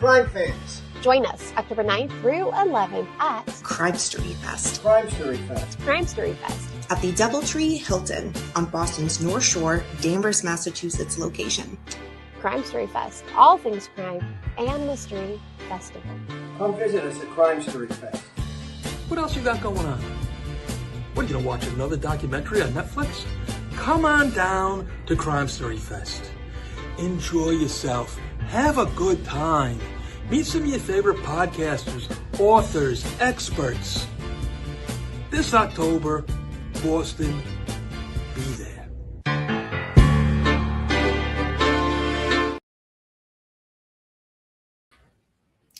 crime fans. Join us October 9th through 11th at Crime Story Fest. Crime Story Fest. Crime Story Fest. At the Doubletree Hilton on Boston's North Shore, Danvers, Massachusetts location. Crime Story Fest. All things crime and mystery festival. Come visit us at Crime Story Fest. What else you got going on? What, you gonna watch another documentary on Netflix? Come on down to Crime Story Fest. Enjoy yourself. Have a good time. Meet some of your favorite podcasters, authors, experts. This October, Boston, be there.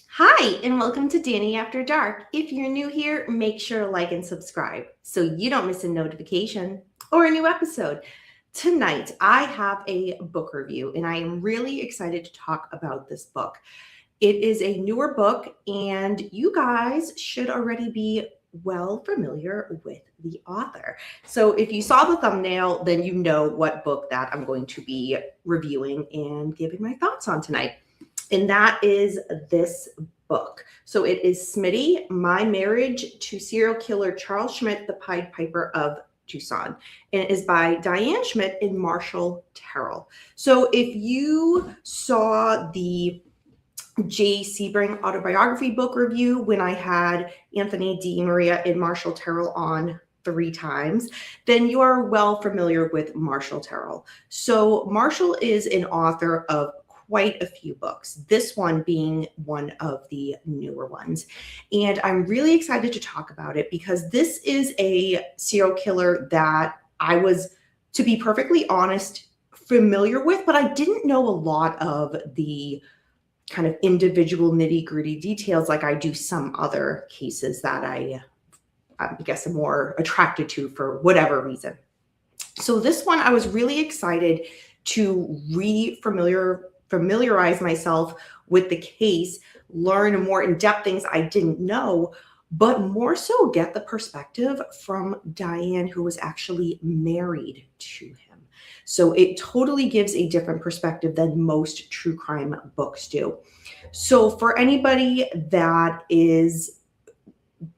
Hi, and welcome to Danny After Dark. If you're new here, make sure to like and subscribe so you don't miss a notification or a new episode. Tonight, I have a book review, and I am really excited to talk about this book. It is a newer book, and you guys should already be well familiar with the author. So if you saw the thumbnail, then you know what book that I'm going to be reviewing and giving my thoughts on tonight. And that is this book. So it is SMITTY, My Marriage to Serial Killer Charles Schmid, the Pied Piper of Tucson. And it is by Diane Schmid and Marshall Terrill. So if you saw the J. Sebring autobiography book review when I had Anthony D. Maria and Marshall Terrill on 3 times, then you are well familiar with Marshall Terrill. So Marshall is an author of quite a few books, this one being one of the newer ones. And I'm really excited to talk about it because this is a serial killer that I was, to be perfectly honest, familiar with, but I didn't know a lot of the kind of individual nitty-gritty details like I do some other cases that I guess I'm more attracted to for whatever reason. So this one, I was really excited to familiarize myself with the case, learn more in-depth things I didn't know, but more so get the perspective from Diane, who was actually married to him. So it totally gives a different perspective than most true crime books do. So for anybody that is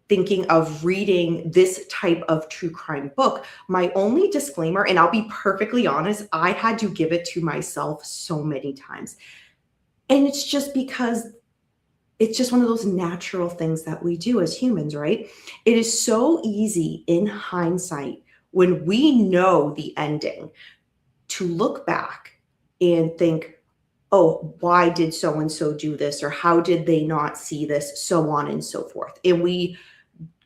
thinking of reading this type of true crime book, my only disclaimer, and I'll be perfectly honest, I had to give it to myself so many times. And it's just because it's just one of those natural things that we do as humans, right? It is so easy in hindsight when we know the ending to look back and think, oh, why did so-and-so do this? Or how did they not see this? So on and so forth. And we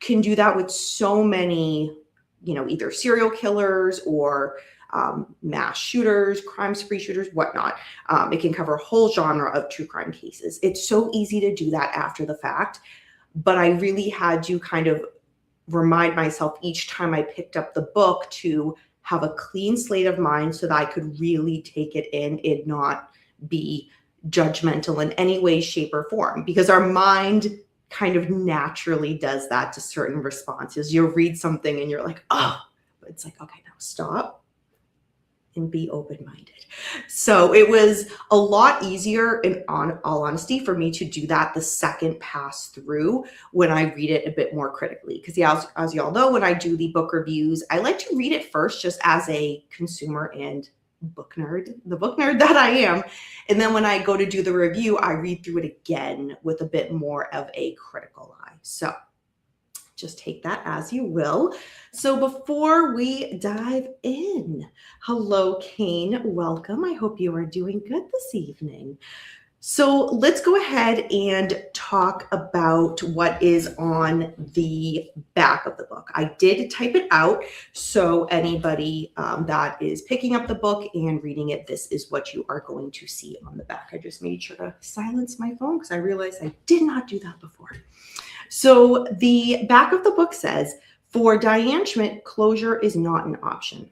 can do that with so many, either serial killers or mass shooters, crime spree shooters, whatnot. It can cover a whole genre of true crime cases. It's so easy to do that after the fact, but I really had to kind of remind myself each time I picked up the book to have a clean slate of mind so that I could really take it in and not be judgmental in any way, shape, or form, because our mind kind of naturally does that to certain responses. You'll read something and you're like, oh, but it's like, okay, now stop and be open-minded. So it was a lot easier, in all honesty, for me to do that the second pass through when I read it a bit more critically. Because yeah, as y'all know, when I do the book reviews, I like to read it first just as a consumer and the book nerd that I am. And then when I go to do the review, I read through it again with a bit more of a critical eye. So just take that as you will. So before we dive in, hello, Kane, welcome. I hope you are doing good this evening. So let's go ahead and talk about what is on the back of the book. I did type it out, so anybody that is picking up the book and reading it, this is what you are going to see on the back. I just made sure to silence my phone because I realized I did not do that before. So the back of the book says, for Diane Schmid, closure is not an option.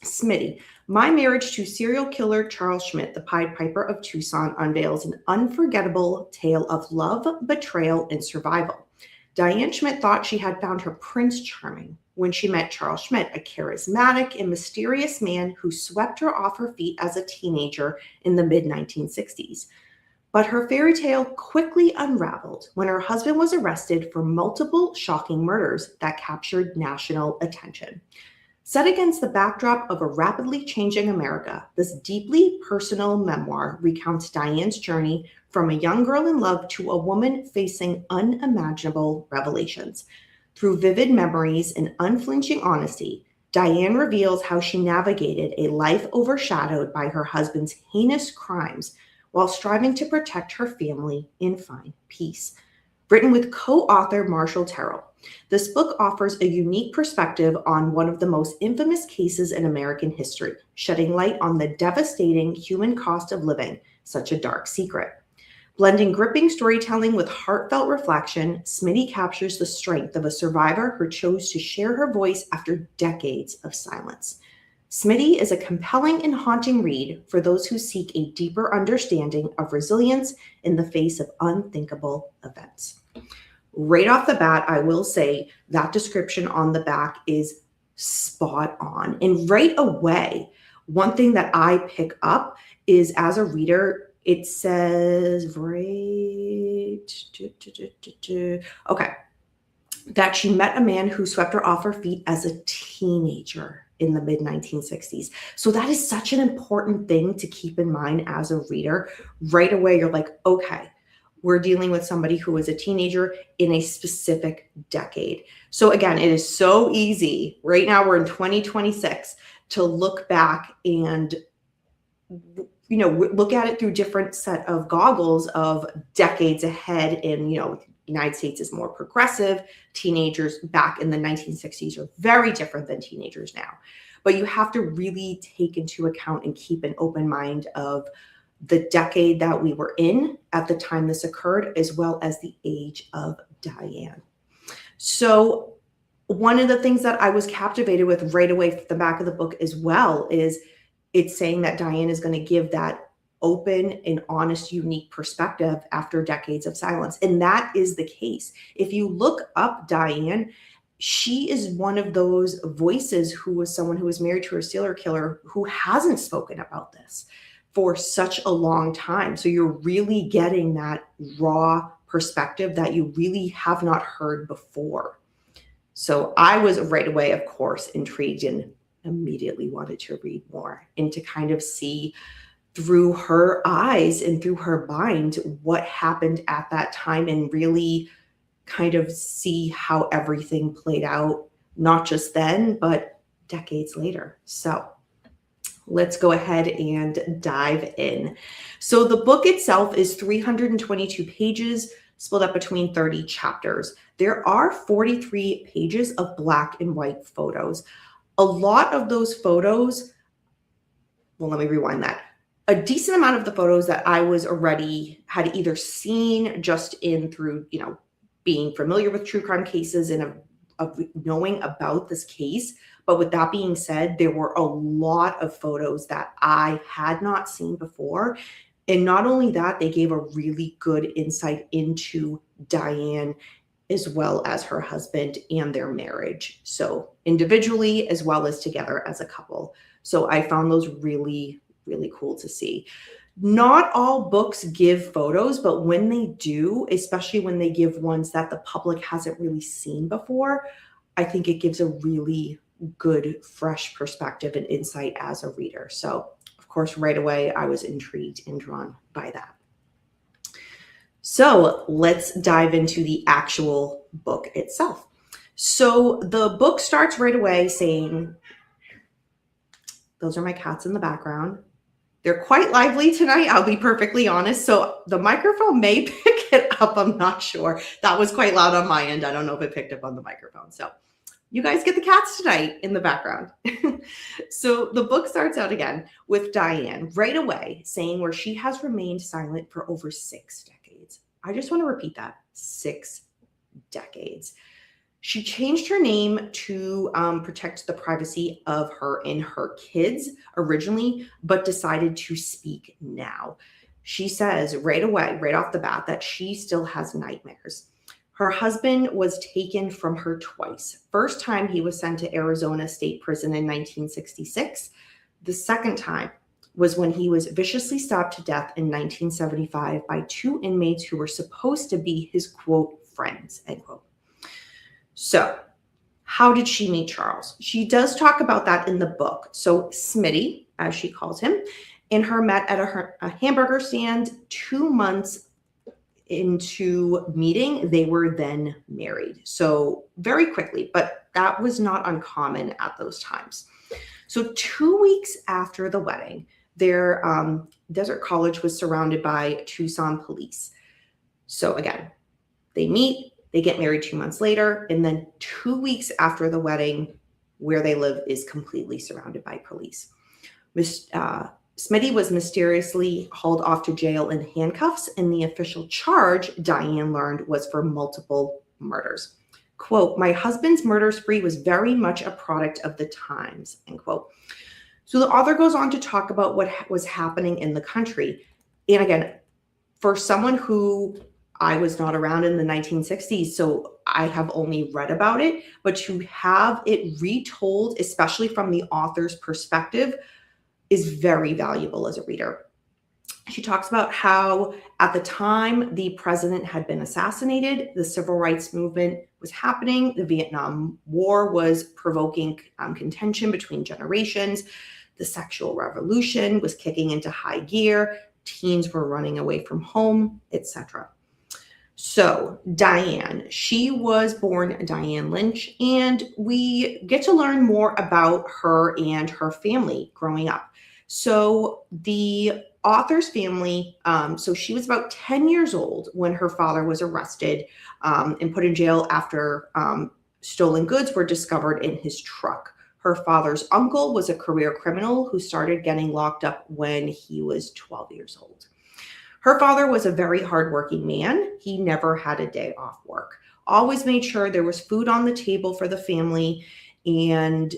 SMITTY, My Marriage to Serial Killer Charles Schmid, the Pied Piper of Tucson, unveils an unforgettable tale of love, betrayal, and survival. Diane Schmid thought she had found her Prince Charming when she met Charles Schmid, a charismatic and mysterious man who swept her off her feet as a teenager in the mid-1960s. But her fairy tale quickly unraveled when her husband was arrested for multiple shocking murders that captured national attention. Set against the backdrop of a rapidly changing America, this deeply personal memoir recounts Diane's journey from a young girl in love to a woman facing unimaginable revelations. Through vivid memories and unflinching honesty, Diane reveals how she navigated a life overshadowed by her husband's heinous crimes while striving to protect her family and find peace. Written with co-author Marshall Terrill, this book offers a unique perspective on one of the most infamous cases in American history, shedding light on the devastating human cost of living such a dark secret. Blending gripping storytelling with heartfelt reflection, SMITTY captures the strength of a survivor who chose to share her voice after decades of silence. SMITTY is a compelling and haunting read for those who seek a deeper understanding of resilience in the face of unthinkable events. Right off the bat, I will say that description on the back is spot on. And right away, one thing that I pick up is, as a reader, it says, that she met a man who swept her off her feet as a teenager in the mid-1960s. So that is such an important thing to keep in mind as a reader. Right away, you're like, okay, we're dealing with somebody who was a teenager in a specific decade. So again, it is so easy. Right now, we're in 2026 to look back and look at it through different set of goggles of decades ahead. And, United States is more progressive. Teenagers back in the 1960s are very different than teenagers now. But you have to really take into account and keep an open mind of the decade that we were in at the time this occurred, as well as the age of Diane. So one of the things that I was captivated with right away from the back of the book as well is it's saying that Diane is going to give that open and honest, unique perspective after decades of silence. And that is the case. If you look up Diane, she is one of those voices who was someone who was married to a serial killer who hasn't spoken about this for such a long time. So you're really getting that raw perspective that you really have not heard before. So I was right away, of course, intrigued and immediately wanted to read more and to kind of see through her eyes and through her mind what happened at that time and really kind of see how everything played out, not just then, but decades later. So let's go ahead and dive in. So the book itself is 322 pages, split up between 30 chapters. There are 43 pages of black and white photos. A lot of those photos, well, let me rewind that. A decent amount of the photos that I was already had either seen just in through, being familiar with true crime cases and of knowing about this case. But with that being said, there were a lot of photos that I had not seen before. And not only that, they gave a really good insight into Diane as well as her husband and their marriage. So individually as well as together as a couple. So I found those really, really cool to see. Not all books give photos, but when they do, especially when they give ones that the public hasn't really seen before, I think it gives a really good, fresh perspective and insight as a reader. So, of course, right away, I was intrigued and drawn by that. So let's dive into the actual book itself. So the book starts right away saying, those are my cats in the background. They're quite lively tonight, I'll be perfectly honest. So the microphone may pick it up, I'm not sure. That was quite loud on my end. I don't know if it picked up on the microphone. So you guys get the cats tonight in the background. So the book starts out again with Diane right away saying where she has remained silent for over 6 decades. I just want to repeat that, 6 decades. She changed her name to protect the privacy of her and her kids originally, but decided to speak now. She says right away, right off the bat, that she still has nightmares. Her husband was taken from her twice. First time he was sent to Arizona State Prison in 1966. The second time was when he was viciously stabbed to death in 1975 by 2 inmates who were supposed to be his, quote, friends, end quote. So how did she meet Charles? She does talk about that in the book. So SMITTY, as she calls him, and her met at a hamburger stand. 2 months into meeting, they were then married. So very quickly, but that was not uncommon at those times. So 2 weeks after the wedding, their Desert College was surrounded by Tucson police. So again, they meet, they get married 2 months later, and then 2 weeks after the wedding, where they live is completely surrounded by police. SMITTY was mysteriously hauled off to jail in handcuffs, and the official charge, Diane learned, was for multiple murders. Quote, "My husband's murder spree was very much a product of the times," end quote. So the author goes on to talk about what was happening in the country. And again, for someone who I was not around in the 1960s, so I have only read about it, but to have it retold, especially from the author's perspective, is very valuable as a reader. She talks about how at the time the president had been assassinated, the civil rights movement was happening, the Vietnam War was provoking contention between generations, the sexual revolution was kicking into high gear, teens were running away from home, etc. So Diane, she was born Diane Lynch, and we get to learn more about her and her family growing up. So the author's family, so she was about 10 years old when her father was arrested and put in jail after stolen goods were discovered in his truck. Her father's uncle was a career criminal who started getting locked up when he was 12 years old. Her father was a very hardworking man. He never had a day off work, always made sure there was food on the table for the family, and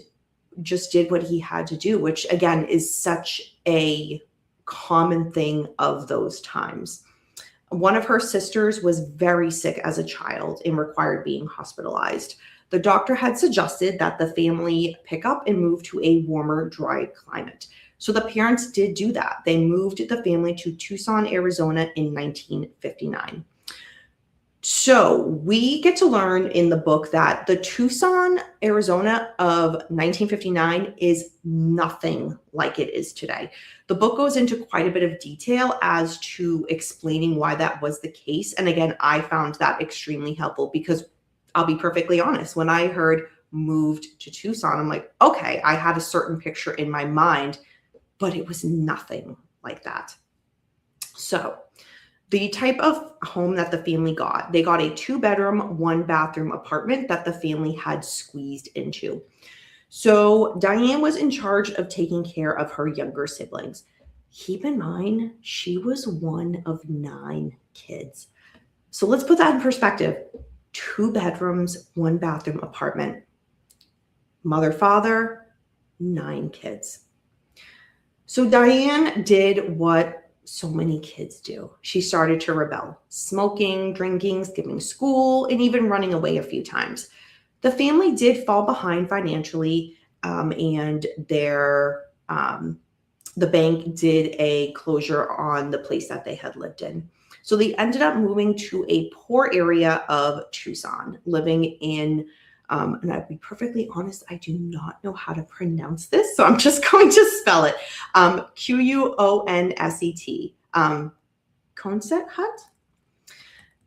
just did what he had to do, which again is such a common thing of those times. One of her sisters was very sick as a child and required being hospitalized. The doctor had suggested that the family pick up and move to a warmer, dry climate. So the parents did do that. They moved the family to Tucson, Arizona in 1959. So we get to learn in the book that the Tucson, Arizona of 1959 is nothing like it is today. The book goes into quite a bit of detail as to explaining why that was the case. And again, I found that extremely helpful because I'll be perfectly honest, when I heard moved to Tucson, I'm like, okay, I had a certain picture in my mind, but it was nothing like that. So the type of home that the family got, they got a 2-bedroom, 1-bathroom apartment that the family had squeezed into. So Diane was in charge of taking care of her younger siblings. Keep in mind, she was one of 9 kids. So let's put that in perspective. 2 bedrooms, 1-bathroom apartment. Mother, father, 9 kids. So Diane did what so many kids do. She started to rebel, smoking, drinking, skipping school, and even running away a few times. The family did fall behind financially, and the bank did a closure on the place that they had lived in. So they ended up moving to a poor area of Tucson, living in, and I'll be perfectly honest, I do not know how to pronounce this, so I'm just going to spell it. Quonset, Quonset Hut.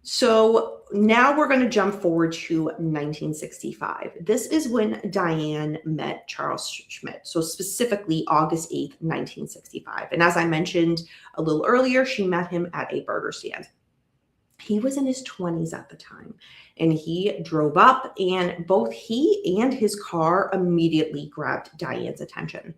So now we're going to jump forward to 1965. This is when Diane met Charles Schmid. So specifically August 8th, 1965. And as I mentioned a little earlier, she met him at a burger stand. He was in his 20s at the time, and he drove up, and both he and his car immediately grabbed Diane's attention.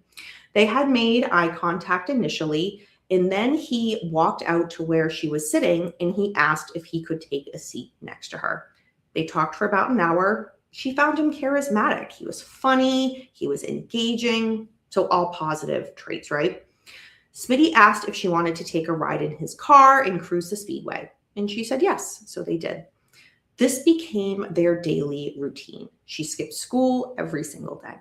They had made eye contact initially, and then he walked out to where she was sitting, and he asked if he could take a seat next to her. They talked for about an hour. She found him charismatic. He was funny. He was engaging. So all positive traits, right? SMITTY asked if she wanted to take a ride in his car and cruise the speedway. And she said yes, so they did. This became their daily routine. She skipped school every single day.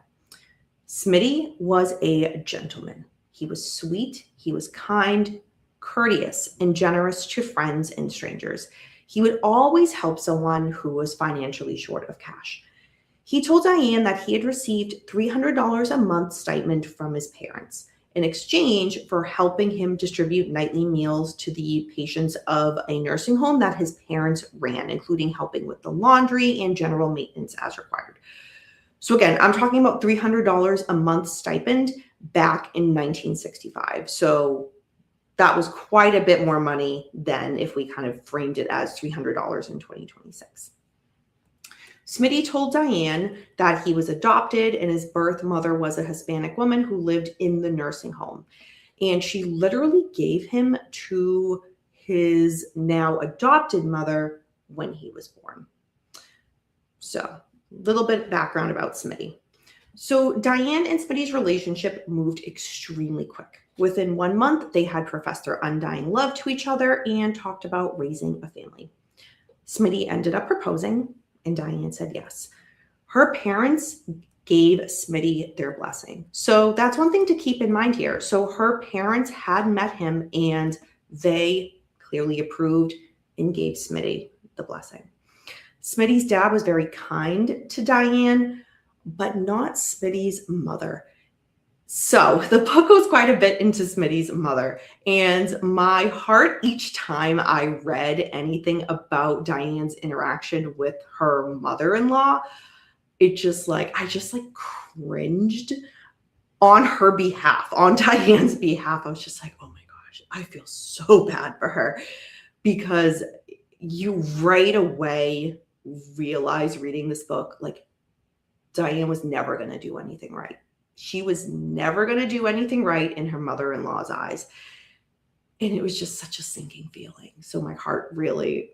SMITTY was a gentleman. He was sweet, he was kind, courteous, and generous to friends and strangers. He would always help someone who was financially short of cash. He told Diane that he had received $300 a month stipend from his parents in exchange for helping him distribute nightly meals to the patients of a nursing home that his parents ran, including helping with the laundry and general maintenance as required. So again, I'm talking about $300 a month stipend back in 1965. So that was quite a bit more money than if we kind of framed it as $300 in 2026. SMITTY told Diane that he was adopted and his birth mother was a Hispanic woman who lived in the nursing home. And she literally gave him to his now adopted mother when he was born. So a little bit of background about SMITTY. So Diane and SMITTY's relationship moved extremely quick. Within 1 month, they had professed their undying love to each other and talked about raising a family. SMITTY ended up proposing, and Diane said yes. Her parents gave SMITTY their blessing. So that's one thing to keep in mind here. So her parents had met him and they clearly approved and gave SMITTY the blessing. SMITTY's dad was very kind to Diane, but not SMITTY's mother. So the book goes quite a bit into SMITTY's mother, and my heart each time I read anything about Diane's interaction with her mother-in-law, I just cringed on her behalf, on Diane's behalf. I was just like, oh my gosh, I feel so bad for her, because you right away realize reading this book, like Diane was never going to do anything right. She was never going to do anything right in her mother-in-law's eyes. And it was just such a sinking feeling. So my heart really,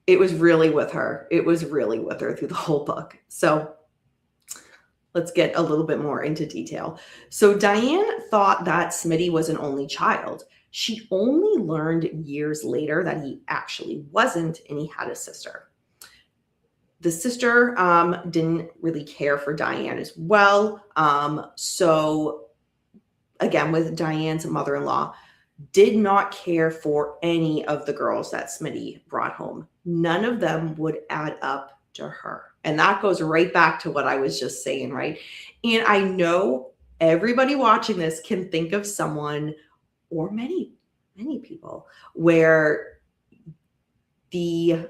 it was really with her. It was really with her through the whole book. So let's get a little bit more into detail. So Diane thought that SMITTY was an only child. She only learned years later that he actually wasn't, and he had a sister. The sister didn't really care for Diane as well. So again, with Diane's mother-in-law, did not care for any of the girls that SMITTY brought home. None of them would add up to her. And that goes right back to what I was just saying, right? And I know everybody watching this can think of someone, or many people, where the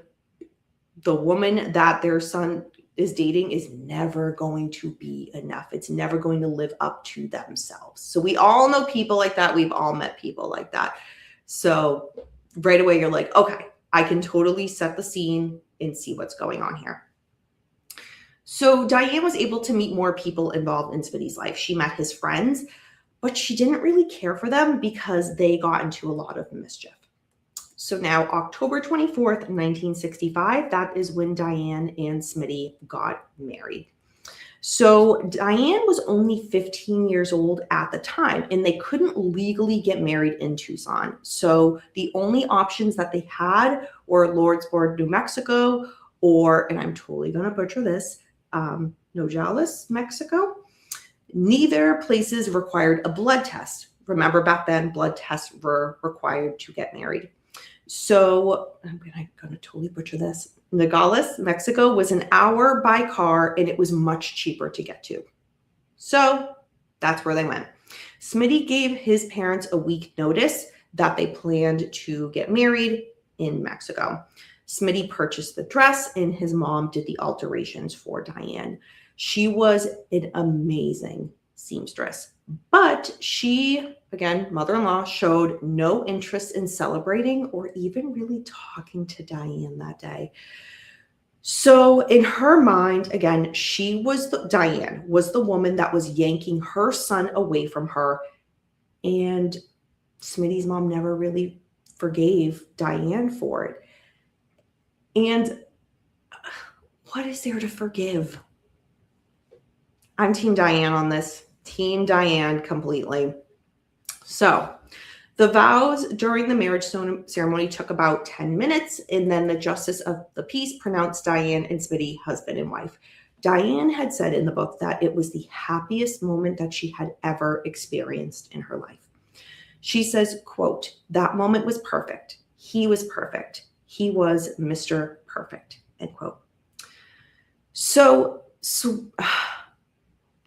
woman that their son is dating is never going to be enough. It's never going to live up to themselves. So we all know people like that. We've all met people like that. So right away, you're like, okay, I can totally set the scene and see what's going on here. So Diane was able to meet more people involved in SMITTY's life. She met his friends, but she didn't really care for them because they got into a lot of mischief. So now October 24th, 1965, that is when Diane and SMITTY got married. So Diane was only 15 years old at the time, and they couldn't legally get married in Tucson. So the only options that they had were Lordsburg, New Mexico, or, and I'm totally going to butcher this, Nogales, Mexico. Neither places required a blood test. Remember, back then, blood tests were required to get married. So I'm going to totally butcher this. Nogales, Mexico was an hour by car, and it was much cheaper to get to. So that's where they went. SMITTY gave his parents a week notice that they planned to get married in Mexico. SMITTY purchased the dress, and his mom did the alterations for Diane. She was an amazing seamstress, but she, again, mother-in-law, showed no interest in celebrating or even really talking to Diane that day. So in her mind, again, Diane was the woman that was yanking her son away from her. And SMITTY's mom never really forgave Diane for it. And what is there to forgive? I'm Team Diane on this. Team Diane completely. So the vows during the marriage ceremony took about 10 minutes, and then the justice of the peace pronounced Diane and SMITTY husband and wife. Diane had said in the book that it was the happiest moment that she had ever experienced in her life. She says, quote, "That moment was perfect. He was perfect. He was Mr. Perfect," end quote. So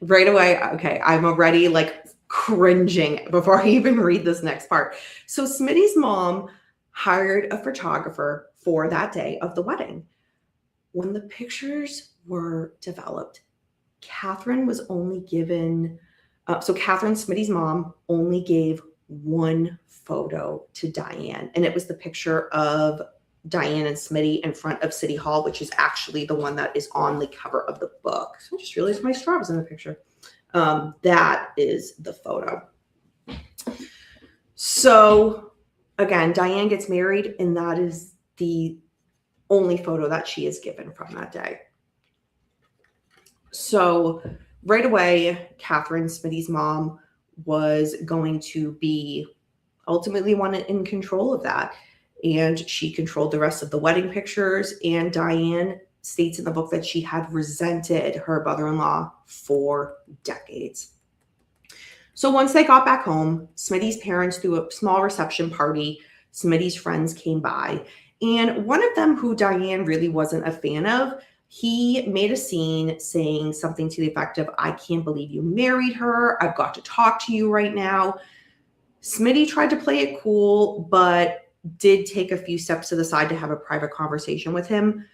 right away, okay, I'm already like cringing before I even read this next part. So Smitty's mom hired a photographer for that day of the wedding. When the pictures were developed, Catherine was only given, Catherine, Smitty's mom, only gave one photo to Diane. And it was the picture of Diane and Schmid in front of City Hall, which is actually the one that is on the cover of the book. So I just realized my straw was in the picture. That is the photo. So again, Diane gets married, and that is the only photo that she is given from that day. So right away, Catherine, Smitty's mom, was going to be ultimately one in control of that. And she controlled the rest of the wedding pictures. And Diane states in the book that she had resented her mother-in-law for decades. So once they got back home, Smitty's parents threw a small reception party. Smitty's friends came by. And one of them, who Diane really wasn't a fan of, he made a scene saying something to the effect of, "I can't believe you married her. I've got to talk to you right now." Schmid tried to play it cool, but did take a few steps to the side to have a private conversation with him.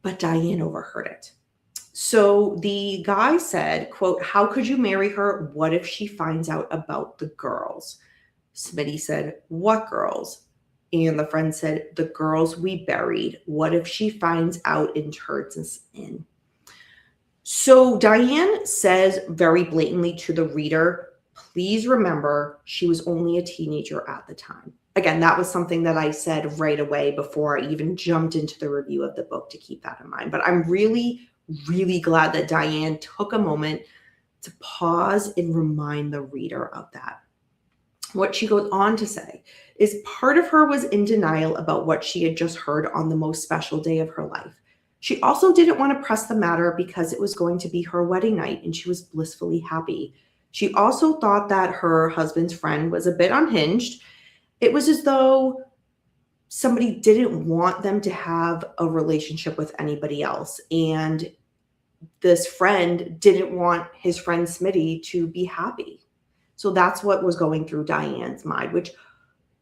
But Diane overheard it. So the guy said, quote, "How could you marry her? What if she finds out about the girls?" Schmid said, "What girls?" And the friend said, "The girls we buried. What if she finds out and turns us in?" So Diane says very blatantly to the reader, please remember she was only a teenager at the time. Again, that was something that I said right away before I even jumped into the review of the book, to keep that in mind. But I'm really, really glad that Diane took a moment to pause and remind the reader of that. What she goes on to say is part of her was in denial about what she had just heard on the most special day of her life. She also didn't want to press the matter because it was going to be her wedding night and she was blissfully happy. She also thought that her husband's friend was a bit unhinged. It was as though somebody didn't want them to have a relationship with anybody else. And this friend didn't want his friend Schmid to be happy. So that's what was going through Diane's mind, which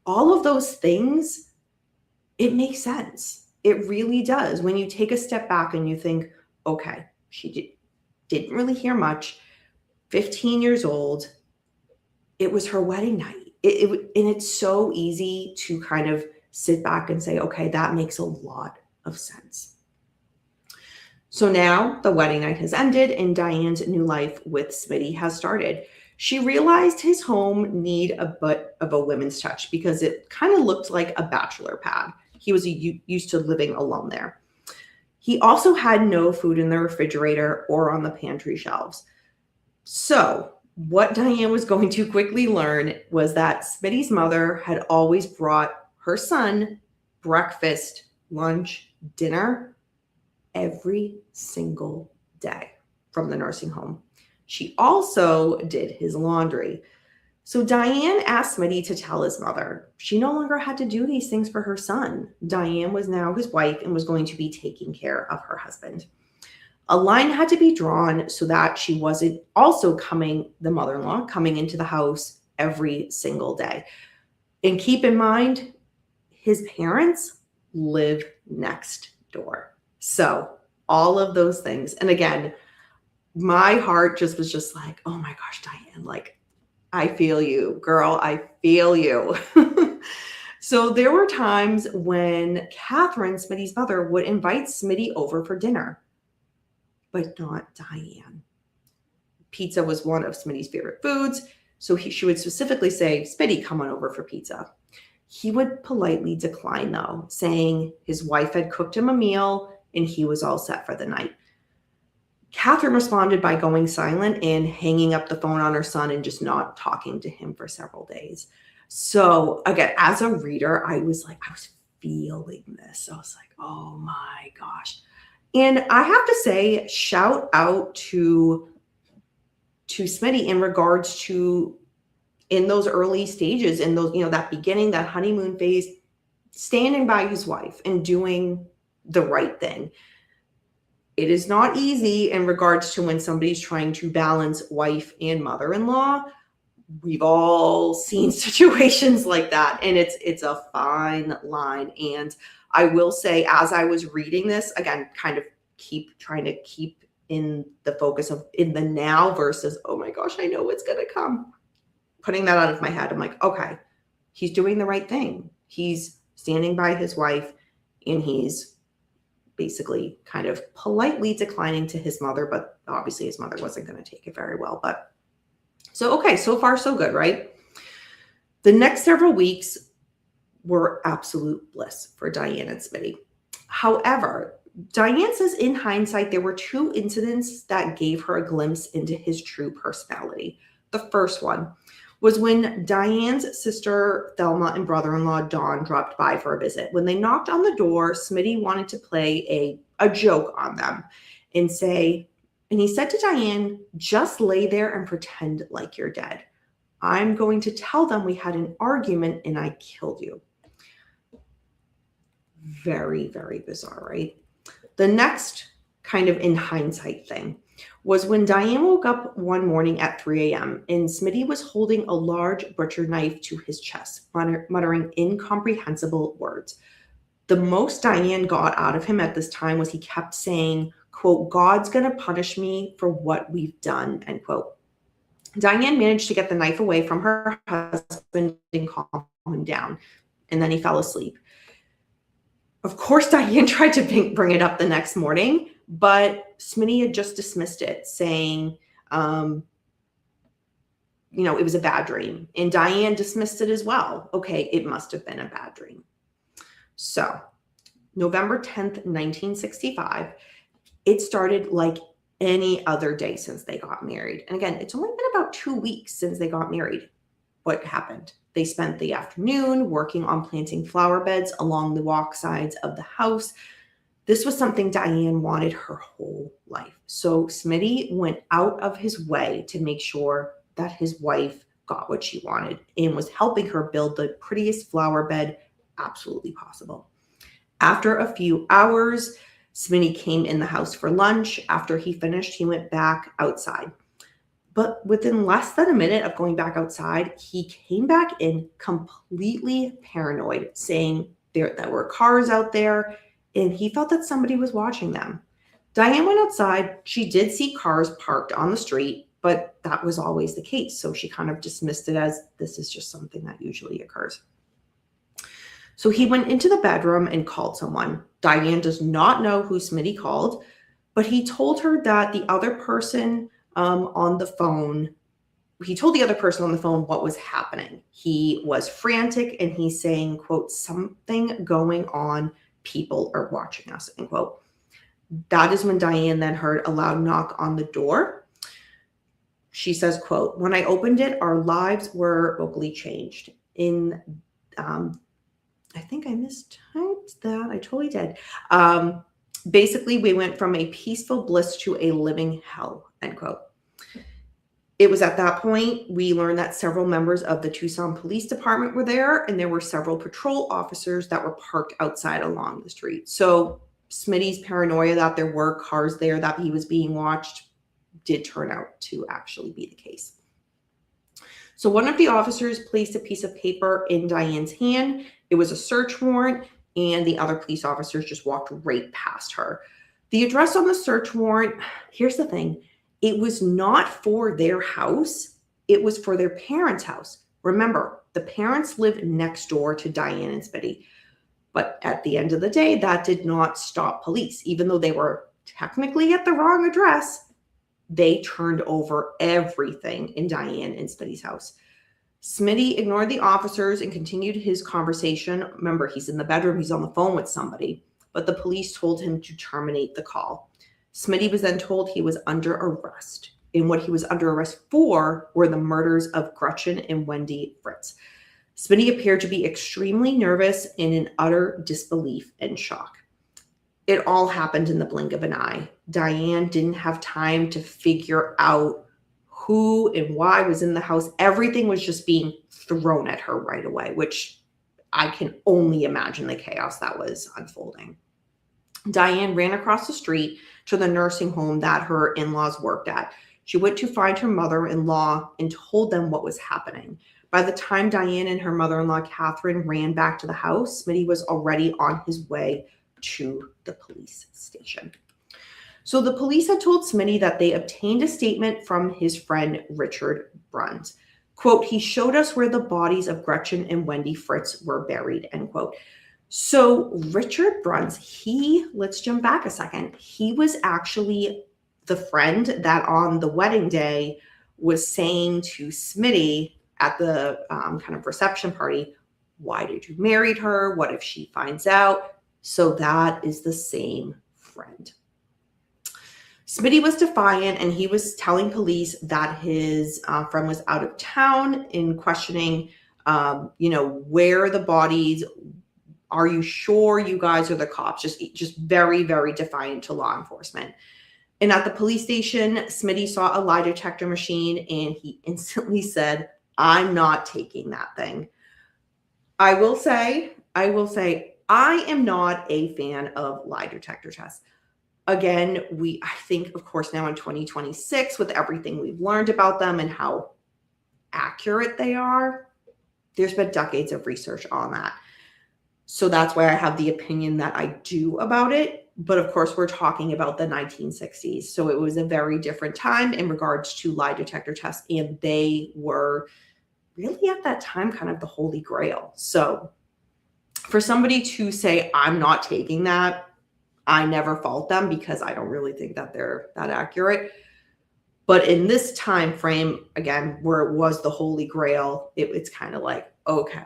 all of those things, it makes sense. It really does. When you take a step back and you think, okay, she didn't really hear much, 15 years old, it was her wedding night. And it's so easy to kind of sit back and say, okay, that makes a lot of sense. So now the wedding night has ended and Diane's new life with Schmid has started. She realized his home needed a bit of a women's touch because it kind of looked like a bachelor pad. He was used to living alone there. He also had no food in the refrigerator or on the pantry shelves. So what Diane was going to quickly learn was that Schmid's mother had always brought her son breakfast, lunch, dinner every single day from the nursing home. She also did his laundry. So Diane asked Schmid to tell his mother. She no longer had to do these things for her son. Diane was now his wife and was going to be taking care of her husband. A line had to be drawn so that she wasn't also the mother-in-law, coming into the house every single day. And keep in mind, his parents live next door. So all of those things. And again, my heart was just like, oh my gosh, Diane, like, I feel you, girl, I feel you. So there were times when Catherine, Schmid's mother, would invite Schmid over for dinner, but not Diane. Pizza was one of Schmid's favorite foods, so she would specifically say, Schmid, come on over for pizza. He would politely decline, though, saying his wife had cooked him a meal and he was all set for the night. Catherine responded by going silent and hanging up the phone on her son and just not talking to him for several days. So again, as a reader, I was feeling this. I was like, oh my gosh. And I have to say, shout out to SMITTY in regards to in those early stages, in those, that beginning, that honeymoon phase, standing by his wife and doing the right thing. It is not easy in regards to when somebody's trying to balance wife and mother-in-law. We've all seen situations like that, and it's a fine line. And I will say, as I was reading this, again, kind of trying to keep in the focus of in the now versus, oh my gosh, I know what's going to come. Putting that out of my head, I'm like, okay, he's doing the right thing. He's standing by his wife, and he's basically kind of politely declining to his mother, but obviously his mother wasn't going to take it very well. But so, okay, so far so good, right? The next several weeks were absolute bliss for Diane and SMITTY. However, Diane says in hindsight, there were two incidents that gave her a glimpse into his true personality. The first one was when Diane's sister Thelma and brother-in-law Dawn dropped by for a visit. When they knocked on the door, SMITTY wanted to play a joke on them and he said to Diane, just lay there and pretend like you're dead. I'm going to tell them we had an argument and I killed you. Very, very bizarre, right? The next kind of in hindsight thing was when Diane woke up one morning at 3 a.m. and SMITTY was holding a large butcher knife to his chest, muttering incomprehensible words. The most Diane got out of him at this time was he kept saying, quote, God's going to punish me for what we've done, end quote. Diane managed to get the knife away from her husband and calm him down, and then he fell asleep. Of course, Diane tried to bring it up the next morning, but SMITTY had just dismissed it, saying, it was a bad dream. And Diane dismissed it as well. Okay, it must have been a bad dream. So, November 10th, 1965, it started like any other day since they got married. And again, it's only been about 2 weeks since they got married. What happened? They spent the afternoon working on planting flower beds along the walk sides of the house. This was something Diane wanted her whole life. So SMITTY went out of his way to make sure that his wife got what she wanted and was helping her build the prettiest flower bed absolutely possible. After a few hours, SMITTY came in the house for lunch. After he finished, he went back outside. But within less than a minute of going back outside, he came back in completely paranoid, saying there were cars out there, and he felt that somebody was watching them. Diane went outside. She did see cars parked on the street, but that was always the case. So she kind of dismissed it as this is just something that usually occurs. So he went into the bedroom and called someone. Diane does not know who SMITTY called, but he told her that the other person on the phone, he told the other person on the phone what was happening. He was frantic and he's saying, quote, something going on, people are watching us, end quote. That is when Diane then heard a loud knock on the door. She says, quote, when I opened it, our lives were vocally changed. I think I mistyped that. I totally did. Basically, we went from a peaceful bliss to a living hell, end quote. It was at that point we learned that several members of the Tucson Police Department were there, and there were several patrol officers that were parked outside along the street. So SMITTY's paranoia that there were cars there, that he was being watched, did turn out to actually be the case. So one of the officers placed a piece of paper in Diane's hand. It was a search warrant, and the other police officers just walked right past her. The address on the search warrant, here's the thing, it was not for their house. It was for their parents' house. Remember, the parents lived next door to Diane and SMITTY. But at the end of the day, that did not stop police. Even though they were technically at the wrong address, they turned over everything in Diane and SMITTY's house. SMITTY ignored the officers and continued his conversation. Remember, he's in the bedroom. He's on the phone with somebody. But the police told him to terminate the call. SMITTY was then told he was under arrest. And what he was under arrest for were the murders of Gretchen and Wendy Fritz. SMITTY appeared to be extremely nervous and in utter disbelief and shock. it all happened in the blink of an eye. Diane didn't have time to figure out who and why was in the house. Everything was just being thrown at her right away, which I can only imagine the chaos that was unfolding. Diane ran across the street to the nursing home that her in-laws worked at. She went to find her mother-in-law and told them what was happening. By the time Diane and her mother-in-law, Catherine, ran back to the house, Schmid was already on his way to the police station. So the police had told Schmid that they obtained a statement from his friend Richard Bruns. Quote, he showed us where the bodies of Gretchen and Wendy Fritz were buried, end quote. So Richard Bruns, let's jump back a second. He was actually the friend that on the wedding day was saying to Schmid at the kind of reception party, why did you marry her? What if she finds out? So that is the same friend. Schmid was defiant, and he was telling police that his friend was out of town in questioning, where the bodies. Are you sure you guys are the cops? Just very, very defiant to law enforcement. And at the police station, Schmid saw a lie detector machine, and he instantly said, I'm not taking that thing. I will say, I am not a fan of lie detector tests. Again, I think, of course, now in 2026, with everything we've learned about them and how accurate they are, there's been decades of research on that. So that's why I have the opinion that I do about it. But of course, we're talking about the 1960s. So it was a very different time in regards to lie detector tests. And they were really at that time kind of the holy grail. So for somebody to say, I'm not taking that, I never fault them because I don't really think that they're that accurate. But in this time frame, again, where it was the holy grail, it's kind of like, okay,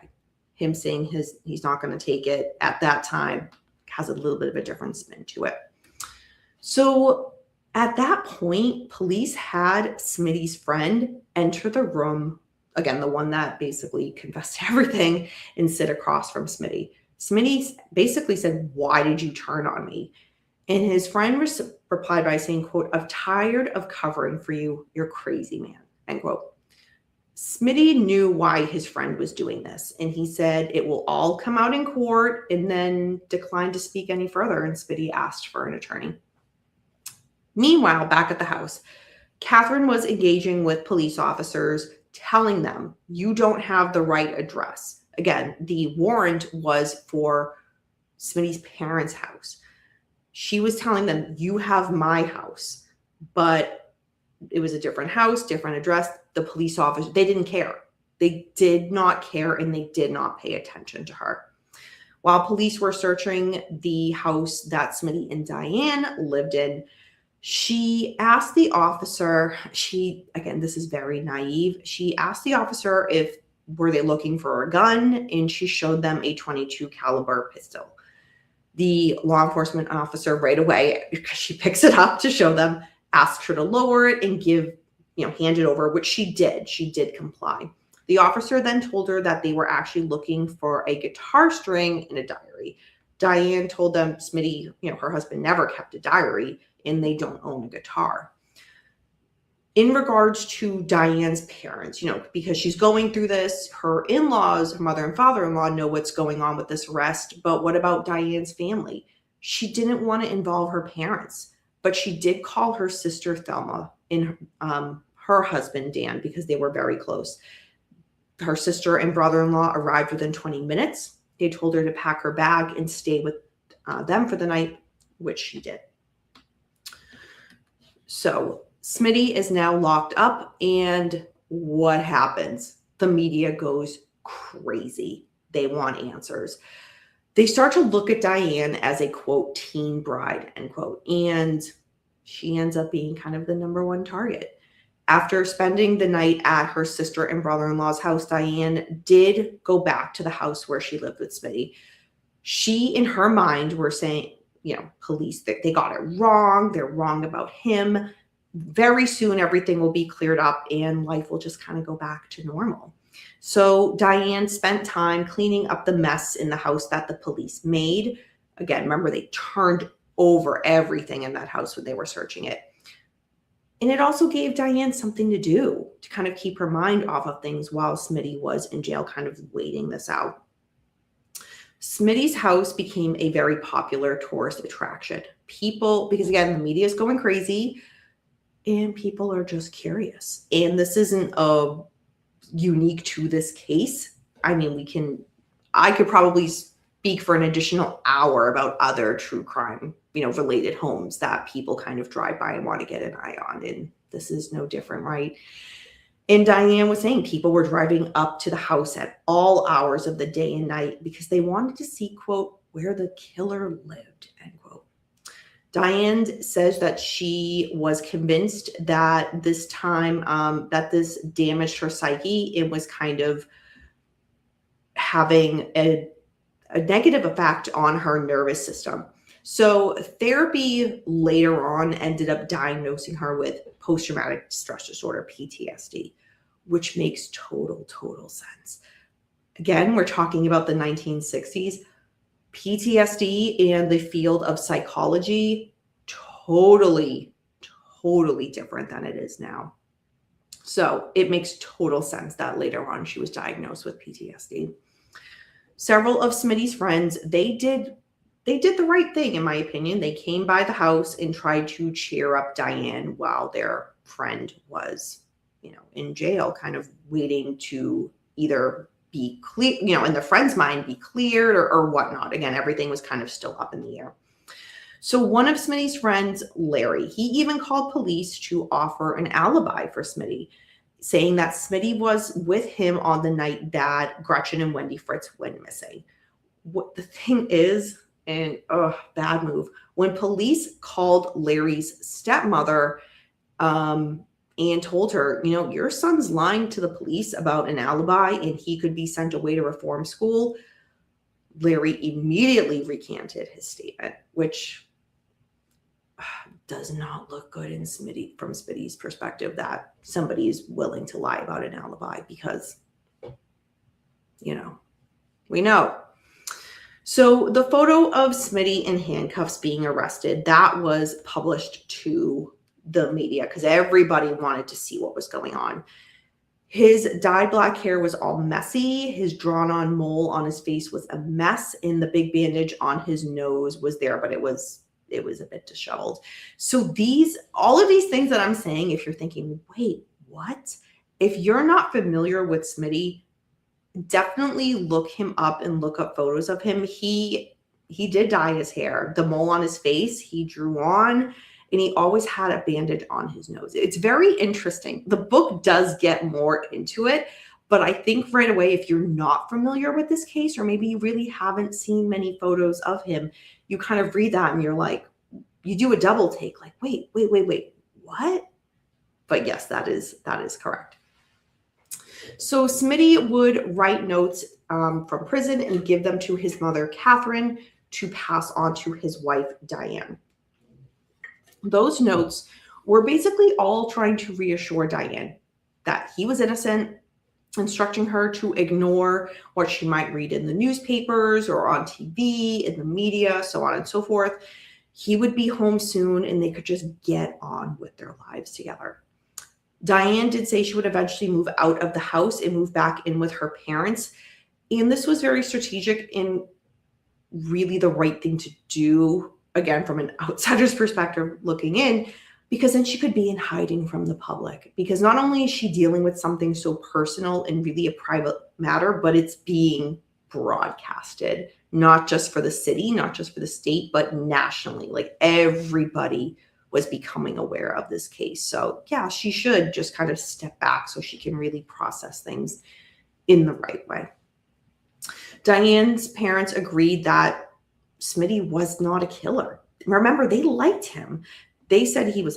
him saying he's not going to take it at that time has a little bit of a different spin to it. So at that point, police had Schmid's friend enter the room, again, the one that basically confessed to everything, and sit across from Schmid. Schmid basically said, why did you turn on me? And his friend replied by saying, quote, I'm tired of covering for you. You're crazy, man, end quote. Schmid knew why his friend was doing this, and he said it will all come out in court, and then declined to speak any further, and Schmid asked for an attorney. Meanwhile, back at the house, Catherine was engaging with police officers, telling them, you don't have the right address. Again, the warrant was for Schmid's parents' house. She was telling them, you have my house, but it was a different house, different address. The police officer, they didn't care. They did not care, and they did not pay attention to her. While police were searching the house that Schmid and Diane lived in, she asked the officer, again, this is very naive. She asked the officer were they looking for a gun, and she showed them a .22 caliber pistol. The law enforcement officer right away, because she picks it up to show them, asked her to lower it and hand it over, which she did. She did comply. The officer then told her that they were actually looking for a guitar string and a diary. Diane told them Schmid, her husband never kept a diary, and they don't own a guitar. In regards to Diane's parents, because she's going through this, her in-laws, her mother and father-in-law know what's going on with this arrest, but what about Diane's family? She didn't want to involve her parents. But she did call her sister Thelma and her husband Dan, because they were very close. Her sister and brother-in-law arrived within 20 minutes. They told her to pack her bag and stay with them for the night, which she did. So Schmid is now locked up, and what happens? The media goes crazy. They want answers. They start to look at Diane as a, quote, teen bride, end quote, and she ends up being kind of the number one target. After spending the night at her sister and brother-in-law's house, Diane did go back to the house where she lived with Schmid. She, in her mind, were saying, police, they got it wrong. They're wrong about him. Very soon, everything will be cleared up, and life will just kind of go back to normal. So Diane spent time cleaning up the mess in the house that the police made. Again, remember, they turned over everything in that house when they were searching it. And it also gave Diane something to do to kind of keep her mind off of things while Schmid was in jail, kind of waiting this out. Schmid's house became a very popular tourist attraction. People, because again, the media is going crazy and people are just curious. And this isn't unique to this case. I mean, I could probably speak for an additional hour about other true crime, related homes that people kind of drive by and want to get an eye on. And this is no different, right? And Diane was saying people were driving up to the house at all hours of the day and night because they wanted to see, quote, where the killer lived, end quote. Diane says that she was convinced that this time, that this damaged her psyche. It was kind of having a negative effect on her nervous system. So therapy later on ended up diagnosing her with post-traumatic stress disorder, PTSD, which makes total sense. Again, we're talking about the 1960s. PTSD and the field of psychology, totally different than it is now. So it makes total sense that later on she was diagnosed with PTSD. Several of Schmid's friends, they did the right thing, in my opinion. They came by the house and tried to cheer up Diane while their friend was, in jail, kind of waiting to either be clear, in the friend's mind, be cleared or whatnot. Again, everything was kind of still up in the air. So one of Schmid's friends, Larry, he even called police to offer an alibi for Schmid, saying that Schmid was with him on the night that Gretchen and Wendy Fritz went missing. What the thing is, and bad move, when police called Larry's stepmother and told her, your son's lying to the police about an alibi and he could be sent away to reform school, Larry immediately recanted his statement, which does not look good from Schmid's perspective, that somebody is willing to lie about an alibi because, we know. So the photo of Schmid in handcuffs being arrested, that was published to the media because everybody wanted to see what was going on. His dyed black hair was all messy. His drawn on mole on his face was a mess. And the big bandage on his nose was there, but it was a bit disheveled. So all of these things that I'm saying, if you're thinking, wait, what? If you're not familiar with Schmid, definitely look him up and look up photos of him. He did dye his hair. The mole on his face, he drew on, and he always had a bandage on his nose. It's very interesting. The book does get more into it, but I think right away, if you're not familiar with this case, or maybe you really haven't seen many photos of him, you kind of read that and you're like, you do a double take, like, wait, what? But yes, that is correct. So Schmid would write notes from prison and give them to his mother, Catherine, to pass on to his wife, Diane. Those notes were basically all trying to reassure Diane that he was innocent, instructing her to ignore what she might read in the newspapers or on TV, in the media, so on and so forth. He would be home soon and they could just get on with their lives together. Diane did say she would eventually move out of the house and move back in with her parents. And this was very strategic and really the right thing to do, again, from an outsider's perspective looking in, because then she could be in hiding from the public. Because not only is she dealing with something so personal and really a private matter, but it's being broadcasted, not just for the city, not just for the state, but nationally. Like everybody was becoming aware of this case. So yeah, she should just kind of step back so she can really process things in the right way. Diane's parents agreed that Schmid was not a killer. Remember, they liked him. They said he was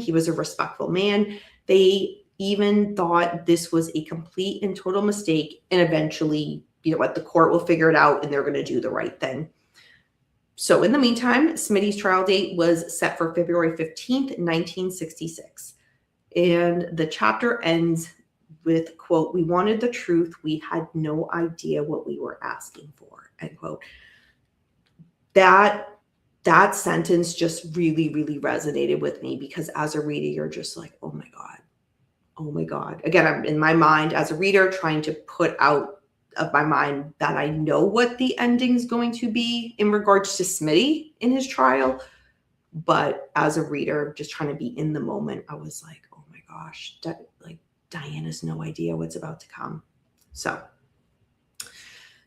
he was a respectful man. They even thought this was a complete and total mistake. And eventually, you know what, the court will figure it out and they're going to do the right thing. So in the meantime, Schmid's trial date was set for February 15th, 1966. And the chapter ends with, quote, "We wanted the truth. We had no idea what we were asking for," end quote. That that sentence just really, really resonated with me, because as a reader, you're just like, oh my God. Oh my God. Again, I'm in my mind as a reader trying to put out of my mind that I know what the ending is going to be in regards to Schmid in his trial. But as a reader, just trying to be in the moment, I was like, oh my gosh, Diane has no idea what's about to come. So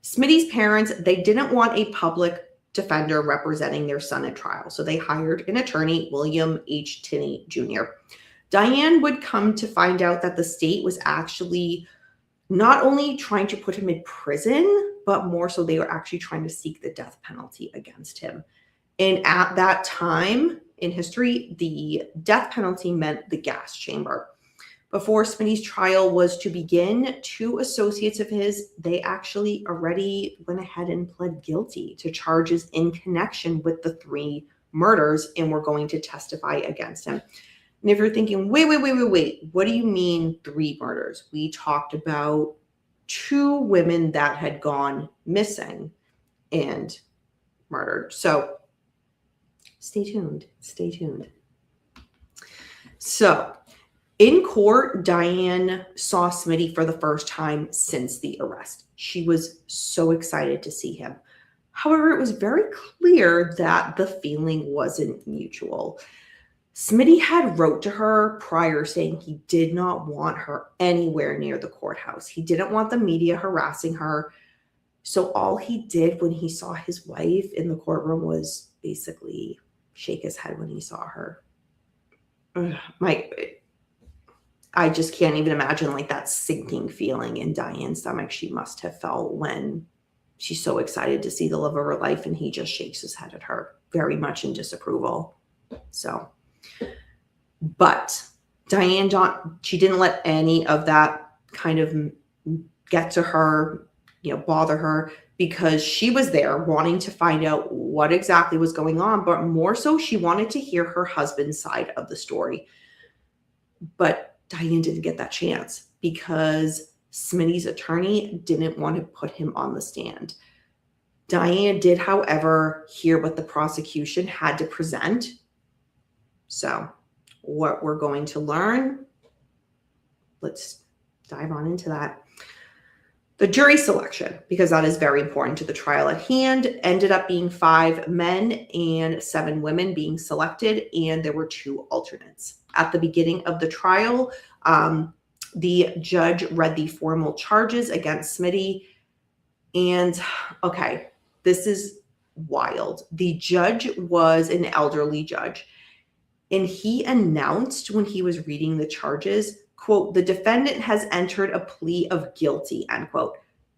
Schmid's parents, they didn't want a public defender representing their son at trial. So they hired an attorney, William H. Tinney Jr. Diane would come to find out that the state was actually not only trying to put him in prison, but more so they were actually trying to seek the death penalty against him. And at that time in history, the death penalty meant the gas chamber. Before Schmid's trial was to begin, 2 associates of his, they actually already went ahead and pled guilty to charges in connection with the 3 murders and were going to testify against him. And if you're thinking, wait, what do you mean 3 murders? We talked about 2 women that had gone missing and murdered. So stay tuned. So in court, Diane saw Schmid for the first time since the arrest. She was so excited to see him. However, it was very clear that the feeling wasn't mutual. Schmid had wrote to her prior saying he did not want her anywhere near the courthouse. He didn't want the media harassing her. So all he did when he saw his wife in the courtroom was basically shake his head when he saw her. I just can't even imagine like that sinking feeling in Diane's stomach she must have felt when she's so excited to see the love of her life and he just shakes his head at her, very much in disapproval. So, but Diane, she didn't let any of that kind of get to her, bother her, because she was there wanting to find out what exactly was going on, but more so she wanted to hear her husband's side of the story. But Diane didn't get that chance because Schmid's attorney didn't want to put him on the stand. Diane did, however, hear what the prosecution had to present. So what we're going to learn, let's dive on into that. The jury selection, because that is very important to the trial at hand, ended up being 5 men and 7 women being selected, and there were 2 alternates. At the beginning of the trial, the judge read the formal charges against Schmid. And okay, this is wild. The judge was an elderly judge, and he announced when he was reading the charges, quote, "The defendant has entered a plea of guilty," end quote.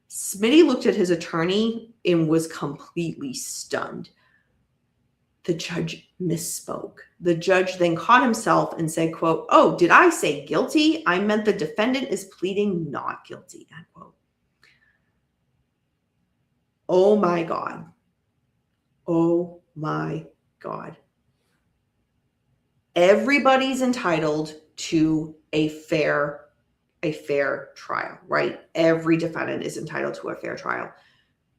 Schmid looked at his attorney and was completely stunned. The judge misspoke. The judge then caught himself and said, quote, "Oh, did I say guilty? I meant the defendant is pleading not guilty," end quote. Oh my God. Oh my God. Everybody's entitled to a fair trial, right? Every defendant is entitled to a fair trial.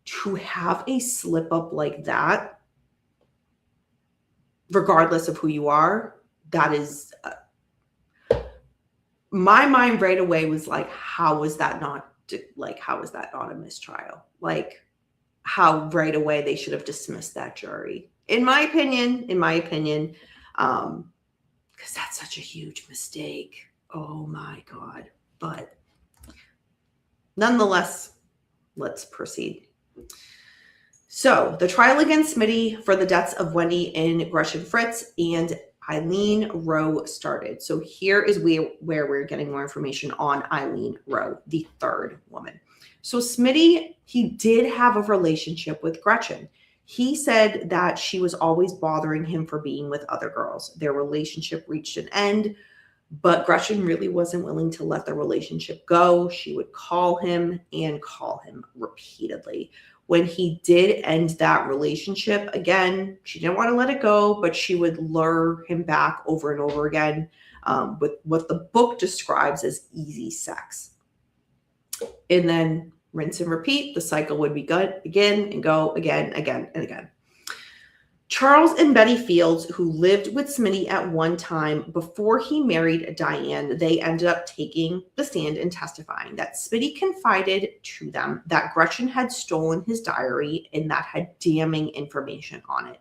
To have a slip up like that, regardless of who you are, that is, my mind right away was like, how is that not a mistrial? Like, how right away they should have dismissed that jury. In my opinion, because that's such a huge mistake. Oh my God. But nonetheless, let's proceed. So the trial against Schmid for the deaths of Wendy and Gretchen Fritz and Eileen Rowe started. So here is where we're getting more information on Eileen Rowe, the 3rd woman. So Schmid, he did have a relationship with Gretchen. He said that she was always bothering him for being with other girls. Their relationship reached an end, but Gretchen really wasn't willing to let the relationship go. She would call him repeatedly. When he did end that relationship, again, she didn't want to let it go, but she would lure him back over and over again with what the book describes as easy sex. And then rinse and repeat. The cycle would begin and go again and again. Charles and Betty Fields, who lived with SMITTY at one time before he married Diane, they ended up taking the stand and testifying that SMITTY confided to them that Gretchen had stolen his diary and that had damning information on it.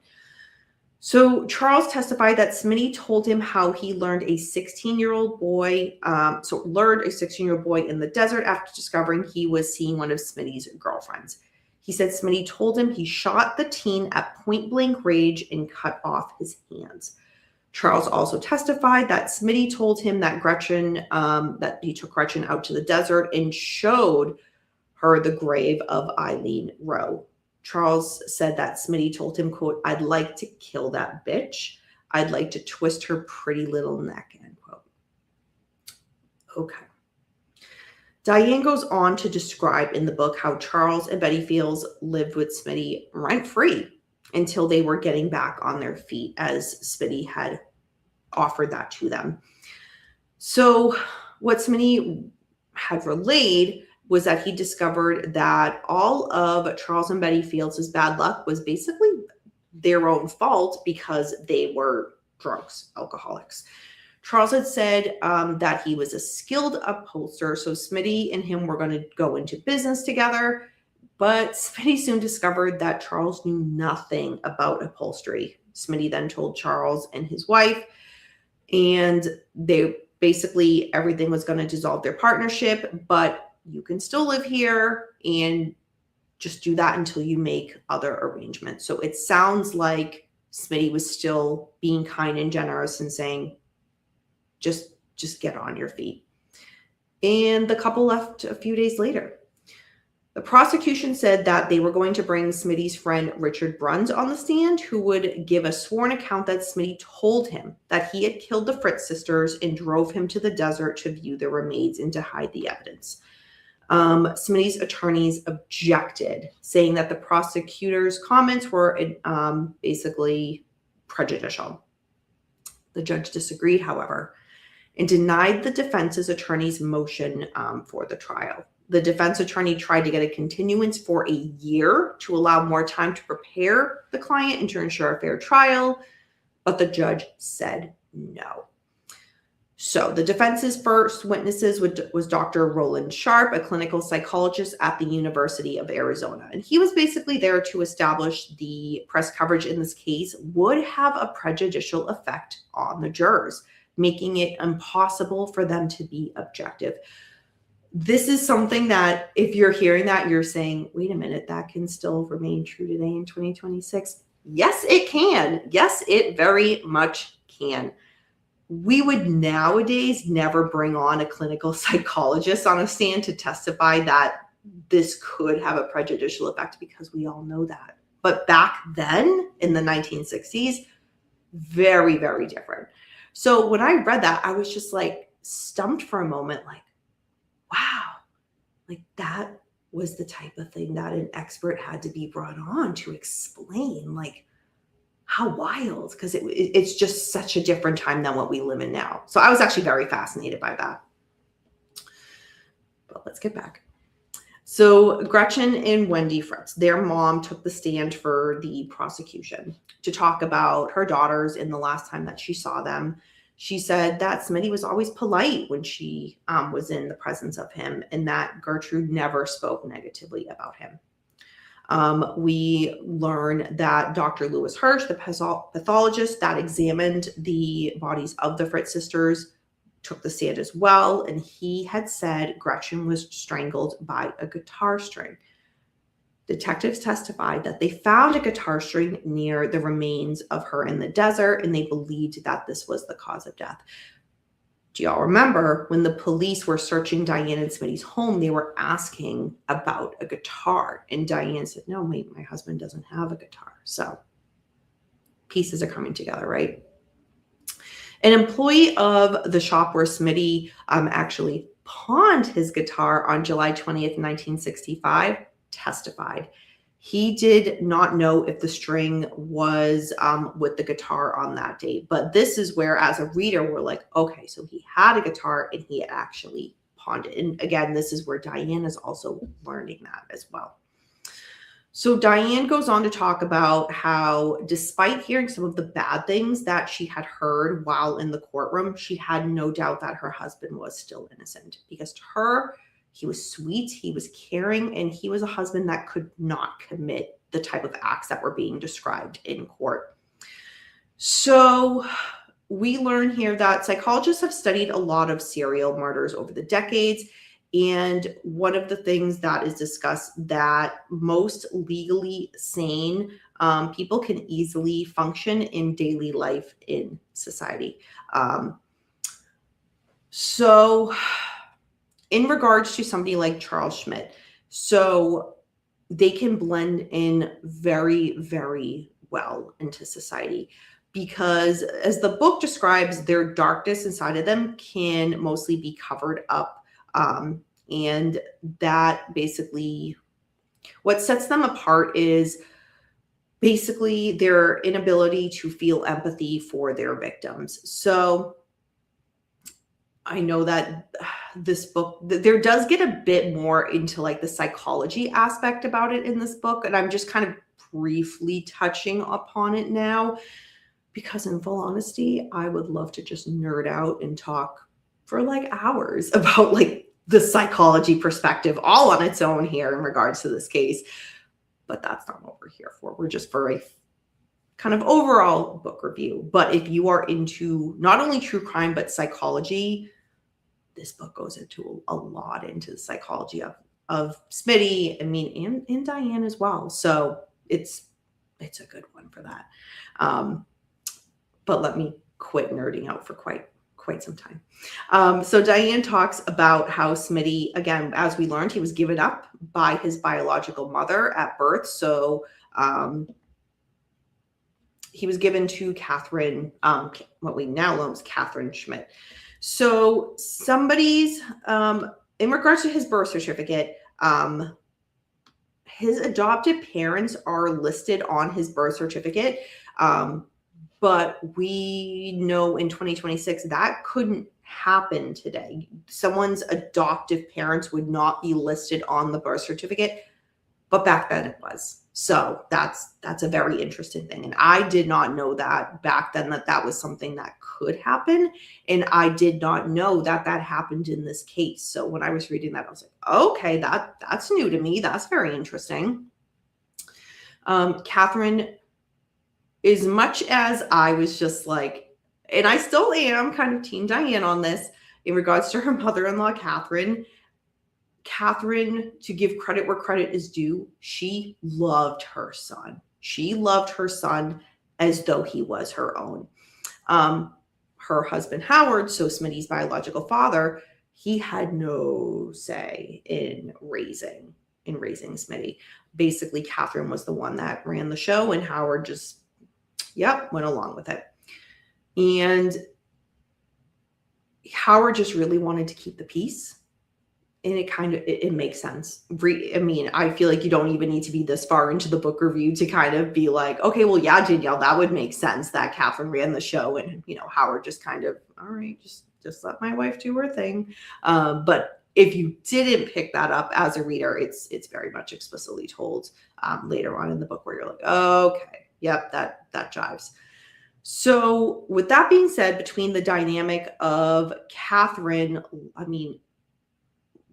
So Charles testified that SMITTY told him how he learned a 16-year-old boy, in the desert after discovering he was seeing one of SMITTY's girlfriends. He said SMITTY told him he shot the teen at point blank range and cut off his hands. Charles also testified that SMITTY told him that that he took Gretchen out to the desert and showed her the grave of Eileen Rowe. Charles said that SMITTY told him, quote, "I'd like to kill that bitch. I'd like to twist her pretty little neck," end quote. Okay. Diane goes on to describe in the book how Charles and Betty Fields lived with SMITTY rent-free until they were getting back on their feet, as SMITTY had offered that to them. So what SMITTY had relayed was that he discovered that all of Charles and Betty Fields' bad luck was basically their own fault because they were drunks, alcoholics. Charles had said that he was a skilled upholsterer, so SMITTY and him were going to go into business together, but SMITTY soon discovered that Charles knew nothing about upholstery. SMITTY then told Charles and his wife, and everything was going to dissolve their partnership, but you can still live here and just do that until you make other arrangements. So it sounds like SMITTY was still being kind and generous and saying, just get on your feet. And the couple left a few days later. The prosecution said that they were going to bring SMITTY's friend Richard Bruns on the stand, who would give a sworn account that SMITTY told him that he had killed the Fritz sisters and drove him to the desert to view their remains and to hide the evidence. SMITTY's attorneys objected, saying that the prosecutor's comments were basically prejudicial. The judge disagreed, however, and denied the defense's attorney's motion for the trial. The defense attorney tried to get a continuance for a year to allow more time to prepare the client and to ensure a fair trial, but the judge said no. So the defense's first witnesses was Dr. Roland Sharp, a clinical psychologist at the University of Arizona. And he was basically there to establish the press coverage in this case would have a prejudicial effect on the jurors, making it impossible for them to be objective. This is something that if you're hearing that, you're saying, wait a minute, that can still remain true today in 2026. Yes, it can. Yes, it very much can. We would nowadays never bring on a clinical psychologist on a stand to testify that this could have a prejudicial effect because we all know that. But back then in the 1960s, very, very different. So when I read that, I was just like stumped for a moment, like, wow, like that was the type of thing that an expert had to be brought on to explain, like, how wild, because it's just such a different time than what we live in now. So I was actually very fascinated by that. But let's get back. So Gretchen and Wendy Fritz, their mom, took the stand for the prosecution to talk about her daughters in the last time that she saw them. She said that SMITTY was always polite when she was in the presence of him, and that Gertrude never spoke negatively about him. We learn that Dr. Lewis Hirsch, the pathologist that examined the bodies of the Fritz sisters, took the stand as well, and he had said Gretchen was strangled by a guitar string. Detectives testified that they found a guitar string near the remains of her in the desert, and they believed that this was the cause of death. Do y'all remember when the police were searching Diane and SMITTY's home, they were asking about a guitar, and Diane said, no, wait, my husband doesn't have a guitar. So pieces are coming together, right? An employee of the shop where SMITTY actually pawned his guitar on July 20th, 1965, testified. He did not know if the string was with the guitar on that date. But this is where, as a reader, we're like, okay, so he had a guitar and he had actually pawned it. And again, this is where Diane is also learning that as well. So Diane goes on to talk about how, despite hearing some of the bad things that she had heard while in the courtroom, she had no doubt that her husband was still innocent, because to her, he was sweet, he was caring, and he was a husband that could not commit the type of acts that were being described in court. So we learn here that psychologists have studied a lot of serial murders over the decades. And one of the things that is discussed, that most legally sane people can easily function in daily life in society. So in regards to somebody like Charles Schmid, so they can blend in very, very well into society, because as the book describes, their darkness inside of them can mostly be covered up. And that basically, what sets them apart is basically their inability to feel empathy for their victims. So I know that this book, there does get a bit more into like the psychology aspect about it in this book. And I'm just kind of briefly touching upon it now, because in full honesty, I would love to just nerd out and talk for like hours about like the psychology perspective all on its own here in regards to this case. But that's not what we're here for. We're just for a kind of overall book review. But if you are into not only true crime, but psychology, this book goes into a lot into the psychology of SMITTY, I mean, and Diane as well. So it's a good one for that. But let me quit nerding out for quite some time. So Diane talks about how SMITTY, again, as we learned, he was given up by his biological mother at birth. So he was given to Catherine, what we now know as Catherine Schmid. So somebody's, in regards to his birth certificate, his adopted parents are listed on his birth certificate. But we know in 2026 that couldn't happen today. Someone's adoptive parents would not be listed on the birth certificate, but back then it was. So that's a very interesting thing. And I did not know that back then, that was something that could happen. And I did not know that happened in this case. So when I was reading that, I was like, okay, that's new to me. That's very interesting. Catherine, as much as I was just like, and I still am kind of Team Diane on this in regards to her mother-in-law, Catherine, to give credit where credit is due, she loved her son. She loved her son as though he was her own. Her husband, Howard, so SMITTY's biological father, he had no say in raising SMITTY. Basically, Catherine was the one that ran the show, and Howard just went along with it. And Howard just really wanted to keep the peace. And it makes sense. I mean, I feel like you don't even need to be this far into the book review to kind of be like, okay, well, yeah, Danielle, that would make sense that Catherine ran the show. And, Howard just kind of, all right, just let my wife do her thing. But if you didn't pick that up as a reader, it's very much explicitly told later on in the book, where you're like, okay. Yep, that jives. So with that being said, between the dynamic of Catherine, I mean,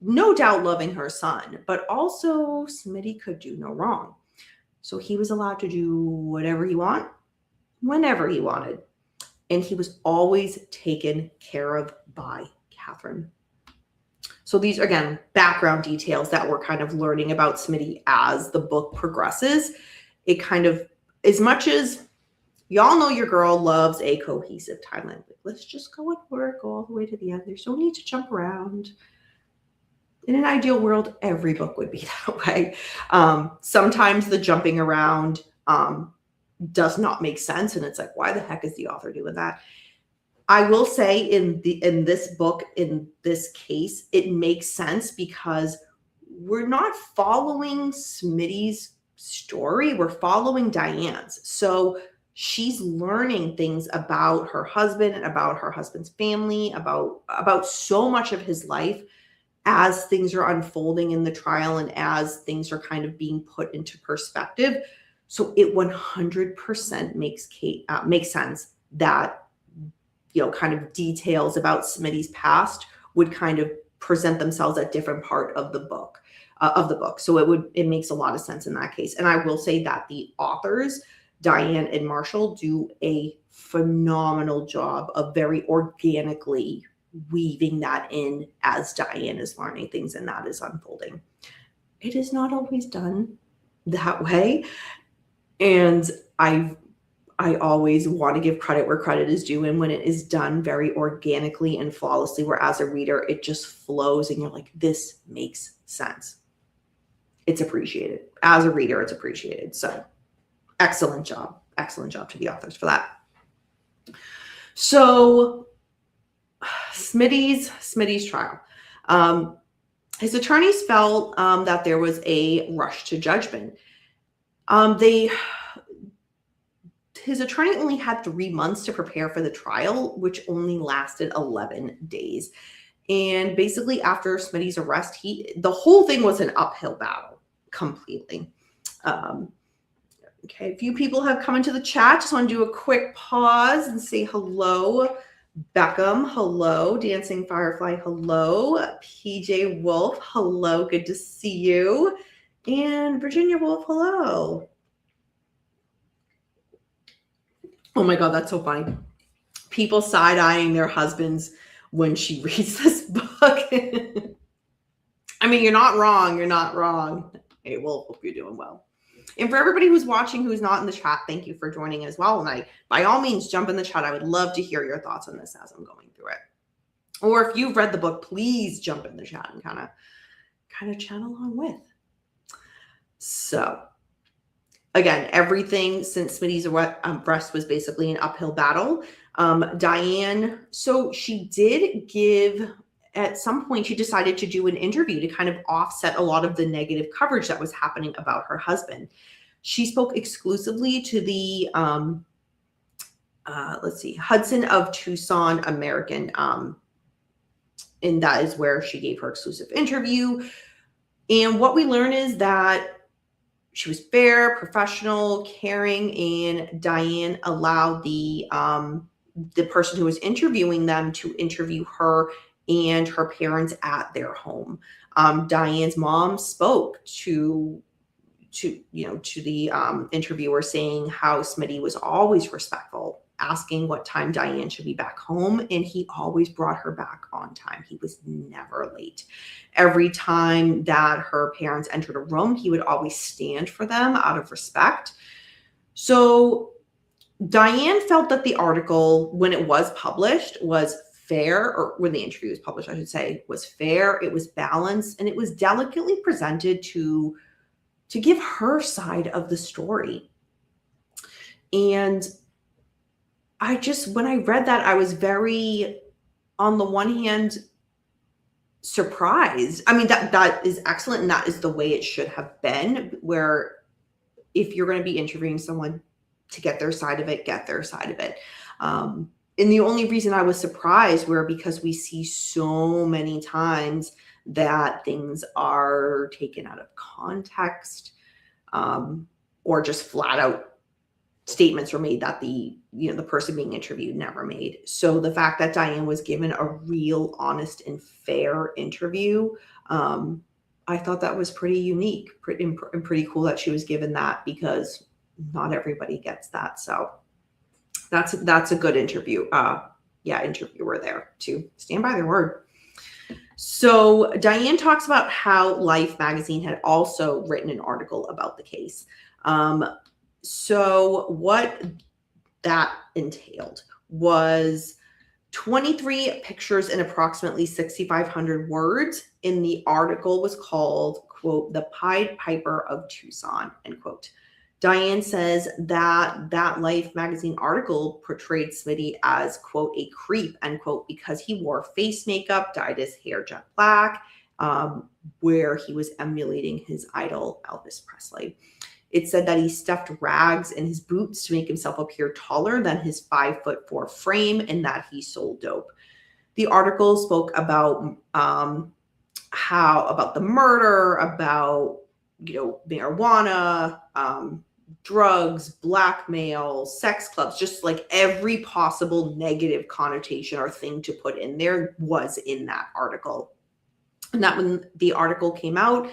no doubt loving her son, but also SMITTY could do no wrong. So he was allowed to do whatever he wanted, whenever he wanted. And he was always taken care of by Catherine. So these, again, background details that we're kind of learning about SMITTY as the book progresses. It kind of, as much as y'all know your girl loves a cohesive timeline, let's just go and work all the way to the end. There's no need to jump around. In an ideal world, every book would be that way. Sometimes the jumping around does not make sense. And it's like, why the heck is the author doing that? I will say in this book, in this case, it makes sense because we're not following SMITTY's story. We're following Diane's. So she's learning things about her husband and about her husband's family, about so much of his life. as things are unfolding in the trial and as things are kind of being put into perspective. So it 100% makes sense that, kind of details about Smitty's past would kind of present themselves at different part of the book. So it makes a lot of sense in that case. And I will say that the authors, Diane and Marshall, do a phenomenal job of very organically weaving that in as Diane is learning things and that is unfolding. It is not always done that way. And I always want to give credit where credit is due. And when it is done very organically and flawlessly, where as a reader, it just flows and you're like, this makes sense. It's appreciated. As a reader, it's appreciated. So excellent job. Excellent job to the authors for that. So Smitty's trial. His attorneys felt that there was a rush to judgment. His attorney only had 3 months to prepare for the trial, which only lasted 11 days. And basically after Smitty's arrest, the whole thing was an uphill battle completely. Okay, a few people have come into the chat. Just want to do a quick pause and say hello. Beckham, hello. Dancing Firefly, hello. PJ Wolf, hello. Good to see you. And Virginia Wolf, hello. Oh my God, that's so funny. People side-eyeing their husbands when she reads this book. I mean, you're not wrong. You're not wrong. Hey, well, hope you're doing well. And for everybody who's watching, who's not in the chat, thank you for joining as well. And by all means, jump in the chat. I would love to hear your thoughts on this as I'm going through it. Or if you've read the book, please jump in the chat and kind of chat along with. So again, everything since Smitty's arrest was basically an uphill battle. Diane, so she did give, at some point, she decided to do an interview to kind of offset a lot of the negative coverage that was happening about her husband. She spoke exclusively to the, Hudson of Tucson American, and that is where she gave her exclusive interview. And what we learn is that she was fair, professional, caring, and Diane allowed the person who was interviewing them to interview her and her parents at their home. Diane's mom spoke to the interviewer, saying how Smitty was always respectful, asking what time Diane should be back home, and he always brought her back on time. He was never late. Every time that her parents entered a room, he would always stand for them out of respect. So Diane felt that the article, when it was published, was fair, or when the interview was published, I should say, was fair, it was balanced, and it was delicately presented to give her side of the story. And when I read that, I was very, on the one hand, surprised. I mean, that is excellent, and that is the way it should have been, where if you're going to be interviewing someone to get their side of it, get their side of it. And the only reason I was surprised were because we see so many times that things are taken out of context, or just flat out statements were made that the person being interviewed never made. So the fact that Diane was given a real, honest, and fair interview, I thought that was pretty unique, pretty cool that she was given that, because not everybody gets that. So that's a good interview. Interviewer there to stand by their word. So Diane talks about how Life magazine had also written an article about the case. So what that entailed was 23 pictures and approximately 6,500 words. In the article was called, quote, "The Pied Piper of Tucson," end quote. Diane says that Life magazine article portrayed Smitty as, quote, "a creep," end quote, because he wore face makeup, dyed his hair jet black, where he was emulating his idol, Elvis Presley. It said that he stuffed rags in his boots to make himself appear taller than his 5'4" frame, and that he sold dope. The article spoke about about the murder, about, marijuana, drugs, blackmail, sex clubs, just like every possible negative connotation or thing to put in there was in that article. And that when the article came out,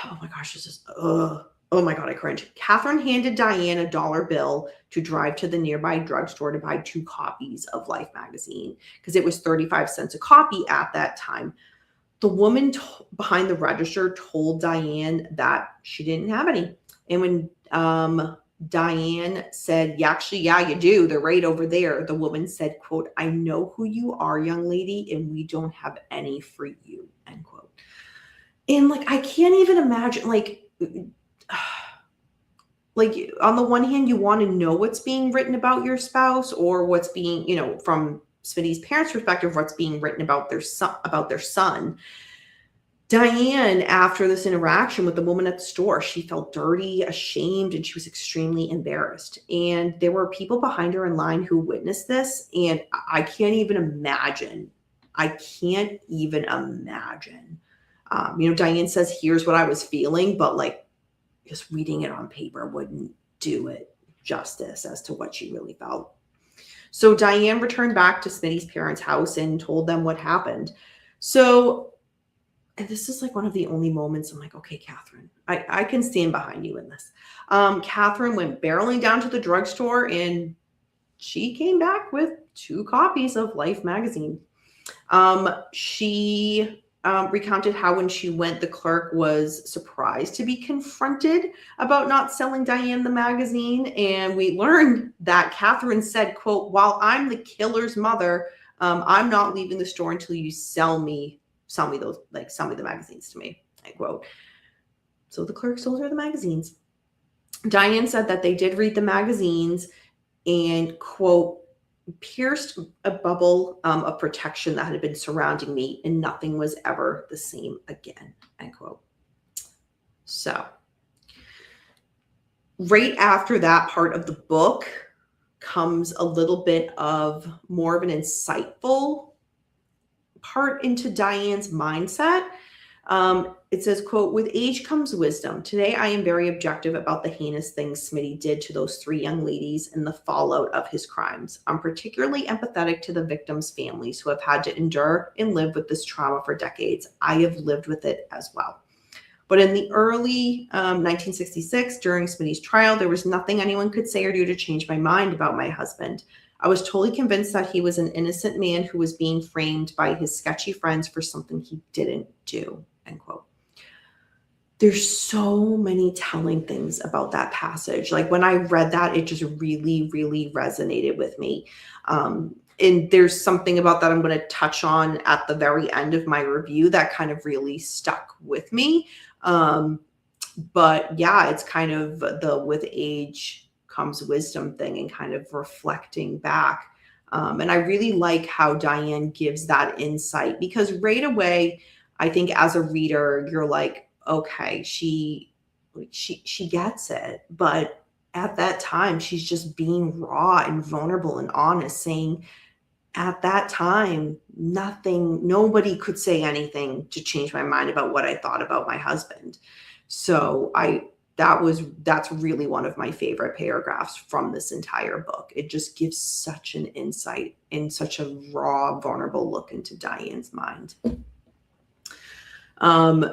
oh my gosh, this is, oh my God, I cringe. Catherine handed Diane a $1 bill to drive to the nearby drugstore to buy 2 copies of Life magazine because it was 35 cents a copy at that time. The woman behind the register told Diane that she didn't have any. And when Diane said, yeah, you do. They're right over there. The woman said, quote, I know who you are, young lady, and we don't have any for you, end quote. And like, I can't even imagine, like on the one hand, you want to know what's being written about your spouse or what's being, from Smitty's parents' perspective, what's being written about their son. Diane, after this interaction with the woman at the store, she felt dirty, ashamed, and she was extremely embarrassed. And there were people behind her in line who witnessed this. And I can't even imagine. Diane says, here's what I was feeling, but like just reading it on paper wouldn't do it justice as to what she really felt. So Diane returned back to Smitty's parents' house and told them what happened. So, and this is like one of the only moments I'm like, okay, Catherine, I can stand behind you in this. Catherine went barreling down to the drugstore and she came back with 2 copies of Life magazine. She recounted how when she went, the clerk was surprised to be confronted about not selling Diane the magazine. And we learned that Catherine said, quote, while I'm the killer's mother, I'm not leaving the store until you sell me the magazines to me, end quote. So the clerk sold her the magazines. Diane said that they did read the magazines and, quote, pierced a bubble of protection that had been surrounding me and nothing was ever the same again, end quote. So right after that part of the book comes a little bit of more of an insightful part into Diane's mindset. It says, quote, with age comes wisdom. Today, I am very objective about the heinous things Smitty did to those 3 young ladies and the fallout of his crimes. I'm particularly empathetic to the victims' families who have had to endure and live with this trauma for decades. I have lived with it as well. But in the early 1966, during Smitty's trial, there was nothing anyone could say or do to change my mind about my husband. I was totally convinced that he was an innocent man who was being framed by his sketchy friends for something he didn't do, end quote. There's so many telling things about that passage. Like when I read that, it just really, really resonated with me. And there's something about that I'm going to touch on at the very end of my review that kind of really stuck with me. But yeah, it's kind of the with age comes wisdom thing and kind of reflecting back. And I really like how Diane gives that insight because right away, I think as a reader, you're like, okay, she gets it. But at that time, she's just being raw and vulnerable and honest, saying at that time, nobody could say anything to change my mind about what I thought about my husband. So that's really one of my favorite paragraphs from this entire book. It just gives such an insight and such a raw, vulnerable look into Diane's mind.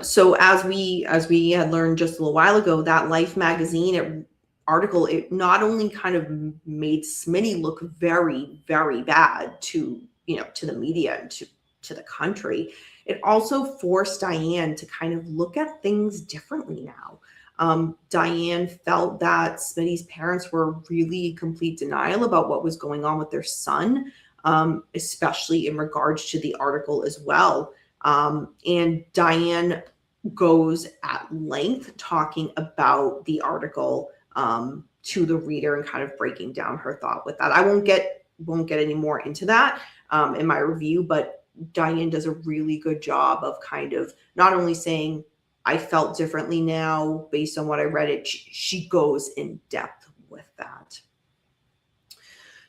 So as we had learned just a little while ago, that Life magazine article, it not only kind of made Smitty look very, very bad to the media and to the country, it also forced Diane to kind of look at things differently now. Diane felt that Smitty's parents were really in complete denial about what was going on with their son, especially in regards to the article as well. And Diane goes at length talking about the article to the reader and kind of breaking down her thought with that. I won't get any more into that in my review, but Diane does a really good job of kind of not only saying, I felt differently now based on what I read it, she goes in depth with that.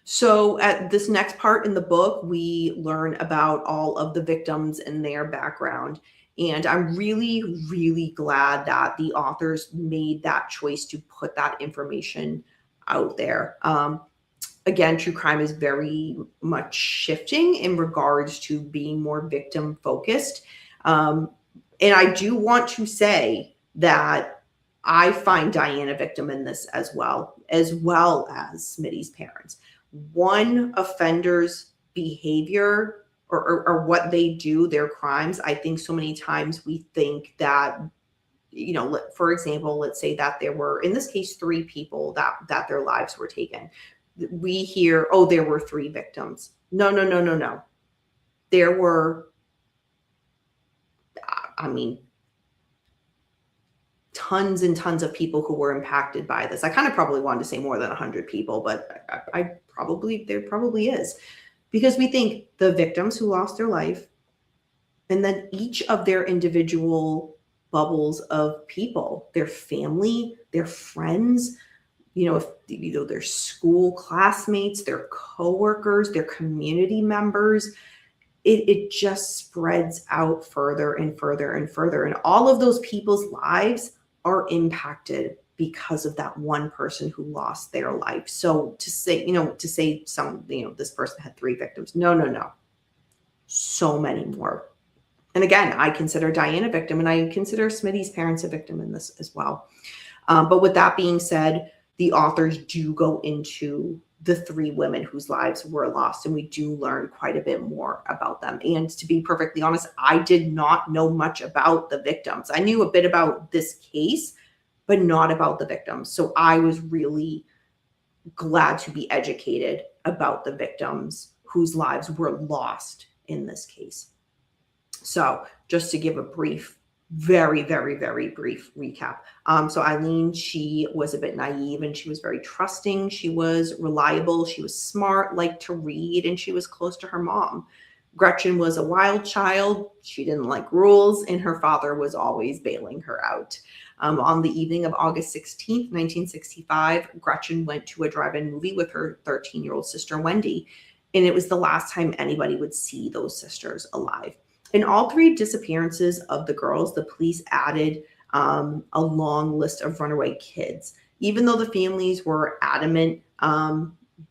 So at this next part in the book, we learn about all of the victims and their background. And I'm really, really glad that the authors made that choice to put that information out there. Again, true crime is very much shifting in regards to being more victim focused. And I do want to say that I find Diane a victim in this as well as Smitty's parents. One offender's behavior or what they do, their crimes, I think so many times we think that, you know, for example, let's say that there were, in this case, 3 people that their lives were taken. We hear, oh, there were 3 victims. No. There were, I mean, tons and tons of people who were impacted by this. I kind of probably wanted to say more than 100 people, but there probably is. Because we think the victims who lost their life, and then each of their individual bubbles of people, their family, their friends, their school classmates, their coworkers, their community members, it just spreads out further and further and further. And all of those people's lives are impacted because of that one person who lost their life. So to say this person had 3 victims. No. So many more. And again, I consider Diane a victim, and I consider Smitty's parents a victim in this as well. But with that being said, the authors do go into the 3 women whose lives were lost, and we do learn quite a bit more about them. And to be perfectly honest, I did not know much about the victims. I knew a bit about this case, but not about the victims. So I was really glad to be educated about the victims whose lives were lost in this case. So just to give a brief, very, very, very brief recap. So Eileen, she was a bit naive and she was very trusting. She was reliable. She was smart, liked to read, and she was close to her mom. Gretchen was a wild child. She didn't like rules, and her father was always bailing her out. On the evening of August 16th, 1965, Gretchen went to a drive-in movie with her 13-year-old sister, Wendy, and it was the last time anybody would see those sisters alive. In all 3 disappearances of the girls, the police added a long list of runaway kids, even though the families were adamant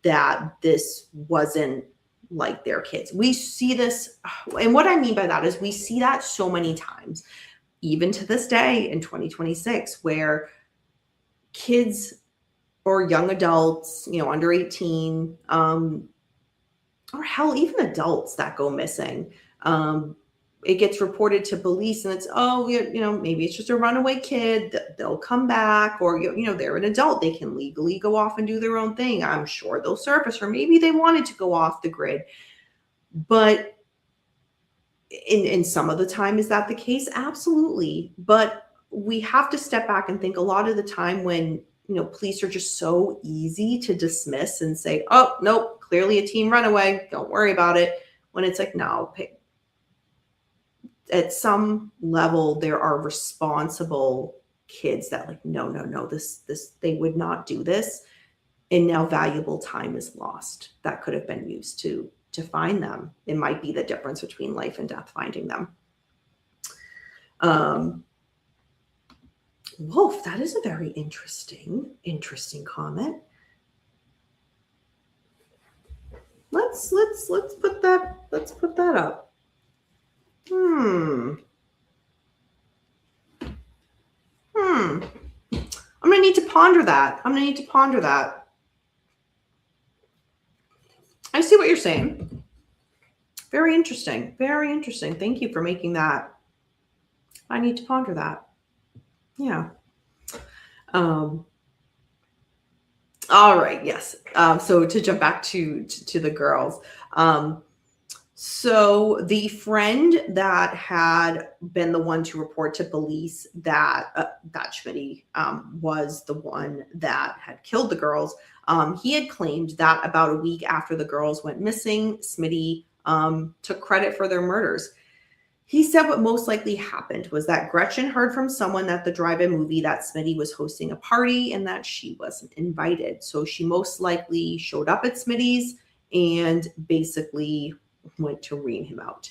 that this wasn't like their kids. We see this, and what I mean by that is we see that so many times, even to this day in 2026, where kids or young adults, under 18, or hell, even adults that go missing, it gets reported to police, and it's, maybe it's just a runaway kid. They'll come back, or, they're an adult. They can legally go off and do their own thing. I'm sure they'll surface, or maybe they wanted to go off the grid. But in some of the time, is that the case? Absolutely. But we have to step back and think a lot of the time when, police are just so easy to dismiss and say, oh, nope, clearly a teen runaway. Don't worry about it. When it's like, no, at some level, there are responsible kids that like, no, this, they would not do this. And now valuable time is lost that could have been used to find them. It might be the difference between life and death, finding them. Wolf, that is a very interesting comment. Let's put that up. I'm gonna need to ponder that. I see what you're saying. Very interesting. Thank you for making that. I need to ponder that. Yeah. All right. Yes. So to jump back to the girls. So the friend that had been the one to report to police that Schmid was the one that had killed the girls, he had claimed that about a week after the girls went missing, Smitty took credit for their murders. He said what most likely happened was that Gretchen heard from someone at the drive-in movie that Smitty was hosting a party and that she wasn't invited. So she most likely showed up at Smitty's and basically went to ream him out.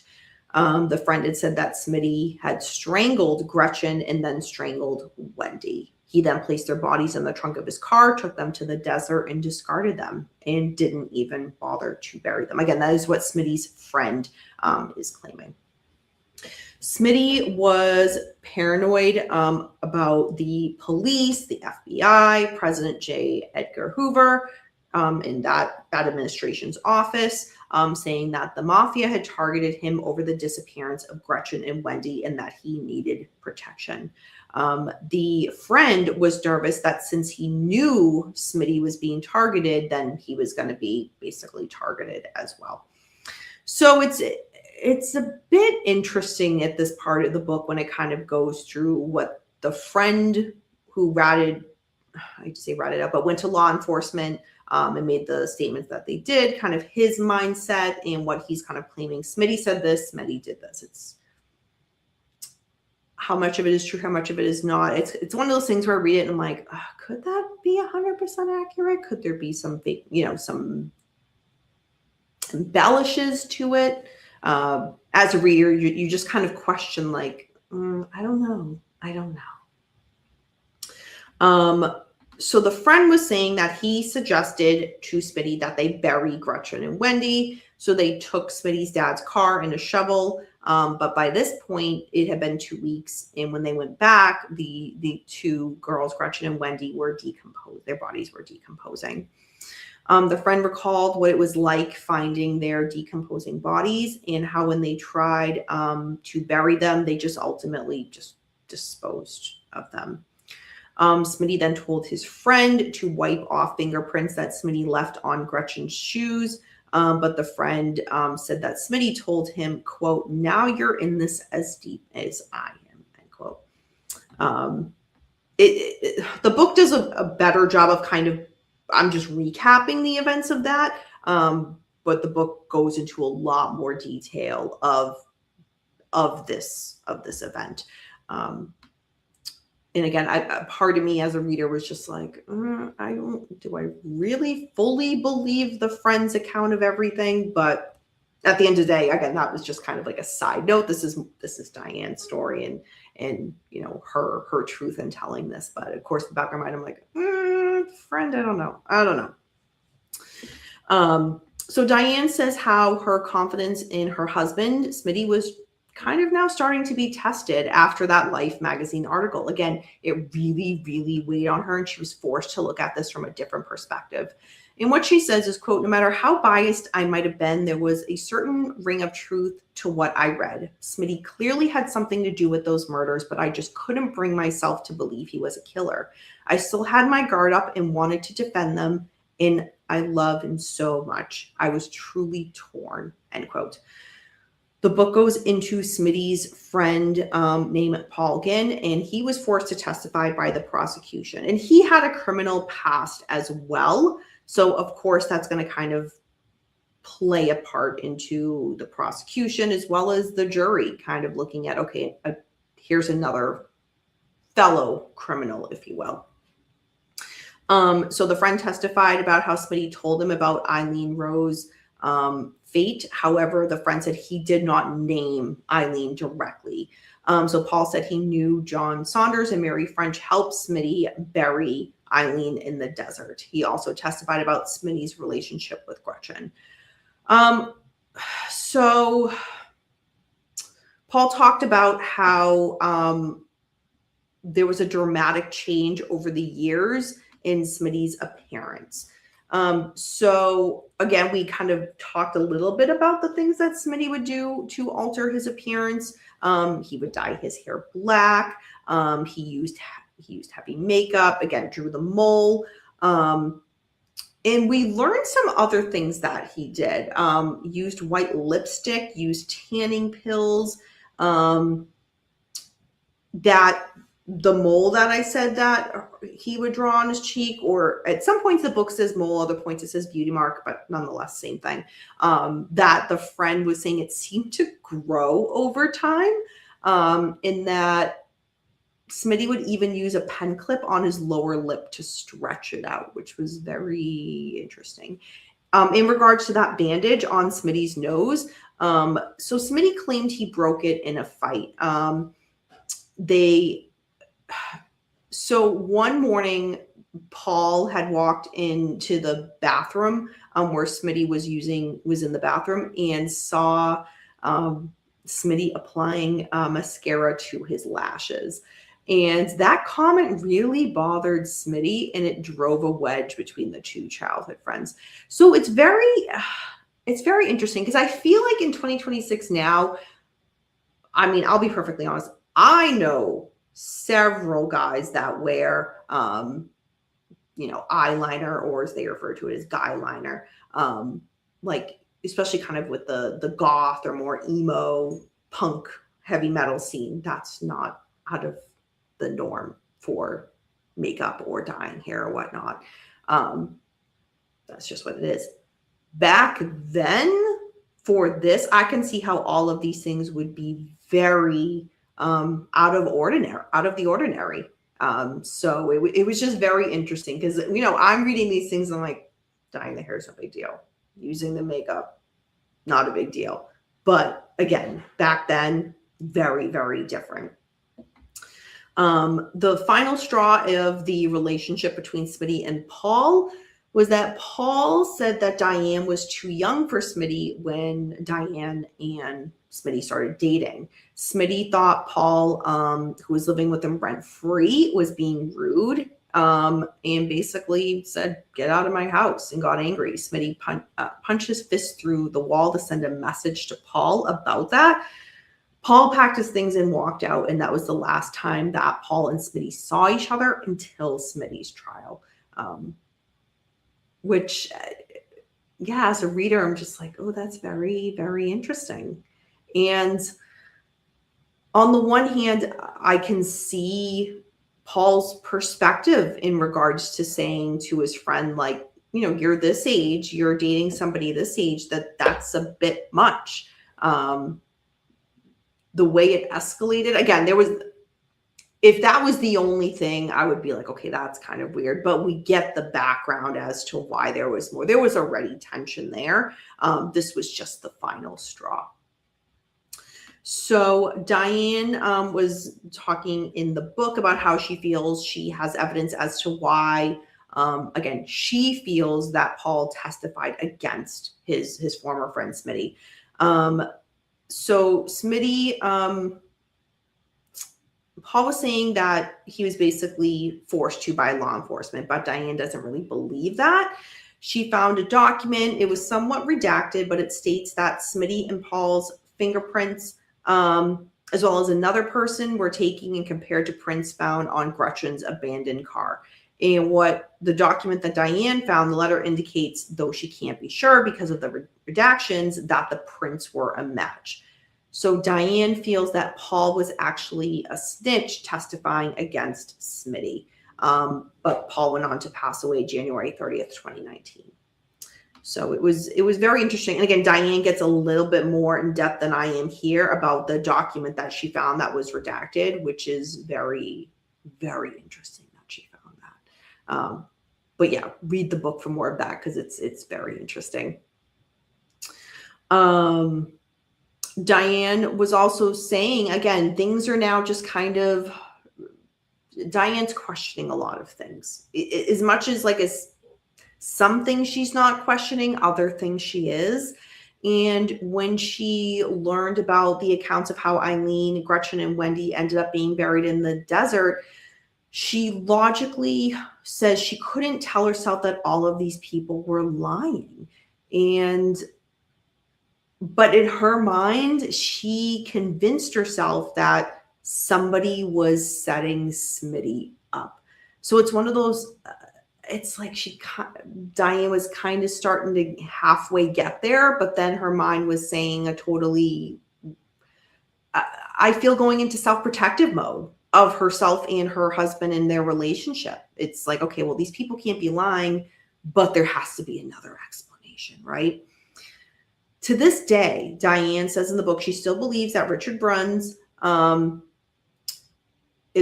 The friend had said that Smitty had strangled Gretchen and then strangled Wendy. He then placed their bodies in the trunk of his car, took them to the desert, and discarded them, and didn't even bother to bury them. Again, that is what Smitty's friend is claiming. Smitty was paranoid about the police, the FBI, President J. Edgar Hoover, in that administration's office, saying that the mafia had targeted him over the disappearance of Gretchen and Wendy and that he needed protection. The friend was nervous that since he knew Smitty was being targeted, then he was going to be basically targeted as well. So it's a bit interesting at this part of the book when it kind of goes through what the friend who ratted out, but went to law enforcement and made the statements that they did, kind of his mindset and what he's kind of claiming. Smitty said this, Smitty did this. It's how much of it is true, how much of it is not. It's one of those things where I read it and I'm like, could that be 100% accurate? Could there be some fake, some embellishes to it? As a reader, you just kind of question, like, I don't know. So the friend was saying that he suggested to Smitty that they bury Gretchen and Wendy. So they took Smitty's dad's car and a shovel. But by this point, it had been 2 weeks. And when they went back, the two girls, Gretchen and Wendy, were decomposed. Their bodies were decomposing. The friend recalled what it was like finding their decomposing bodies and how when they tried to bury them, they just ultimately just disposed of them. Smitty then told his friend to wipe off fingerprints that Smitty left on Gretchen's shoes. But the friend said that Smitty told him, quote, "Now you're in this as deep as I am," end quote. The book does a better job of kind of, I'm just recapping the events of that. But the book goes into a lot more detail of this event. And again, a part of me as a reader was just like, do I really fully believe the friend's account of everything? But at the end of the day, again, that was just kind of like a side note. This is Diane's story and her truth in telling this. But of course, in the back of my mind, I'm like, friend, I don't know. So Diane says how her confidence in her husband, Smitty, was kind of now starting to be tested after that Life magazine article. Again, it really, really weighed on her, and she was forced to look at this from a different perspective. And what she says is, quote, "No matter how biased I might have been, there was a certain ring of truth to what I read. Smitty clearly had something to do with those murders, but I just couldn't bring myself to believe he was a killer. I still had my guard up and wanted to defend them, and I love him so much. I was truly torn," end quote. The book goes into Smitty's friend named Paul Ginn, and he was forced to testify by the prosecution. And he had a criminal past as well. So, of course, that's going to kind of play a part into the prosecution as well as the jury kind of looking at, okay, here's another fellow criminal, if you will. So the friend testified about how Smitty told him about Eileen Rowe's fate. However, the friend said he did not name Eileen directly. So Paul said he knew John Saunders and Mary French helped Smitty bury Eileen in the desert. He also testified about Smitty's relationship with Gretchen. So Paul talked about how there was a dramatic change over the years in Smitty's appearance. So again, we kind of talked a little bit about the things that Smitty would do to alter his appearance. He would dye his hair black. He used heavy makeup, again, drew the mole. And we learned some other things that he did. Used white lipstick, used tanning pills, that the mole that I said that he would draw on his cheek, or at some points the book says mole, other points it says beauty mark, but nonetheless, same thing. That the friend was saying it seemed to grow over time, in that Smitty would even use a pen clip on his lower lip to stretch it out, which was very interesting. In regards to that bandage on Smitty's nose, So Smitty claimed he broke it in a fight. So one morning, Paul had walked into the bathroom where Smitty was in the bathroom and saw Smitty applying mascara to his lashes. And that comment really bothered Smitty, and it drove a wedge between the two childhood friends. So it's very interesting because I feel like in 2026 now, I mean, I'll be perfectly honest, I know several guys that wear, eyeliner, or as they refer to it as guy liner, like especially kind of with the goth or more emo punk heavy metal scene. That's not out of the norm for makeup or dyeing hair or whatnot. That's just what it is. Back then, for this, I can see how all of these things would be very out of the ordinary. So it was just very interesting because, I'm reading these things and I'm like, dyeing the hair is no big deal. Using the makeup, not a big deal. But again, back then, very, very different. The final straw of the relationship between Smitty and Paul was that Paul said that Diane was too young for Smitty when Diane and Smitty started dating. Smitty thought Paul, who was living with him rent-free, was being rude, and basically said, "Get out of my house," and got angry. Smitty punched his fist through the wall to send a message to Paul about that. Paul packed his things and walked out, and that was the last time that Paul and Smitty saw each other until Smitty's trial. Which, as a reader, I'm just like, oh, that's very, very interesting. And on the one hand, I can see Paul's perspective in regards to saying to his friend, like, you're this age, you're dating somebody this age, that's a bit much. The way it escalated, again, if that was the only thing, I would be like, okay, that's kind of weird. But we get the background as to why there was more. There was already tension there. This was just the final straw. So Diane was talking in the book about how she feels she has evidence as to why, again, she feels that Paul testified against his former friend Smitty. So Smitty, Paul was saying that he was basically forced to by law enforcement, but Diane doesn't really believe that. She found a document. It was somewhat redacted, but it states that Smitty and Paul's fingerprints, as well as another person, were taken and compared to prints found on Gretchen's abandoned car. And what the document that Diane found, the letter indicates, though she can't be sure because of the redactions, that the prints were a match. So Diane feels that Paul was actually a snitch testifying against Smitty. But Paul went on to pass away January 30th, 2019. So it was very interesting. And again, Diane gets a little bit more in depth than I am here about the document that she found that was redacted, which is very, very interesting that she found that. But yeah, read the book for more of that because it's very interesting. Diane was also saying, again, things are now just kind of, Diane's questioning a lot of things. As much as some things she's not questioning, other things she is. And when she learned about the accounts of how Eileen, Gretchen, and Wendy ended up being buried in the desert, she logically says she couldn't tell herself that all of these people were lying. But in her mind, she convinced herself that somebody was setting Smitty up. So it's one of those, it's like Diane was kind of starting to halfway get there, but then her mind was saying I feel going into self-protective mode of herself and her husband and their relationship. It's like, okay, well, these people can't be lying, but there has to be another explanation, right? To this day, Diane says in the book, she still believes that Richard Bruns, as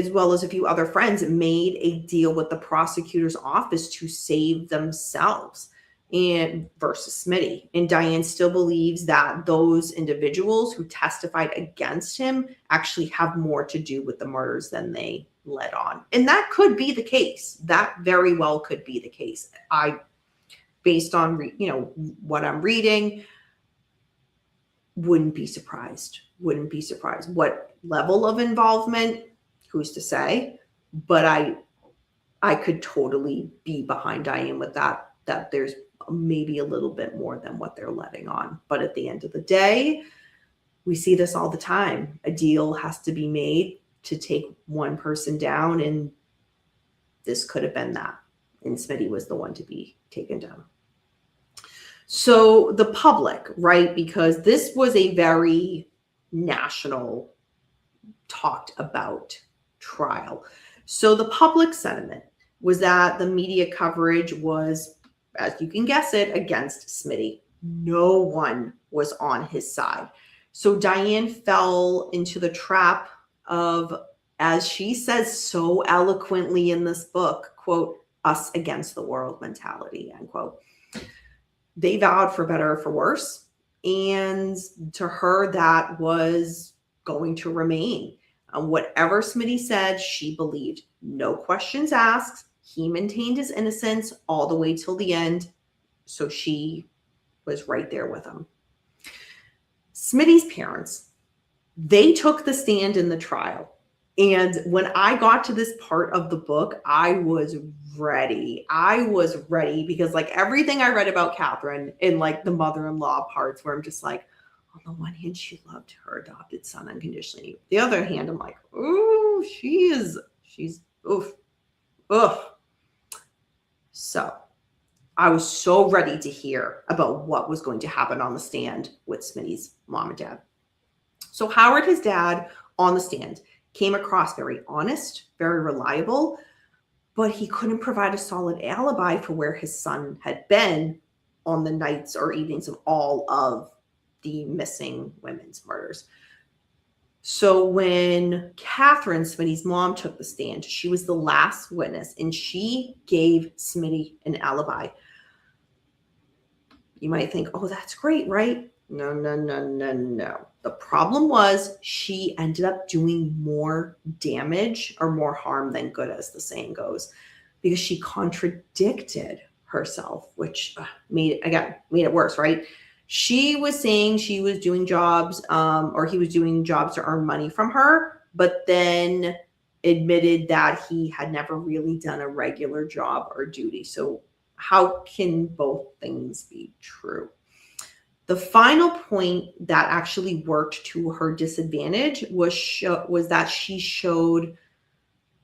well as a few other friends, made a deal with the prosecutor's office to save themselves. and versus SMITTY. And Diane still believes that those individuals who testified against him actually have more to do with the murders than they let on. And that could be the case. That very well could be the case. Based on, what I'm reading, wouldn't be surprised. Wouldn't be surprised. What level of involvement, who's to say? But I could totally be behind Diane with that there's maybe a little bit more than what they're letting on. But at the end of the day, we see this all the time. A deal has to be made to take one person down, and this could have been that. And SMITTY was the one to be taken down. So the public, right? Because this was a very national talked about trial. So the public sentiment was that the media coverage was, as you can guess it, against SMITTY. No one was on his side. So Diane fell into the trap of, as she says so eloquently in this book, quote, us against the world mentality, end quote. They vowed for better or for worse. And to her, that was going to remain. Whatever SMITTY said, she believed. No questions asked. He maintained his innocence all the way till the end. So she was right there with him. SMITTY's parents, they took the stand in the trial. And when I got to this part of the book, I was ready. I was ready because like everything I read about Catherine in like the mother-in-law parts where I'm just like, on the one hand, she loved her adopted son unconditionally. The other hand, I'm like, ooh, she's oof. So I was so ready to hear about what was going to happen on the stand with SMITTY's mom and dad. So Howard, his dad, on the stand, came across very honest, very reliable, but he couldn't provide a solid alibi for where his son had been on the nights or evenings of all of the missing women's murders. So when Catherine, SMITTY's mom, took the stand, she was the last witness, and she gave SMITTY an alibi. You might think, oh, that's great, right? No. The problem was she ended up doing more damage or more harm than good, as the saying goes, because she contradicted herself, which made it worse, right? She was saying she was doing jobs, or he was doing jobs to earn money from her, but then admitted that he had never really done a regular job or duty. So how can both things be true? The final point that actually worked to her disadvantage was that she showed,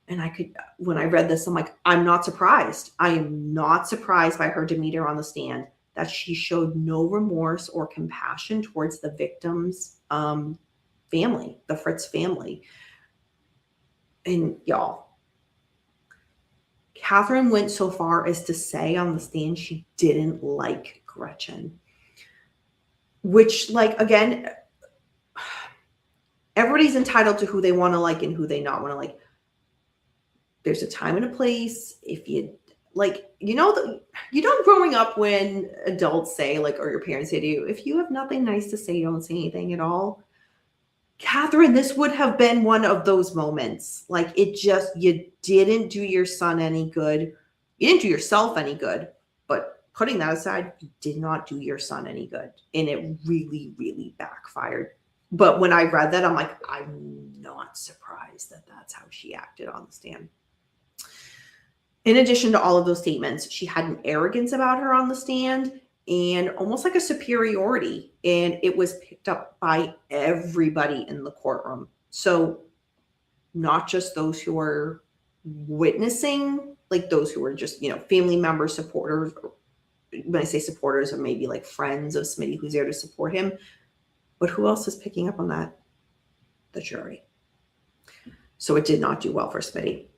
and when I read this, I'm like, I'm not surprised. I am not surprised by her demeanor on the stand, that she showed no remorse or compassion towards the victim's family, the Fritz family. And y'all, Catherine went so far as to say on the stand she didn't like Gretchen. Which, like, again, everybody's entitled to who they want to like and who they not want to like. There's a time and a place. If you like, growing up when adults say, like, or your parents say to you, if you have nothing nice to say, don't say anything at all. Catherine, this would have been one of those moments. Like, you didn't do your son any good. You didn't do yourself any good, but putting that aside, you did not do your son any good. And it really, really backfired. But when I read that, I'm like, I'm not surprised that that's how she acted on the stand. In addition to all of those statements, she had an arrogance about her on the stand and almost like a superiority. And it was picked up by everybody in the courtroom. So not just those who are witnessing, like those who are just, family members, supporters. When I say supporters, or maybe like friends of SMITTY who's there to support him. But who else is picking up on that? The jury. So it did not do well for SMITTY.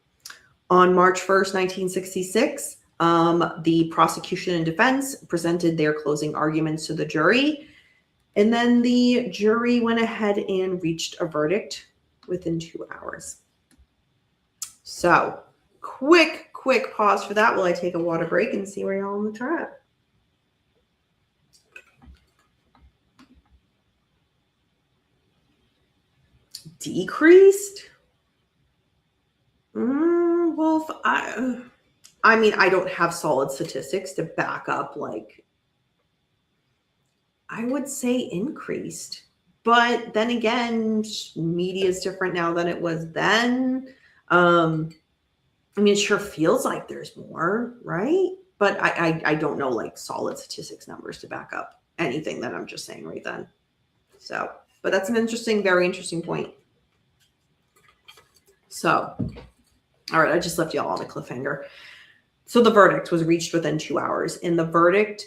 On March 1st, 1966, the prosecution and defense presented their closing arguments to the jury. And then the jury went ahead and reached a verdict within 2 hours. So quick pause for that while I take a water break and see where y'all on the track. decreased? Well, I mean, I don't have solid statistics to back up, like, I would say increased. But then again, media is different now than it was then. I mean, it sure feels like there's more, right? But I don't know, like, solid statistics numbers to back up anything that I'm just saying right then. So, but that's an interesting, very interesting point. So, all right, I just left y'all on a cliffhanger. So the verdict was reached within 2 hours. And the verdict,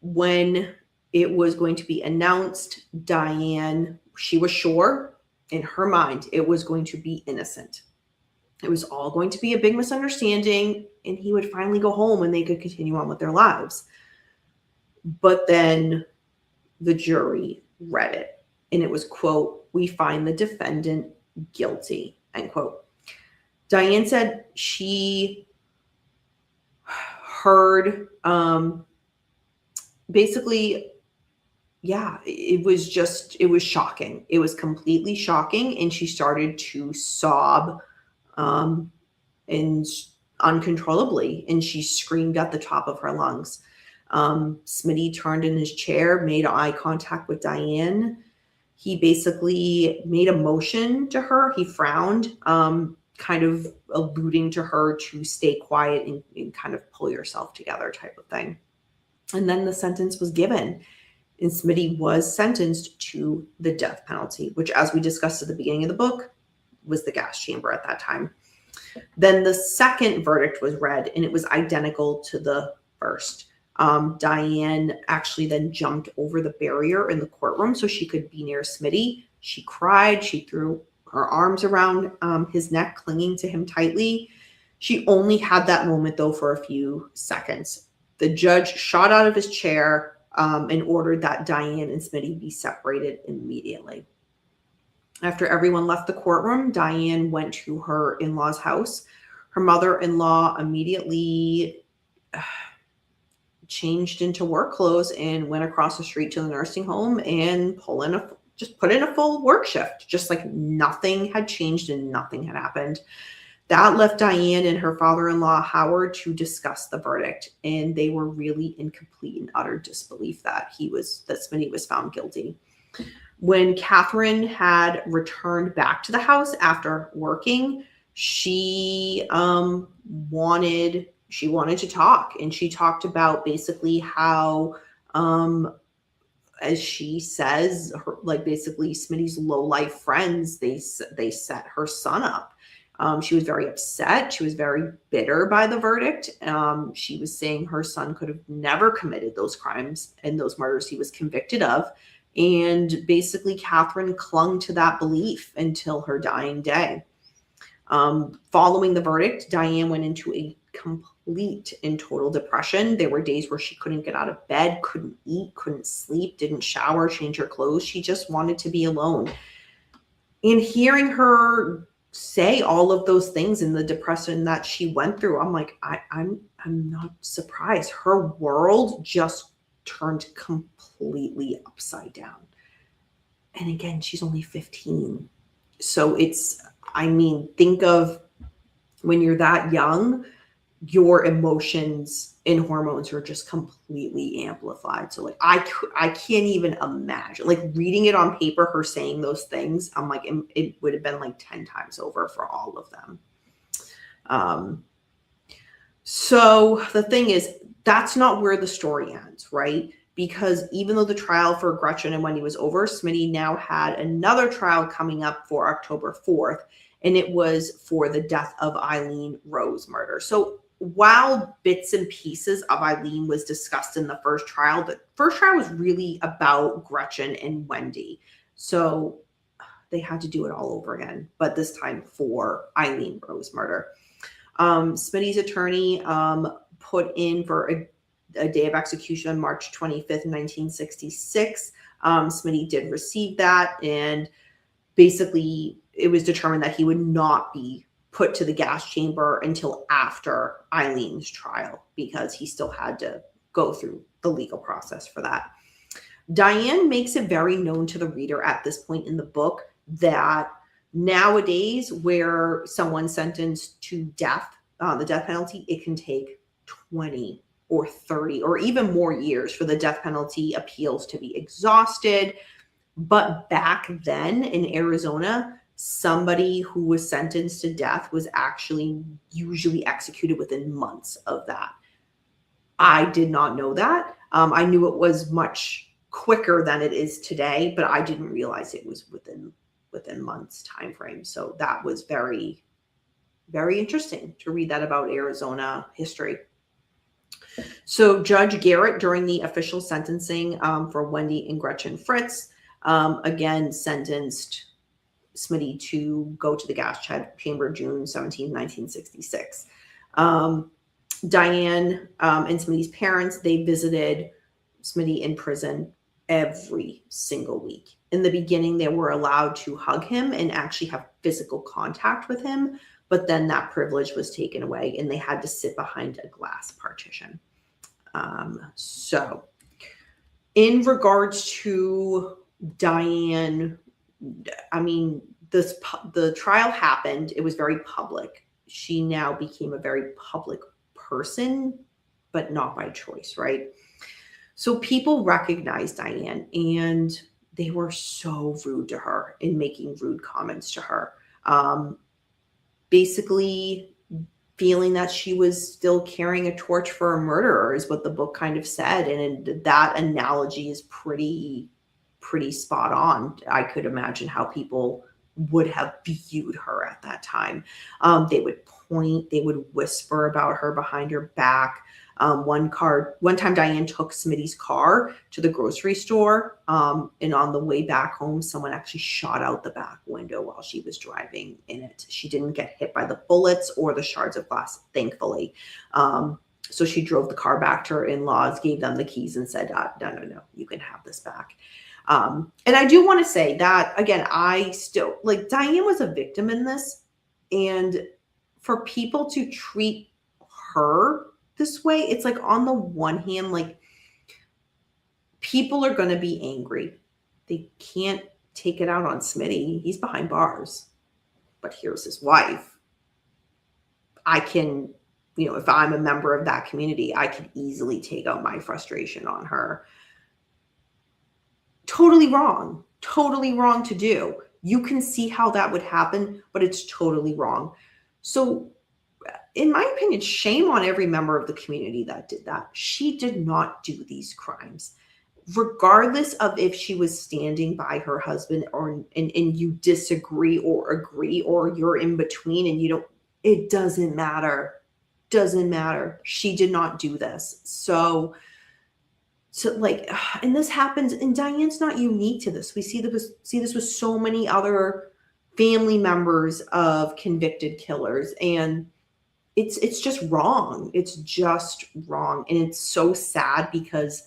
when it was going to be announced, Diane, she was sure in her mind it was going to be innocent. It was all going to be a big misunderstanding, and he would finally go home and they could continue on with their lives. But then the jury read it, and it was, quote, "We find the defendant guilty," end quote. Diane said she heard, basically, yeah, it was shocking. It was completely shocking. And she started to sob, and uncontrollably, and she screamed at the top of her lungs. Smitty turned in his chair, made eye contact with Diane. He basically made a motion to her. He frowned, kind of alluding to her to stay quiet and kind of pull yourself together type of thing. And then the sentence was given, and Smitty was sentenced to the death penalty, which, as we discussed at the beginning of the book, was the gas chamber at that time. Then the second verdict was read, and it was identical to the first. Diane actually then jumped over the barrier in the courtroom so she could be near Smitty. She cried. She threw her arms around his neck, clinging to him tightly. She only had that moment, though, for a few seconds. The judge shot out of his chair and ordered that Diane and Smitty be separated immediately. After everyone left the courtroom, Diane went to her in-laws' house. Her mother-in-law immediately changed into work clothes and went across the street to the nursing home and put in a full work shift, just like nothing had changed and nothing had happened. That left Diane and her father-in-law, Howard, to discuss the verdict, and they were really in complete and utter disbelief that Smitty was found guilty. When Catherine had returned back to the house after working, she wanted to talk, and she talked about basically how, as she says, basically Smitty's low-life friends, they set her son up. She was very upset. She was very bitter by the verdict. She was saying her son could have never committed those crimes and those murders he was convicted of. And basically, Catherine clung to that belief until her dying day. Following the verdict, Diane went into a complete and total depression. There were days where she couldn't get out of bed, couldn't eat, couldn't sleep, didn't shower, change her clothes. She just wanted to be alone. And hearing her say all of those things in the depression that she went through, I'm like, I'm not surprised. Her world just turned completely upside down. And again, she's only 15. So think of when you're that young, your emotions and hormones are just completely amplified. So like, I can't even imagine, like, reading it on paper, her saying those things. I'm like, it would have been like 10 times over for all of them. So the thing is, that's not where the story ends, right? Because even though the trial for Gretchen and Wendy was over, Smitty now had another trial coming up for October 4th, and it was for the death of Eileen Rose murder. So while bits and pieces of Eileen was discussed in the first trial, the first trial was really about Gretchen and Wendy. So they had to do it all over again, but this time for Eileen Rose murder. Smitty's attorney put in for a day of execution on March 25th, 1966. Smitty did receive that, and basically it was determined that he would not be put to the gas chamber until after Eileen's trial, because he still had to go through the legal process for that. Diane makes it very known to the reader at this point in the book that nowadays where someone's sentenced to death, the death penalty, it can take 20 or 30 or even more years for the death penalty appeals to be exhausted. But back then in Arizona, somebody who was sentenced to death was actually usually executed within months of that. I did not know that. I knew it was much quicker than it is today, but I didn't realize it was within months time frame. So that was very, very interesting to read that about Arizona history. So Judge Garrett, during the official sentencing for Wendy and Gretchen Fritz, again sentenced SMITTY to go to the gas chamber June 17, 1966. Diane and SMITTY's parents, they visited SMITTY in prison every single week. In the beginning, they were allowed to hug him and actually have physical contact with him, but then that privilege was taken away and they had to sit behind a glass partition. So in regards to Diane, I mean, the trial happened. It was very public. She now became a very public person, but not by choice, right? So people recognized Diane and they were so rude to her and making rude comments to her. Basically feeling that she was still carrying a torch for a murderer is what the book kind of said. And that analogy is pretty spot on. I could imagine how people would have viewed her at that time. They would point, they would whisper about her behind her back. One time Diane took SMITTY's car to the grocery store, and on the way back home, someone actually shot out the back window while she was driving in it. She didn't get hit by the bullets or the shards of glass, thankfully. So she drove the car back to her in-laws, gave them the keys and said, no, you can have this back. And I do want to say that, again, I still, like, Diane was a victim in this, and for people to treat her this way, it's like, on the one hand, like, people are going to be angry. They can't take it out on SMITTY. He's behind bars, but here's his wife. I can, if I'm a member of that community, I could easily take out my frustration on her. Totally wrong to do. You can see how that would happen, but it's totally wrong. So in my opinion, shame on every member of the community that did that. She did not do these crimes. Regardless of if she was standing by her husband and you disagree or agree, or you're in between and it doesn't matter. Doesn't matter. She did not do this. So like, and this happens, and Diane's not unique to this. We see this with so many other family members of convicted killers, and it's just wrong. It's just wrong. And it's so sad because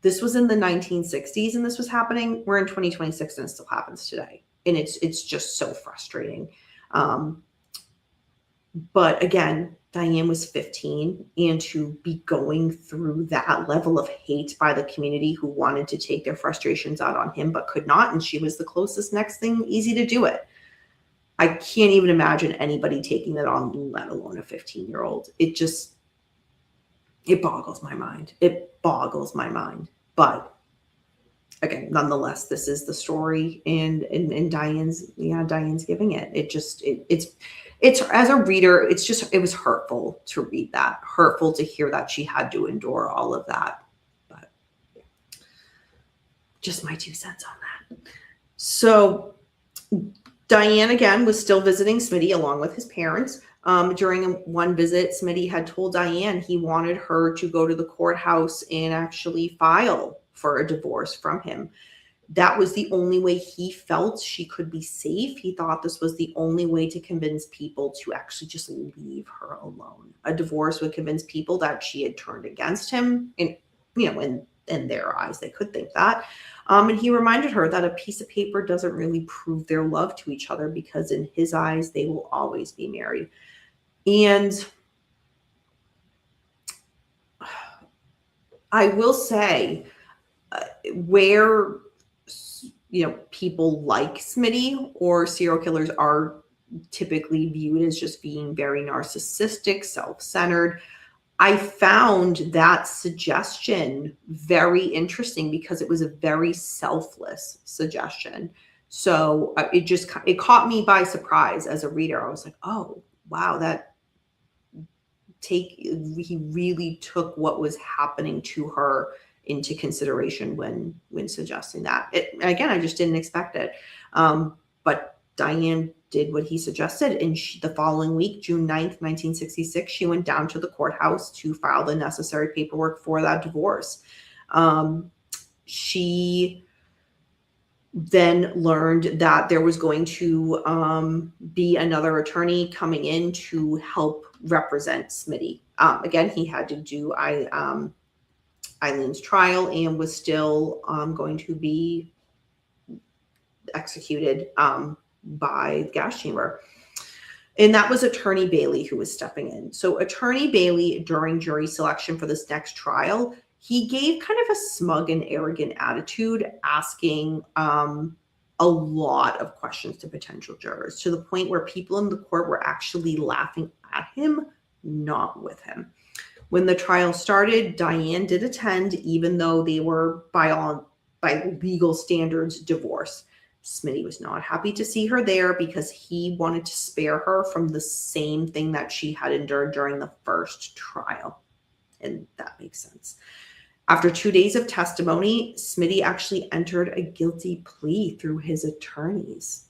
this was in the 1960s and this was happening. We're in 2026 and it still happens today. And it's just so frustrating. But again, Diane was 15, and to be going through that level of hate by the community who wanted to take their frustrations out on him but could not, and she was the closest next thing easy to do it. I can't even imagine anybody taking that on, let alone a 15-year-old. It boggles my mind. It boggles my mind. But again, nonetheless, this is the story, and Diane's giving it. It's as a reader, it was hurtful to read that, hurtful to hear that she had to endure all of that. But just my 2 cents on that. So Diane, again, was still visiting SMITTY along with his parents. During one visit, SMITTY had told Diane he wanted her to go to the courthouse and actually file for a divorce from him. That was the only way he felt she could be safe. He thought this was the only way to convince people to actually just leave her alone. A divorce would convince people that she had turned against him. And, in their eyes, they could think that. And he reminded her that a piece of paper doesn't really prove their love to each other, because in his eyes, they will always be married. And I will say, where people like Smitty or serial killers are typically viewed as just being very narcissistic, self-centered. I found that suggestion very interesting because it was a very selfless suggestion. So it caught me by surprise as a reader. I was like, oh, wow, he really took what was happening to her into consideration when suggesting that. Again, I just didn't expect it. But Diane did what he suggested. And the following week, June 9th, 1966, she went down to the courthouse to file the necessary paperwork for that divorce. She then learned that there was going to be another attorney coming in to help represent Smitty. Again, he had to do Eileen's trial and was still going to be executed by the gas chamber. And that was Attorney Bailey who was stepping in. So Attorney Bailey, during jury selection for this next trial, he gave kind of a smug and arrogant attitude, asking a lot of questions to potential jurors, to the point where people in the court were actually laughing at him, not with him. When the trial started, Diane did attend, even though they were by legal standards divorced. Smitty was not happy to see her there because he wanted to spare her from the same thing that she had endured during the first trial. And that makes sense. After 2 days of testimony, Smitty actually entered a guilty plea through his attorneys.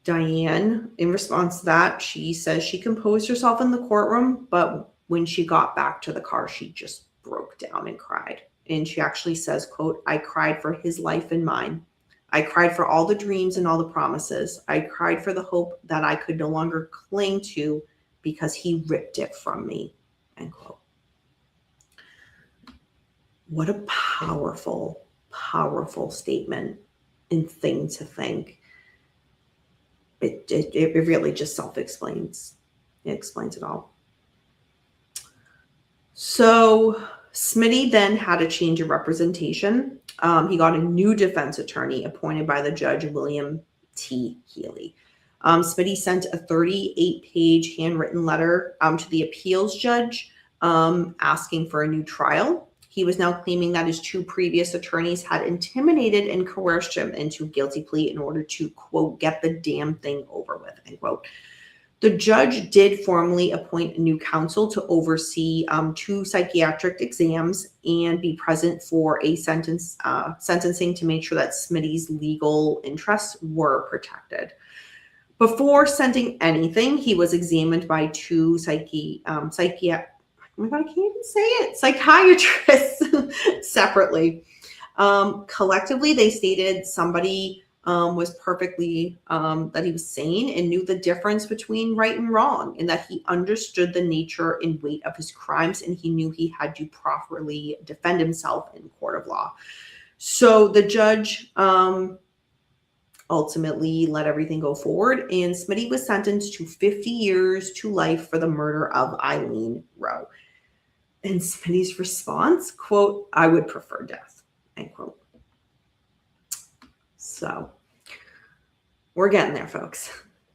Diane, in response to that, she says she composed herself in the courtroom, but when she got back to the car, she just broke down and cried. And she actually says, quote, "I cried for his life and mine. I cried for all the dreams and all the promises. I cried for the hope that I could no longer cling to because he ripped it from me," end quote. What a powerful, powerful statement and thing to think. It really just self-explains. It explains it all. So Smitty then had a change of representation. He got a new defense attorney appointed by the judge, William T. Healy. Smitty sent a 38-page handwritten letter to the appeals judge asking for a new trial. He was now claiming that his two previous attorneys had intimidated and coerced him into a guilty plea in order to, quote, "get the damn thing over with," end quote. The judge did formally appoint a new counsel to oversee 2 psychiatric exams and be present for a sentencing to make sure that Smitty's legal interests were protected. Before sending anything, he was examined by 2 psychiatrists separately. Collectively, they stated somebody was perfectly, that he was sane and knew the difference between right and wrong, and that he understood the nature and weight of his crimes, and he knew he had to properly defend himself in court of law. So the judge ultimately let everything go forward, and Smitty was sentenced to 50 years to life for the murder of Eileen Rowe. And Smitty's response, quote, "I would prefer death," end quote. So we're getting there, folks.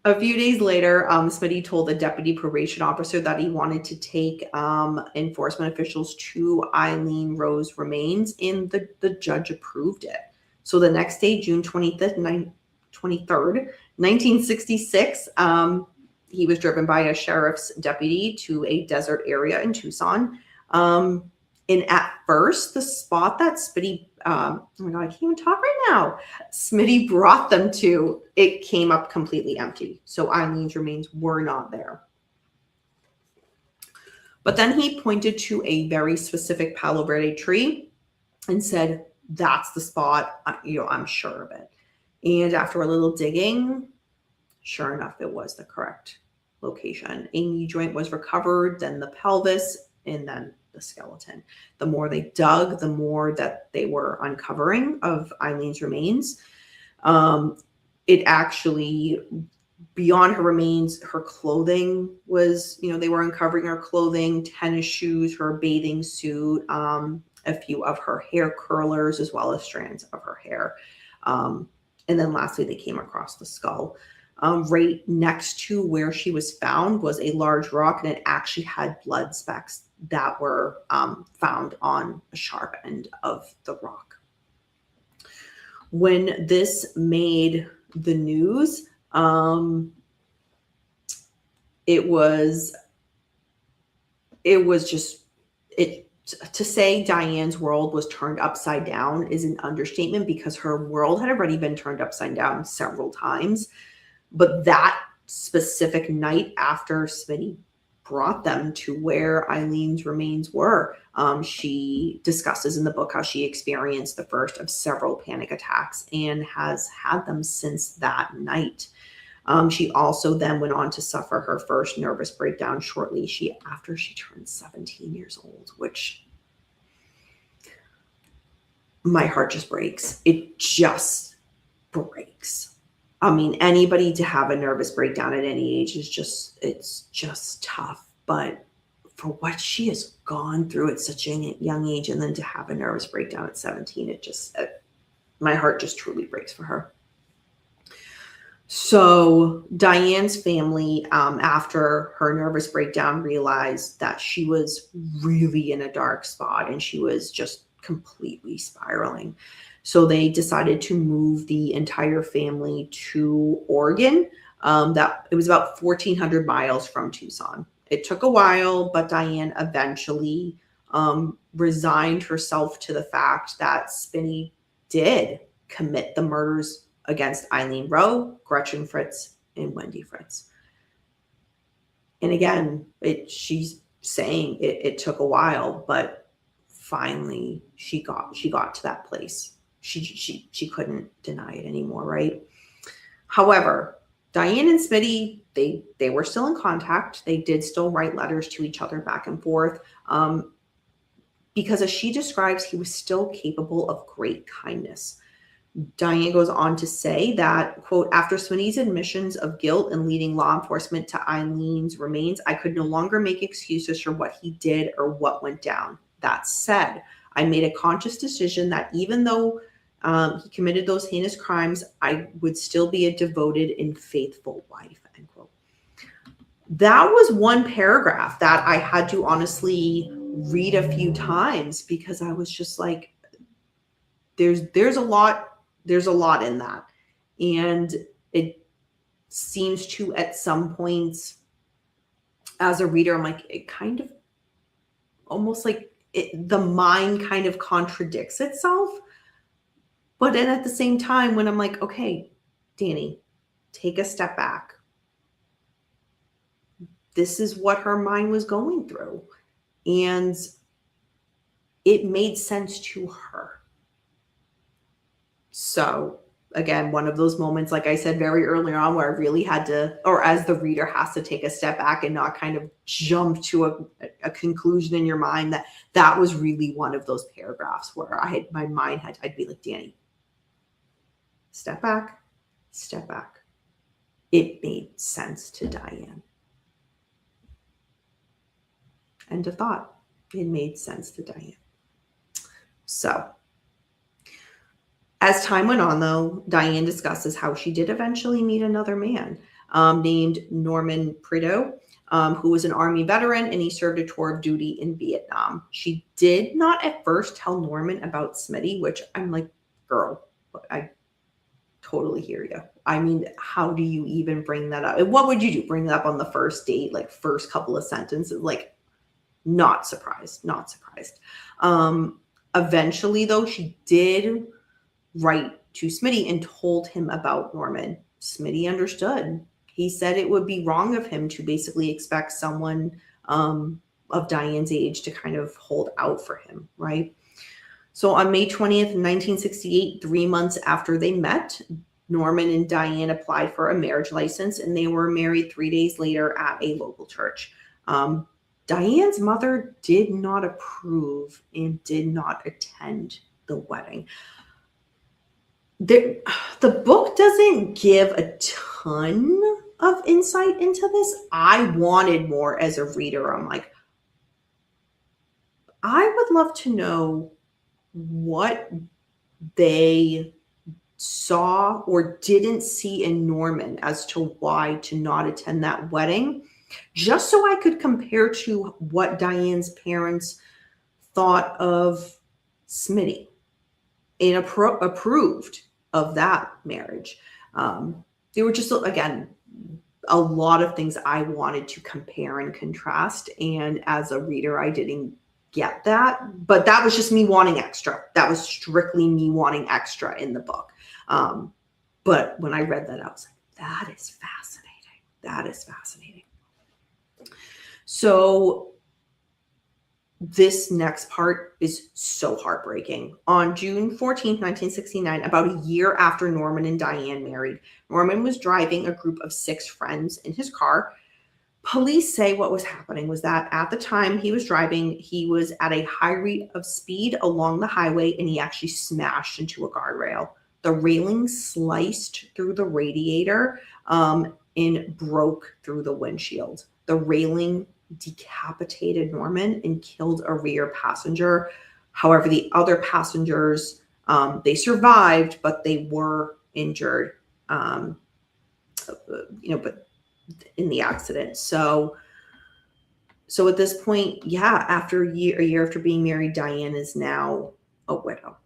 A few days later, Schmid told the deputy probation officer that he wanted to take enforcement officials to Eileen Rowe's remains, and the judge approved it. So the next day, June 23rd, 1966, he was driven by a sheriff's deputy to a desert area in Tucson. And at first, the spot that Schmid, oh my God, I can't even talk right now. Schmid brought them to, it came up completely empty. So Eileen's remains were not there. But then he pointed to a very specific Palo Verde tree and said, "That's the spot. I'm sure of it." And after a little digging, sure enough, it was the correct location. A knee joint was recovered, then the pelvis, and then the skeleton. The more they dug, the more that they were uncovering of Eileen's remains. It actually, beyond her remains, her clothing was, they were uncovering her clothing, tennis shoes, her bathing suit, a few of her hair curlers as well as strands of her hair. And then lastly, they came across the skull. Right next to where she was found was a large rock, and it actually had blood specks that were found on a sharp end of the rock. When this made the news, it was just, to say Diane's world was turned upside down is an understatement, because her world had already been turned upside down several times. But that specific night after SMITTY brought them to where Eileen's remains were, she discusses in the book how she experienced the first of several panic attacks and has had them since that night. She also then went on to suffer her first nervous breakdown shortly after she turned 17 years old, which my heart just breaks. It just breaks. I mean, anybody to have a nervous breakdown at any age it's just tough. But for what she has gone through at such a young age, and then to have a nervous breakdown at 17, my heart just truly breaks for her. So Diane's family, after her nervous breakdown, realized that she was really in a dark spot and she was just completely spiraling. So they decided to move the entire family to Oregon. It was about 1,400 miles from Tucson. It took a while, but Diane eventually resigned herself to the fact that SMITTY did commit the murders against Eileen Rowe, Gretchen Fritz, and Wendy Fritz. And again, she's saying it took a while, but finally she got to that place. She couldn't deny it anymore, right? However, Diane and SMITTY, they were still in contact. They did still write letters to each other back and forth, because as she describes, he was still capable of great kindness. Diane goes on to say that, quote, after SMITTY's admissions of guilt and leading law enforcement to Eileen's remains, I could no longer make excuses for what he did or what went down. That said, I made a conscious decision that even though he committed those heinous crimes, I would still be a devoted and faithful wife, end quote. That was one paragraph that I had to honestly read a few times, because I was just like, there's a lot in that. And it seems to, at some points as a reader, I'm like, it kind of almost like the mind kind of contradicts itself. But then at the same time, when I'm like, okay, Danny, take a step back. This is what her mind was going through. And it made sense to her. So again, one of those moments, like I said very early on, where I really had to, or as the reader has to take a step back and not kind of jump to a conclusion in your mind, that was really one of those paragraphs where I'd be like, Danny, step back, step back. It made sense to Diane. End of thought. It made sense to Diane. So as time went on, though, Diane discusses how she did eventually meet another man named Norman Prideaux, who was an Army veteran, and he served a tour of duty in Vietnam. She did not at first tell Norman about SMITTY, which I'm like, girl, I totally hear you. I mean, how do you even bring that up? What would you do? Bring that up on the first date, like first couple of sentences? Like, not surprised, not surprised. Eventually, though, she did write to SMITTY and told him about Norman. SMITTY understood. He said it would be wrong of him to basically expect someone of Diane's age to kind of hold out for him, right? So on May 20th, 1968, 3 months after they met, Norman and Diane applied for a marriage license, and they were married 3 days later at a local church. Diane's mother did not approve and did not attend the wedding. The book doesn't give a ton of insight into this. I wanted more as a reader. I'm like, I would love to know what they saw or didn't see in Norman as to why to not attend that wedding, just so I could compare to what Diane's parents thought of SMITTY and approved of that marriage. There were just, again, a lot of things I wanted to compare and contrast. And as a reader, I didn't get that. But that was just me wanting extra. That was strictly me wanting extra in the book. But when I read that, I was like, that is fascinating. That is fascinating. So this next part is so heartbreaking. On June 14th, 1969, about a year after Norman and Diane married, Norman was driving a group of 6 friends in his car. Police say what was happening was that at the time he was driving, he was at a high rate of speed along the highway, and he actually smashed into a guardrail. The railing sliced through the radiator and broke through the windshield. The railing decapitated Norman and killed a rear passenger. However, the other passengers, they survived, but they were injured, but in the accident. So at this point, yeah, after a year after being married, Diane is now a widow.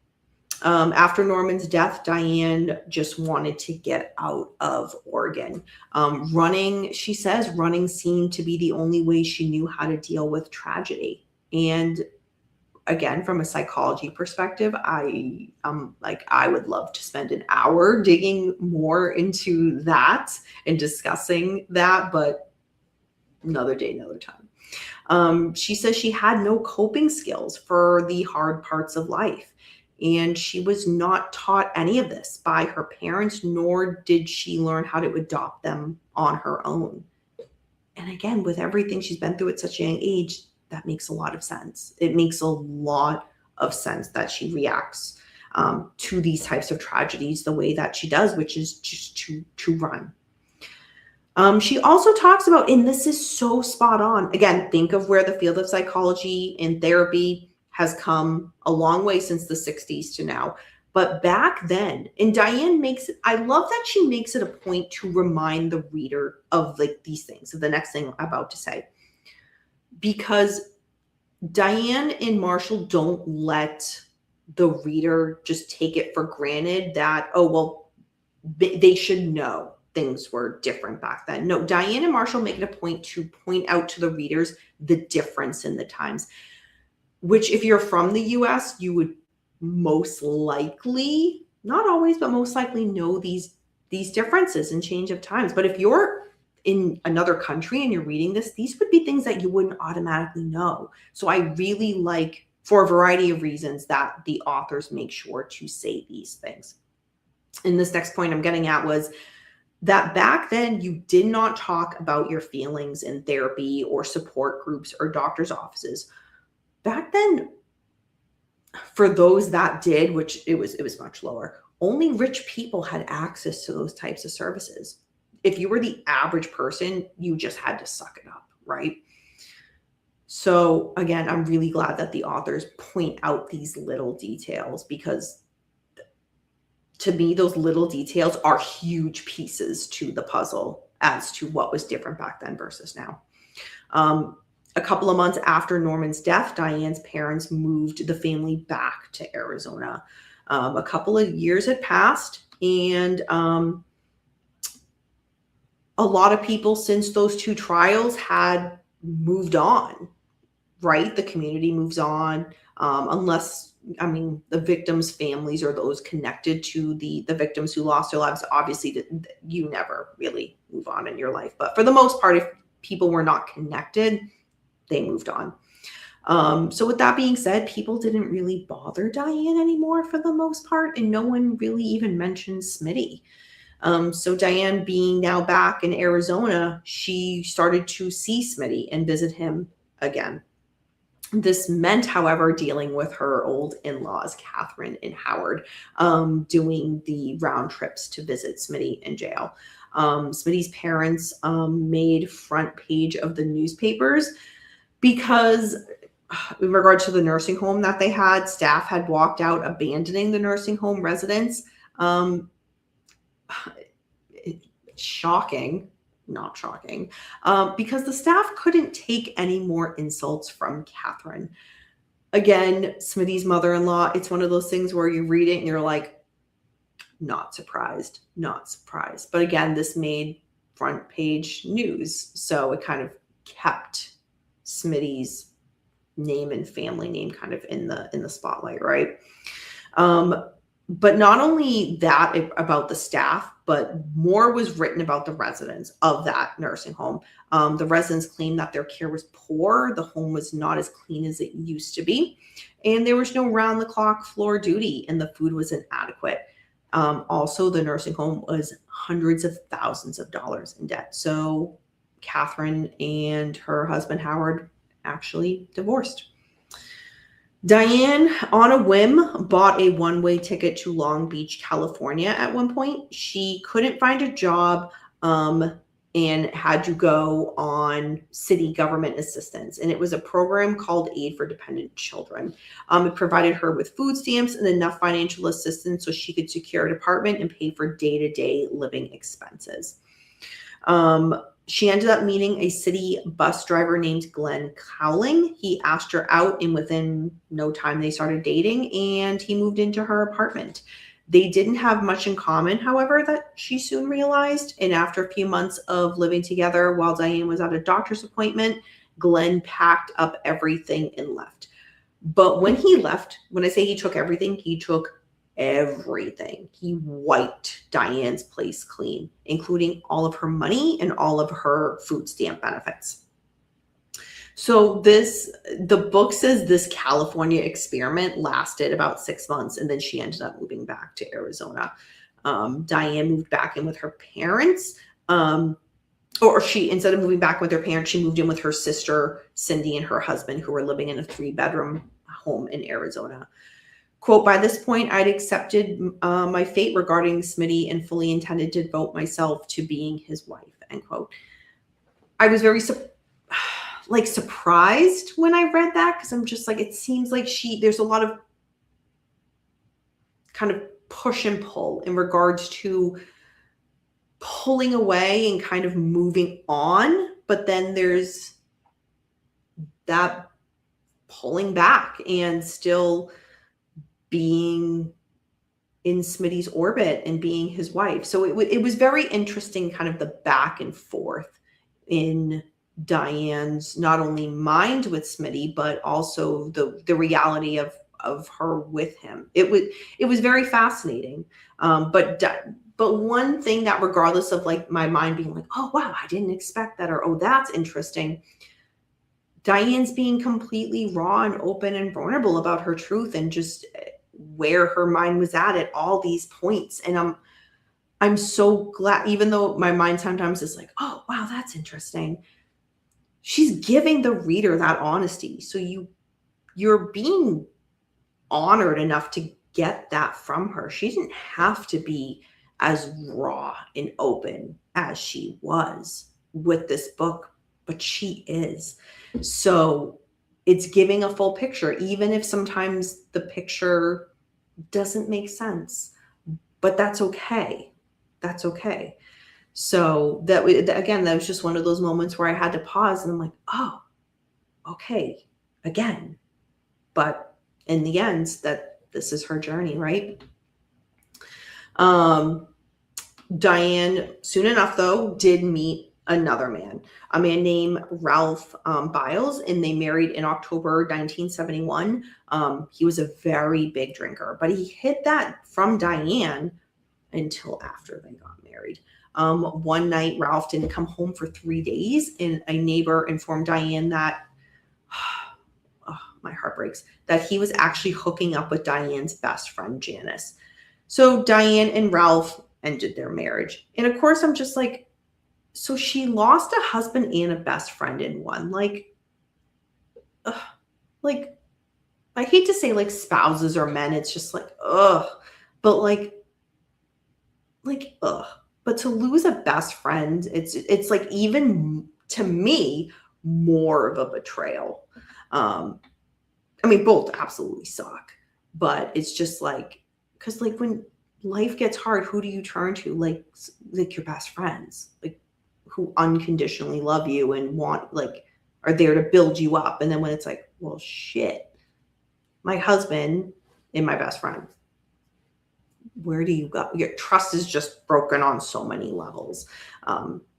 After Norman's death, Diane just wanted to get out of Oregon. Running, she says, running seemed to be the only way she knew how to deal with tragedy. And again, from a psychology perspective, I would love to spend an hour digging more into that and discussing that, but another day, another time. She says she had no coping skills for the hard parts of life. And she was not taught any of this by her parents, nor did she learn how to adopt them on her own. And again, with everything she's been through at such a young age, that makes a lot of sense. It makes a lot of sense that she reacts to these types of tragedies the way that she does, which is just to run. She also talks about, and this is so spot on, again, think of where the field of psychology and therapy has come a long way since the 60s to now. But back then, and Diane makes it, I love that she makes it a point to remind the reader of these things, of the next thing I'm about to say. Because Diane and Marshall don't let the reader just take it for granted that, oh, well, they should know things were different back then. No, Diane and Marshall make it a point to point out to the readers the difference in the times, which if you're from the US, you would most likely, not always, but most likely know these differences and change of times. But if you're in another country and you're reading this, these would be things that you wouldn't automatically know. So I really like, for a variety of reasons, that the authors make sure to say these things. And this next point I'm getting at was that back then you did not talk about your feelings in therapy or support groups or doctor's offices. Back then, for those that did, which it was much lower, only rich people had access to those types of services. If you were the average person, you just had to suck it up, right? So again, I'm really glad that the authors point out these little details, because to me, those little details are huge pieces to the puzzle as to what was different back then versus now. A couple of months after Norman's death, Diane's parents moved the family back to Arizona. A couple of years had passed, and a lot of people since those 2 trials had moved on, right? The community moves on, unless, I mean, the victims' families or those connected to the victims who lost their lives. Obviously, you never really move on in your life. But for the most part, if people were not connected, they moved on. So with that being said, people didn't really bother Diane anymore for the most part, and no one really even mentioned SMITTY. So Diane, being now back in Arizona, she started to see SMITTY and visit him again. This meant, however, dealing with her old in-laws, Catherine and Howard, doing the round trips to visit SMITTY in jail. SMITTY's parents made front page of the newspapers because in regard to the nursing home that they had, staff had walked out, abandoning the nursing home residents. Shocking, not shocking, because the staff couldn't take any more insults from Catherine. Again, Smitty's mother-in-law, it's one of those things where you read it and you're like, not surprised, not surprised. But again, this made front page news. So it kind of kept Smitty's name and family name kind of in the spotlight, right? But not only that about the staff, but more was written about the residents of that nursing home. The residents claimed that their care was poor. The home was not as clean as it used to be. And there was no round-the-clock floor duty, and the food was inadequate. Also, the nursing home was hundreds of thousands of dollars in debt. So Catherine and her husband, Howard, actually divorced. Diane, on a whim, bought a one-way ticket to Long Beach, California at one point. She couldn't find a job and had to go on city government assistance. And it was a program called Aid for Dependent Children. It provided her with food stamps and enough financial assistance so she could secure an apartment and pay for day-to-day living expenses. She ended up meeting a city bus driver named Glenn Cowling. He asked her out, and within no time they started dating, and he moved into her apartment. They didn't have much in common, however, that she soon realized. And after a few months of living together while Diane was at a doctor's appointment, Glenn packed up everything and left. But when he left, when I say he took everything, he took everything. He wiped Diane's place clean, including all of her money and all of her food stamp benefits. So the book says this California experiment lasted about 6 months, and then she ended up moving back to Arizona. Diane moved back in with her parents, or she, instead of moving back with her parents, she moved in with her sister, Cindy, and her husband, who were living in a 3-bedroom home in Arizona. Quote, by this point, I'd accepted my fate regarding Smitty and fully intended to devote myself to being his wife, end quote. I was very surprised when I read that, because I'm just like, it seems like there's a lot of kind of push and pull in regards to pulling away and kind of moving on. But then there's that pulling back and still being in Smitty's orbit and being his wife. So it was very interesting, kind of the back and forth in Diane's not only mind with Smitty, but also the reality of her with him. It was very fascinating. But one thing that, regardless of like my mind being like, oh wow, I didn't expect that, or oh that's interesting, Diane's being completely raw and open and vulnerable about her truth and just where her mind was at all these points. And I'm so glad, even though my mind sometimes is like, oh wow, that's interesting, she's giving the reader that honesty. So you're being honored enough to get that from her. She didn't have to be as raw and open as she was with this book, but she is. So it's giving a full picture, even if sometimes the picture doesn't make sense, but that's okay. That's okay. So that was just one of those moments where I had to pause and I'm like, oh, okay, again. But in the end, that this is her journey, right? Diane, soon enough though, did meet another man, a man named Ralph Biles, and they married in October 1971. He was a very big drinker, but he hid that from Diane until after they got married. One night, Ralph didn't come home for 3 days, and a neighbor informed Diane that, oh, my heart breaks, that he was actually hooking up with Diane's best friend, Janice. So Diane and Ralph ended their marriage. And of course, I'm just like, so she lost a husband and a best friend in one. Like I hate to say like spouses or men, it's just like, ugh. But ugh. But to lose a best friend, it's like, even to me, more of a betrayal. I mean, both absolutely suck, but it's just like, because like when life gets hard, who do you turn to? Like your best friends, like who unconditionally love you and are there to build you up. And then when it's like, well, shit, my husband and my best friend, where do you go? Your trust is just broken on so many levels.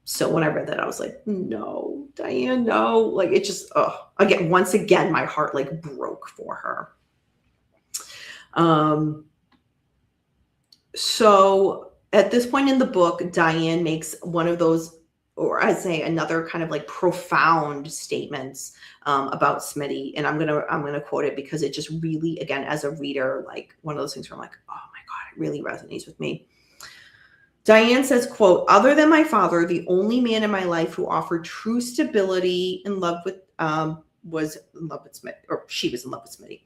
So when I read that, I was like, no, Diane, no. Like it just, once again, my heart like broke for her. So at this point in the book, Diane makes one of those, or I'd say another kind of like profound statements about SMITTY. And I'm gonna quote it because it just really, again, as a reader, like one of those things where I'm like, oh my God, it really resonates with me. Diane says, quote, other than my father, the only man in my life who offered true stability was in love with Schmid, or she was in love with SMITTY.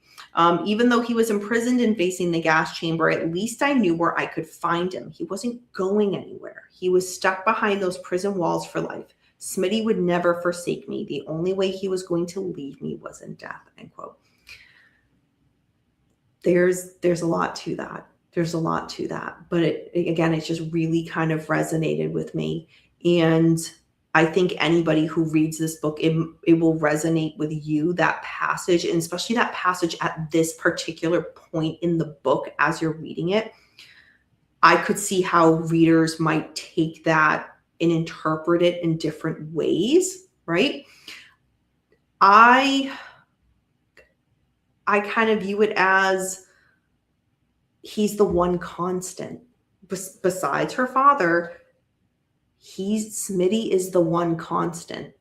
Even though he was imprisoned and facing the gas chamber, at least I knew where I could find him. He wasn't going anywhere. He was stuck behind those prison walls for life. SMITTY would never forsake me. The only way he was going to leave me was in death, end quote. There's a lot to that. There's a lot to that. But it just really kind of resonated with me. And I think anybody who reads this book, it will resonate with you, that passage, and especially that passage at this particular point in the book as you're reading it. I could see how readers might take that and interpret it in different ways, right? I kind of view it as he's the one constant. Besides her father, SMITTY is the one constant.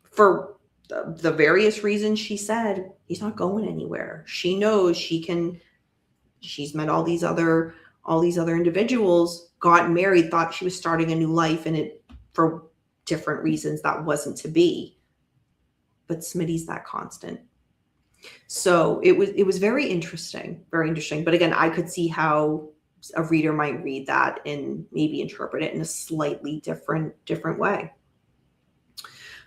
For the various reasons she said, he's not going anywhere. She knows she's met all these other individuals, got married, thought she was starting a new life, and it, for different reasons, that wasn't to be. But SMITTY's that constant. So it was very interesting, very interesting. But again, I could see how a reader might read that and maybe interpret it in a slightly different way.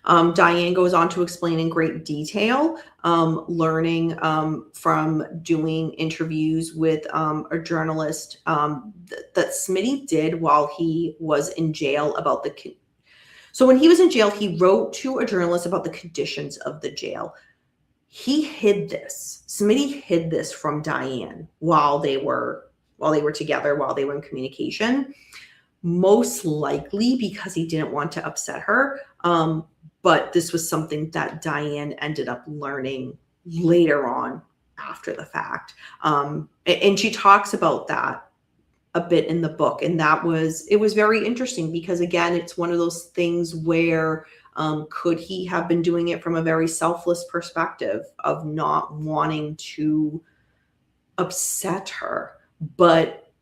Diane goes on to explain in great detail, learning from doing interviews with a journalist that SMITTY did while he was in jail about so when he was in jail, he wrote to a journalist about the conditions of the jail. He hid this. SMITTY hid this from Diane while they were together, while they were in communication, most likely because he didn't want to upset her. But this was something that Diane ended up learning later on after the fact. And she talks about that a bit in the book. And it was very interesting because, again, it's one of those things where could he have been doing it from a very selfless perspective of not wanting to upset her, but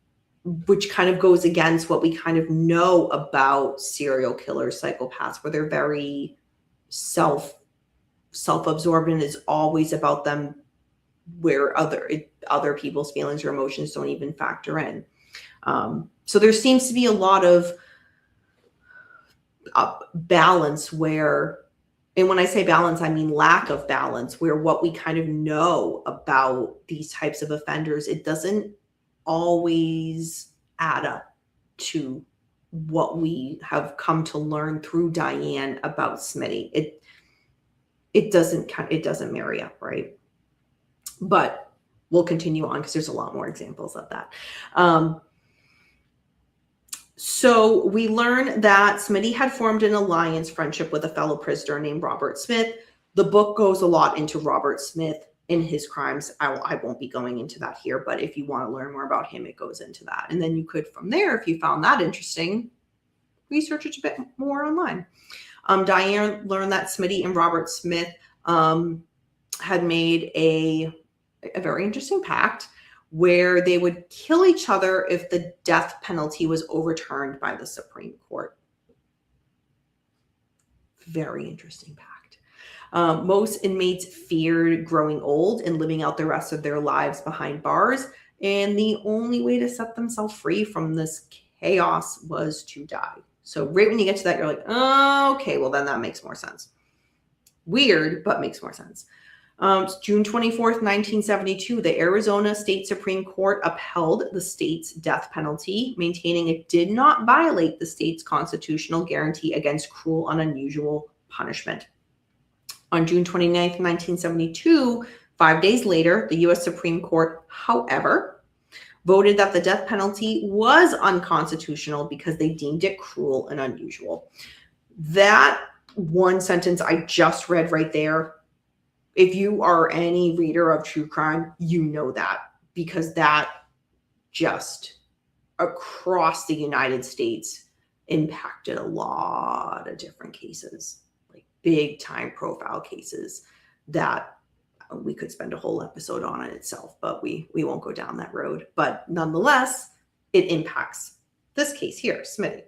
which kind of goes against what we kind of know about serial killers, psychopaths, where they're very self-absorbed and it's always about them, where other people's feelings or emotions don't even factor in. So there seems to be a lot of balance where, and when I say balance, I mean lack of balance, where what we kind of know about these types of offenders, it doesn't always add up to what we have come to learn through Diane about SMITTY. It doesn't marry up, right? But we'll continue on because there's a lot more examples of that. So we learn that SMITTY had formed an alliance friendship with a fellow prisoner named Robert Smith. The book goes a lot into Robert Smith and his crimes. I won't be going into that here, but if you want to learn more about him, it goes into that. And then you could, from there, if you found that interesting, research it a bit more online. Diane learned that SMITTY and Robert Smith had made a very interesting pact where they would kill each other if the death penalty was overturned by the Supreme Court. Very interesting pact. Most inmates feared growing old and living out the rest of their lives behind bars, and the only way to set themselves free from this chaos was to die. So right when you get to that, you're like, oh, okay, well then that makes more sense. Weird, but makes more sense. June 24th, 1972, the Arizona State Supreme Court upheld the state's death penalty, maintaining it did not violate the state's constitutional guarantee against cruel and unusual punishment. On June 29th, 1972, 5 days later, the U.S. Supreme Court, however, voted that the death penalty was unconstitutional because they deemed it cruel and unusual. That one sentence I just read right there, if you are any reader of true crime, you know that, because that just across the United States impacted a lot of different cases, like big time profile cases that we could spend a whole episode on it itself, but we won't go down that road. But nonetheless, it impacts this case here, SMITTY.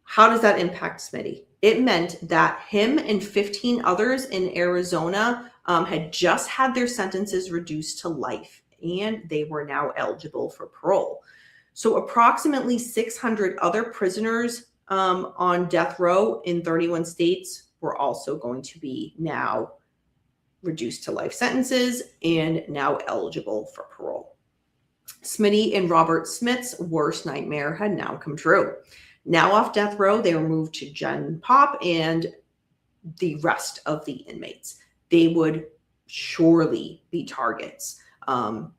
How does that impact SMITTY? It meant that him and 15 others in Arizona had just had their sentences reduced to life, and they were now eligible for parole. So approximately 600 other prisoners on death row in 31 states were also going to be now reduced to life sentences and now eligible for parole. SMITTY and Robert Smith's worst nightmare had now come true. Now off death row, they were moved to Gen Pop and the rest of the inmates. They would surely be targets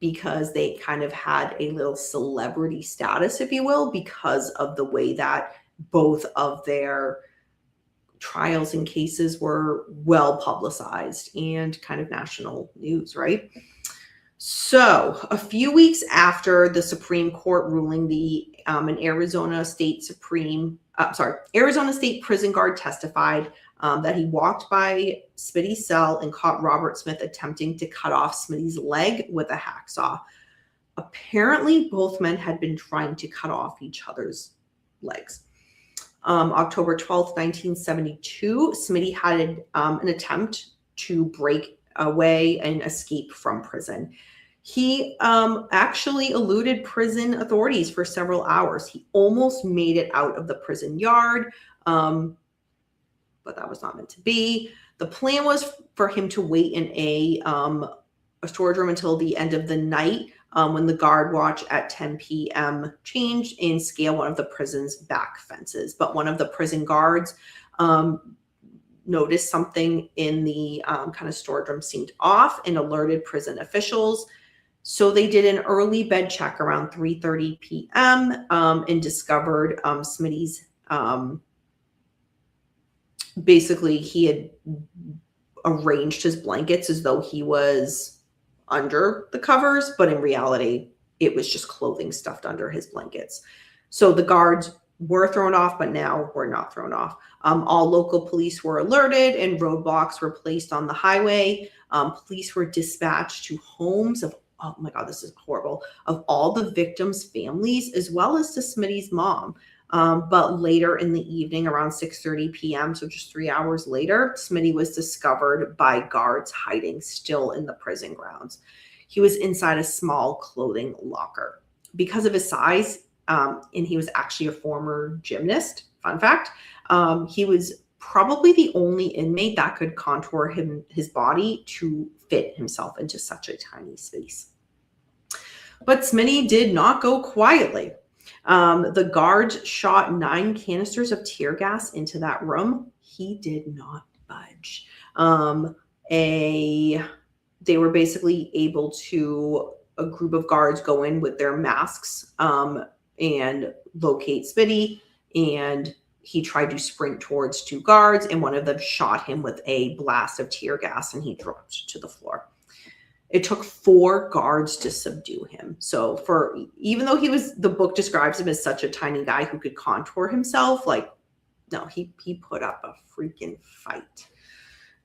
because they kind of had a little celebrity status, if you will, because of the way that both of their trials and cases were well publicized and kind of national news, right? So a few weeks after the Supreme Court ruling, an Arizona State prison guard testified that he walked by SMITTY's cell and caught Robert Smith attempting to cut off SMITTY's leg with a hacksaw. Apparently, both men had been trying to cut off each other's legs. October 12th, 1972, SMITTY had an attempt to break away and escape from prison. He actually eluded prison authorities for several hours. He almost made it out of the prison yard, but that was not meant to be. The plan was for him to wait in a storage room until the end of the night when the guard watch at 10 p.m. changed and scale one of the prison's back fences. But one of the prison guards noticed something in the kind of storage room seemed off and alerted prison officials. So they did an early bed check around 3:30 p.m. And discovered SMITTY's, basically he had arranged his blankets as though he was under the covers, but in reality, it was just clothing stuffed under his blankets. So the guards were thrown off, but now were not thrown off. All local police were alerted and roadblocks were placed on the highway. Police were dispatched to homes of, oh my God, this is horrible, of all the victims' families, as well as to SMITTY's mom. But later in the evening, around 6:30 p.m., so just 3 hours later, SMITTY was discovered by guards hiding still in the prison grounds. He was inside a small clothing locker. Because of his size, and he was actually a former gymnast, fun fact, he was probably the only inmate that could contour his body to fit himself into such a tiny space. But SMITTY did not go quietly. The guards shot 9 canisters of tear gas into that room. He did not budge. They were basically able to, a group of guards go in with their masks and locate SMITTY, and he tried to sprint towards 2 guards, and one of them shot him with a blast of tear gas, and he dropped to the floor. It took 4 guards to subdue him. So even though the book describes him as such a tiny guy who could contour himself, like, no, he put up a freaking fight.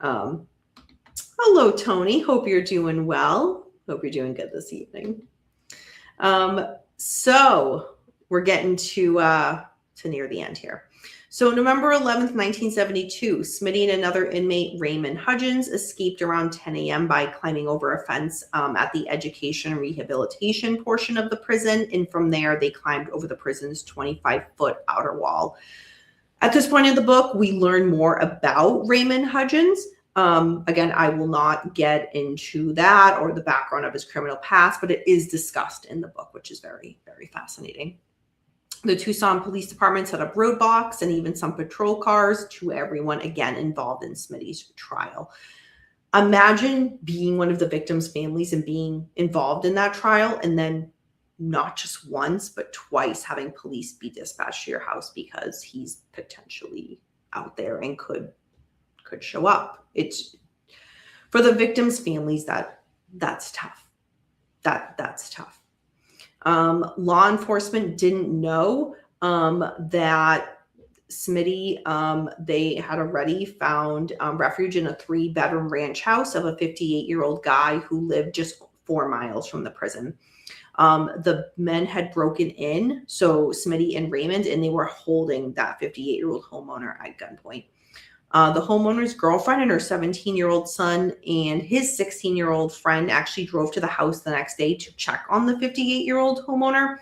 Hello, Tony. Hope you're doing well. Hope you're doing good this evening. So we're getting to near the end here. So November 11th, 1972, SMITTY and another inmate, Raymond Hudgens, escaped around 10 a.m. by climbing over a fence at the education and rehabilitation portion of the prison. And from there, they climbed over the prison's 25-foot outer wall. At this point in the book, we learn more about Raymond Hudgens. Again, I will not get into that or the background of his criminal past, but it is discussed in the book, which is very, very fascinating. The Tucson Police Department set up roadblocks and even some patrol cars to everyone, again, involved in SMITTY's trial. Imagine being one of the victims' families and being involved in that trial, and then not just once, but twice having police be dispatched to your house because he's potentially out there and could show up. It's for the victims' families that's tough. That's tough. Law enforcement didn't know that SMITTY, they had already found refuge in a 3-bedroom ranch house of a 58-year-old guy who lived just 4 miles from the prison. The men had broken in, so SMITTY and Raymond, and they were holding that 58-year-old homeowner at gunpoint. The homeowner's girlfriend and her 17-year-old son and his 16-year-old friend actually drove to the house the next day to check on the 58-year-old homeowner.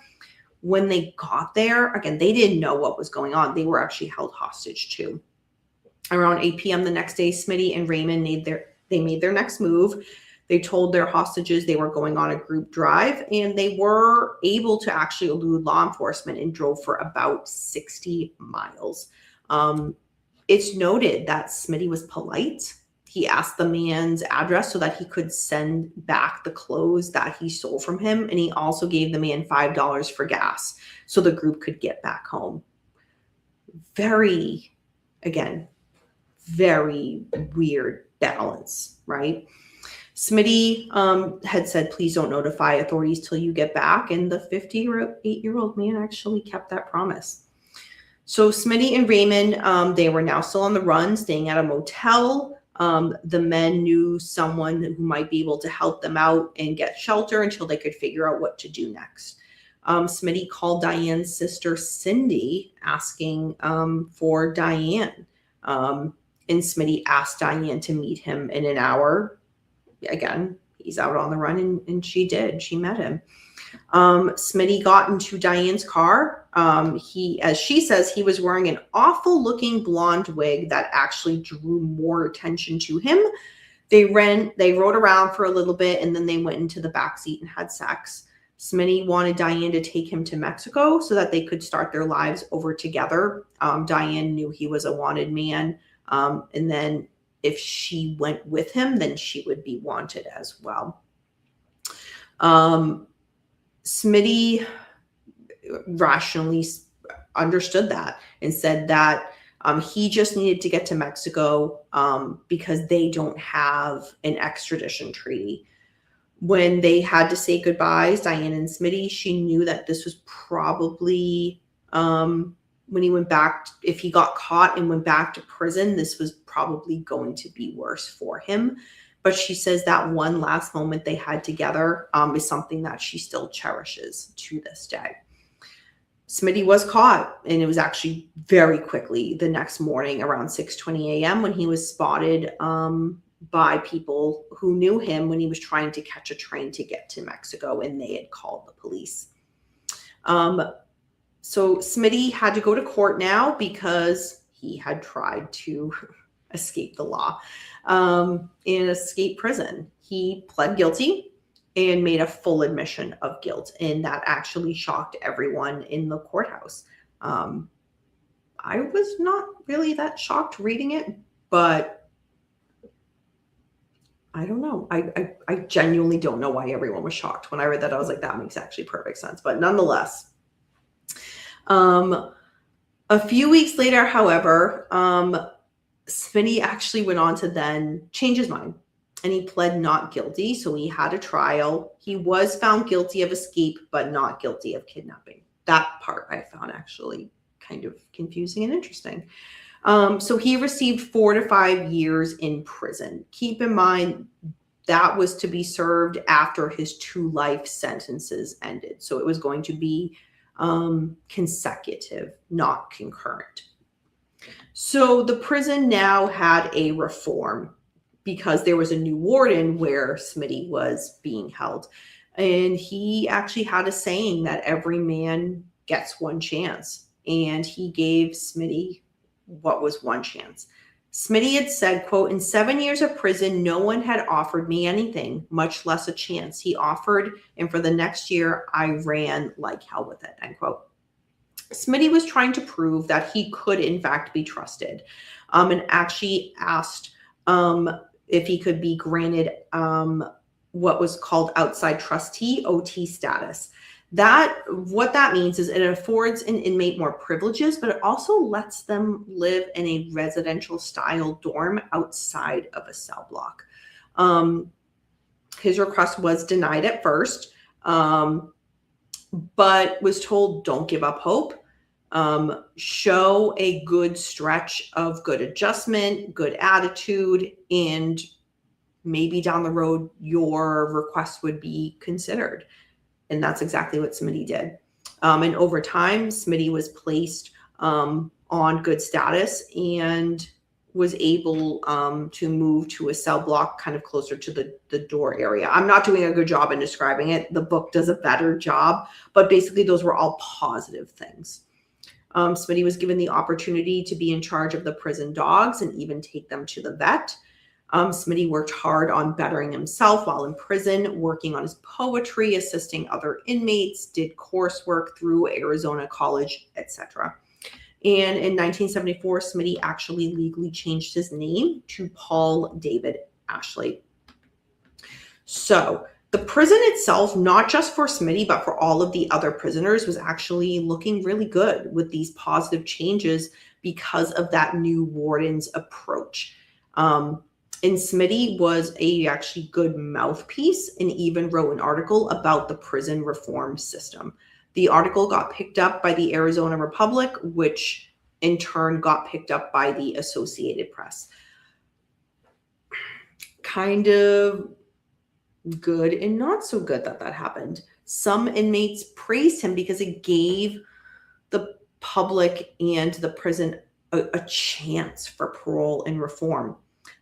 When they got there, again, they didn't know what was going on. They were actually held hostage too. Around 8 p.m. the next day, SMITTY and Raymond made their next move. They told their hostages they were going on a group drive, and they were able to actually elude law enforcement and drove for about 60 miles. It's noted that SMITTY was polite. He asked the man's address so that he could send back the clothes that he stole from him. And he also gave the man $5 for gas so the group could get back home. Very, again, very weird balance, right? SMITTY had said, please don't notify authorities till you get back. And the 58-year-old man actually kept that promise. So SMITTY and Raymond, they were now still on the run, staying at a motel. The men knew someone who might be able to help them out and get shelter until they could figure out what to do next. SMITTY called Diane's sister, Cindy, asking for Diane. And SMITTY asked Diane to meet him in an hour. Again, he's out on the run, and she did. She met him. SMITTY got into Diane's car. As she says, he was wearing an awful looking blonde wig that actually drew more attention to him. They rode around for a little bit, and then they went into the backseat and had sex. SMITTY wanted Diane to take him to Mexico so that they could start their lives over together. Diane knew he was a wanted man. And then if she went with him, then she would be wanted as well. SMITTY rationally understood that and said that he just needed to get to Mexico because they don't have an extradition treaty. When they had to say goodbyes, Diane and SMITTY, she knew that this was probably when he went back, if he got caught and went back to prison, this was probably going to be worse for him. But she says that one last moment they had together is something that she still cherishes to this day. SMITTY was caught, and it was actually very quickly the next morning around 6:20 a.m. when he was spotted by people who knew him when he was trying to catch a train to get to Mexico, and they had called the police. So SMITTY had to go to court now because he had tried to escape the law and escape prison. He pled guilty and made a full admission of guilt, and that actually shocked everyone in the courthouse. I was not really that shocked reading it, but I don't know. I genuinely don't know why everyone was shocked. When I read that, I was like, that makes actually perfect sense. But nonetheless, a few weeks later, however, SMITTY actually went on to then change his mind, and he pled not guilty. So he had a trial. He was found guilty of escape, but not guilty of kidnapping. That part I found actually kind of confusing and interesting. So he received 4 to 5 years in prison. Keep in mind that was to be served after his 2 life sentences ended. So it was going to be consecutive, not concurrent. So the prison now had a reform because there was a new warden where SMITTY was being held. And he actually had a saying that every man gets one chance. And he gave SMITTY what was one chance. Smitty had said, quote, in 7 years of prison, no one had offered me anything, much less a chance. He offered, and for the next year, I ran like hell with it, end quote. Smitty was trying to prove that he could, in fact, be trusted, and actually asked if he could be granted what was called outside trustee, OT status. What that means is it affords an inmate more privileges, but it also lets them live in a residential style dorm outside of a cell block. His request was denied at first, but was told, don't give up hope. Show a good stretch of good adjustment, good attitude, and maybe down the road, your request would be considered. And that's exactly what Smitty did. And over time, Smitty was placed on good status and was able to move to a cell block kind of closer to the door area. I'm not doing a good job in describing it. The book does a better job, but basically those were all positive things. Smitty was given the opportunity to be in charge of the prison dogs and even take them to the vet. Smitty worked hard on bettering himself while in prison, working on his poetry, assisting other inmates, did coursework through Arizona College, etc. And in 1974, Smitty actually legally changed his name to Paul David Ashley. So the prison itself, not just for Smitty, but for all of the other prisoners, was actually looking really good with these positive changes because of that new warden's approach. And Smitty was a actually good mouthpiece and even wrote an article about the prison reform system. The article got picked up by the Arizona Republic, which in turn got picked up by the Associated Press. Kind of good and not so good that happened. Some inmates praised him because it gave the public and the prison a chance for parole and reform.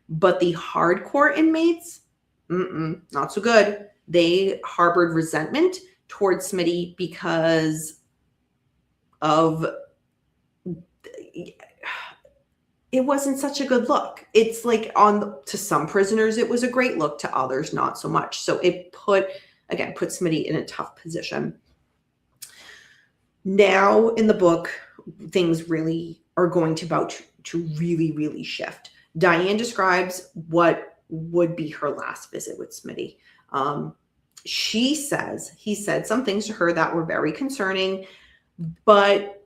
But the hardcore inmates, not so good. They harbored resentment towards Smitty because of it wasn't such a good look. It's like to some prisoners, it was a great look, to others, not so much. So it put Smitty in a tough position. Now in the book, things really are going to really, really shift. Diane describes what would be her last visit with Smitty. She says he said some things to her that were very concerning, but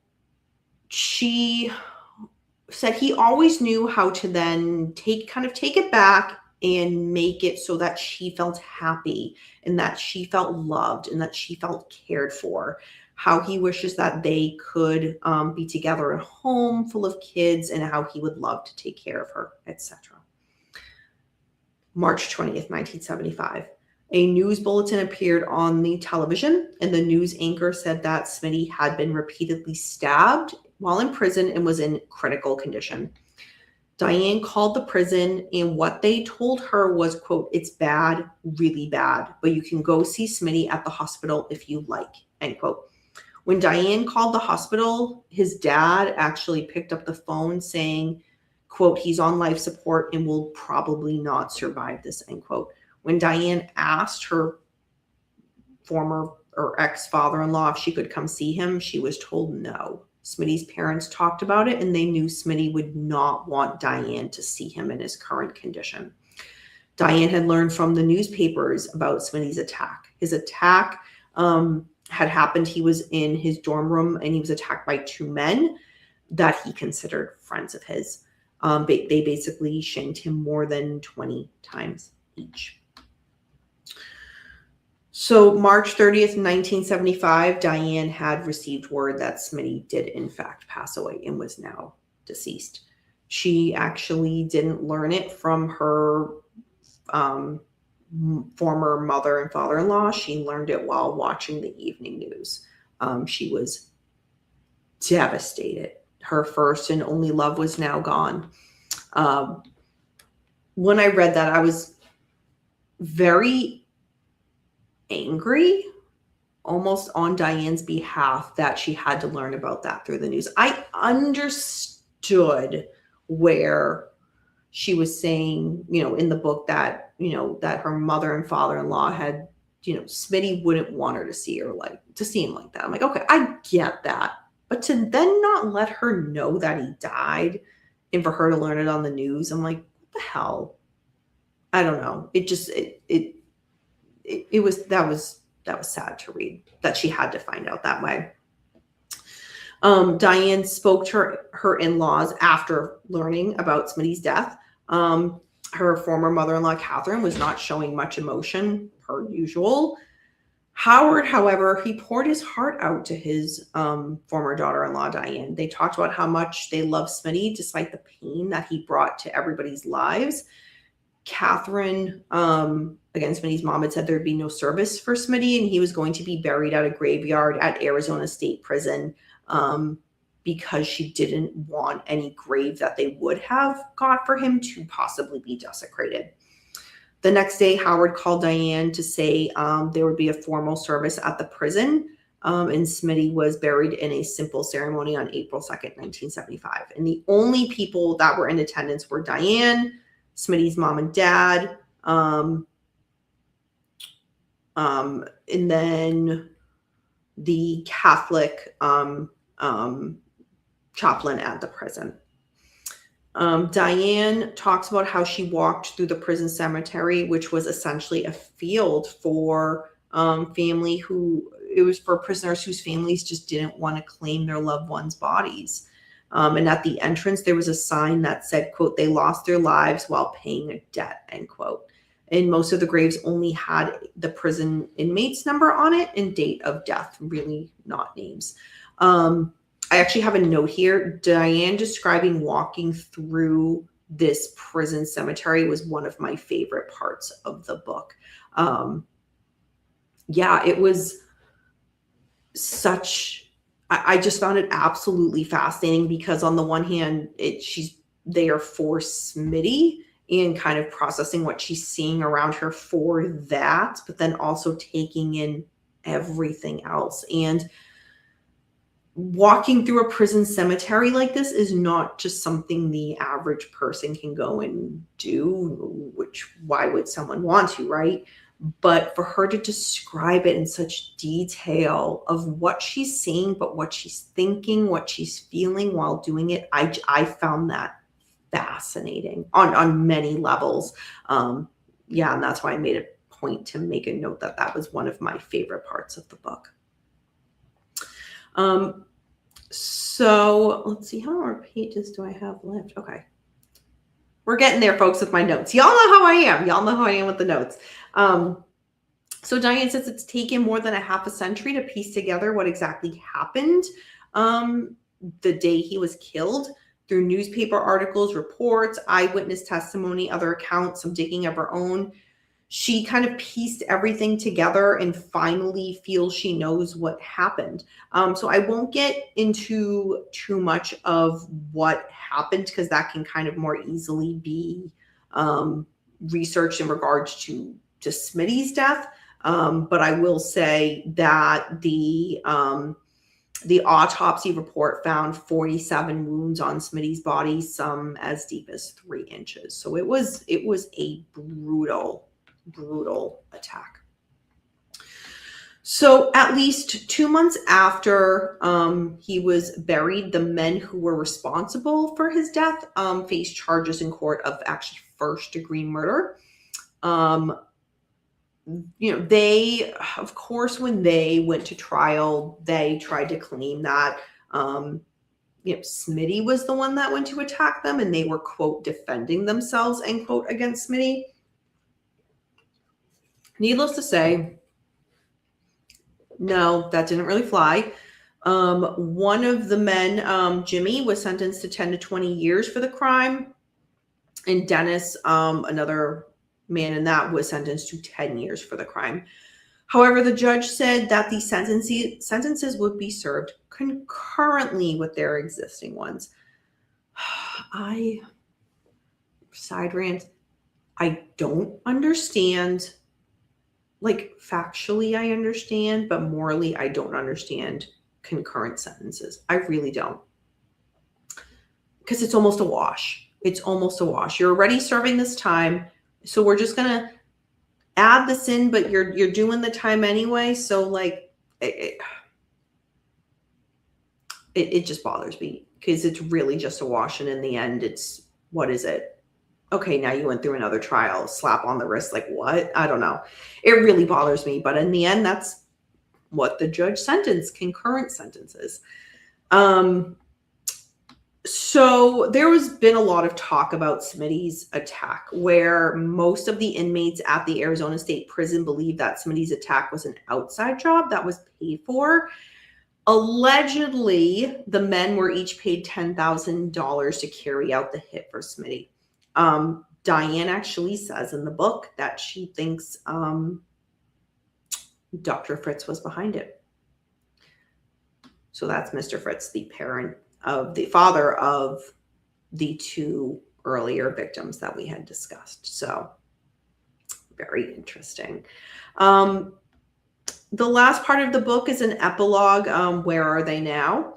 she said he always knew how to then take it back and make it so that she felt happy and that she felt loved and that she felt cared for. How he wishes that they could be together at home full of kids and how he would love to take care of her, etc. March 20th, 1975. A news bulletin appeared on the television, and the news anchor said that Smitty had been repeatedly stabbed while in prison and was in critical condition. Diane called the prison, and what they told her was, quote, it's bad, really bad, but you can go see Smitty at the hospital if you like, end quote. When Diane called the hospital, his dad actually picked up the phone saying, quote, he's on life support and will probably not survive this, end quote. When Diane asked her former or ex-father-in-law if she could come see him, she was told no. Smitty's parents talked about it, and they knew Smitty would not want Diane to see him in his current condition. Diane had learned from the newspapers about Smitty's attack. His attack had happened. He was in his dorm room and he was attacked by two men that he considered friends of his. They basically shanked him more than 20 times each. So March 30th, 1975, Diane had received word that Smitty did in fact pass away and was now deceased. She actually didn't learn it from her former mother and father-in-law. She learned it while watching the evening news. She was devastated. Her first and only love was now gone. When I read that, I was very angry, almost on Diane's behalf, that she had to learn about that through the news. I understood where she was saying, in the book that, that her mother and father-in-law had, Smitty wouldn't want her to see him like that. I'm like, okay, I get that. But to then not let her know that he died and for her to learn it on the news, I'm like, what the hell? I don't know. It just, that was sad to read that she had to find out that way. Diane spoke to her in-laws after learning about Smitty's death. Her former mother-in-law, Catherine, was not showing much emotion per usual. Howard, however, he poured his heart out to his former daughter-in-law, Diane. They talked about how much they loved Smitty despite the pain that he brought to everybody's lives. Catherine, again, Smitty's mom had said there'd be no service for Smitty, and he was going to be buried at a graveyard at Arizona State Prison because she didn't want any grave that they would have got for him to possibly be desecrated. The next day, Howard called Diane to say there would be a formal service at the prison, and Smitty was buried in a simple ceremony on April 2nd, 1975. And the only people that were in attendance were Diane, Smitty's mom and dad, and then the Catholic chaplain at the prison. Diane talks about how she walked through the prison cemetery, which was essentially a field for it was for prisoners whose families just didn't want to claim their loved ones' bodies. And at the entrance, there was a sign that said, quote, "They lost their lives while paying a debt," end quote. And most of the graves only had the prison inmate's number on it and date of death, really not names. I actually have a note here. Diane describing walking through this prison cemetery was one of my favorite parts of the book. Yeah, it was I just found it absolutely fascinating because on the one hand, they are for Smitty and kind of processing what she's seeing around her for that, but then also taking in everything else. And walking through a prison cemetery like this is not just something the average person can go and do, why would someone want to, right? But for her to describe it in such detail of what she's seeing, but what she's thinking, what she's feeling while doing it, I found that fascinating on many levels. Yeah, and that's why I made a point to make a note that was one of my favorite parts of the book. So let's see, how many pages do I have left? Okay. We're getting there, folks, with my notes. Y'all know how I am. Y'all know how I am with the notes. So Diane says it's taken more than a half a century to piece together what exactly happened the day he was killed through newspaper articles, reports, eyewitness testimony, other accounts, some digging of her own. She kind of pieced everything together and finally feels she knows what happened. So I won't get into too much of what happened because that can kind of more easily be researched in regards to Smitty's death. But I will say that the autopsy report found 47 wounds on Smitty's body, some as deep as 3 inches. So it was a brutal attack. So at least 2 months after he was buried, the men who were responsible for his death faced charges in court of actually first-degree murder. They, of course, when they went to trial, they tried to claim that Smitty was the one that went to attack them, and they were, quote, defending themselves, end quote, against Smitty. Needless to say, no, that didn't really fly. One of the men, Jimmy, was sentenced to 10 to 20 years for the crime. And Dennis, another man in that, was sentenced to 10 years for the crime. However, the judge said that the sentences would be served concurrently with their existing ones. Side rant, I don't understand. Like, factually, I understand, but morally, I don't understand concurrent sentences. I really don't. Because it's almost a wash. It's almost a wash. You're already serving this time. So we're just going to add this in, but you're doing the time anyway. So like it just bothers me because it's really just a wash. And in the end, it's, what is it? Okay, now you went through another trial, slap on the wrist. Like what? I don't know. It really bothers me. But in the end, that's what the judge sentenced, concurrent sentences. So there has been a lot of talk about SMITTY's attack, where most of the inmates at the Arizona State Prison believe that SMITTY's attack was an outside job that was paid for. Allegedly, the men were each paid $10,000 to carry out the hit for SMITTY. Diane actually says in the book that she thinks Dr. Fritz was behind it. So that's Mr. Fritz, the father of the two earlier victims that we had discussed. So very interesting. The last part of the book is an epilogue. Where are they now?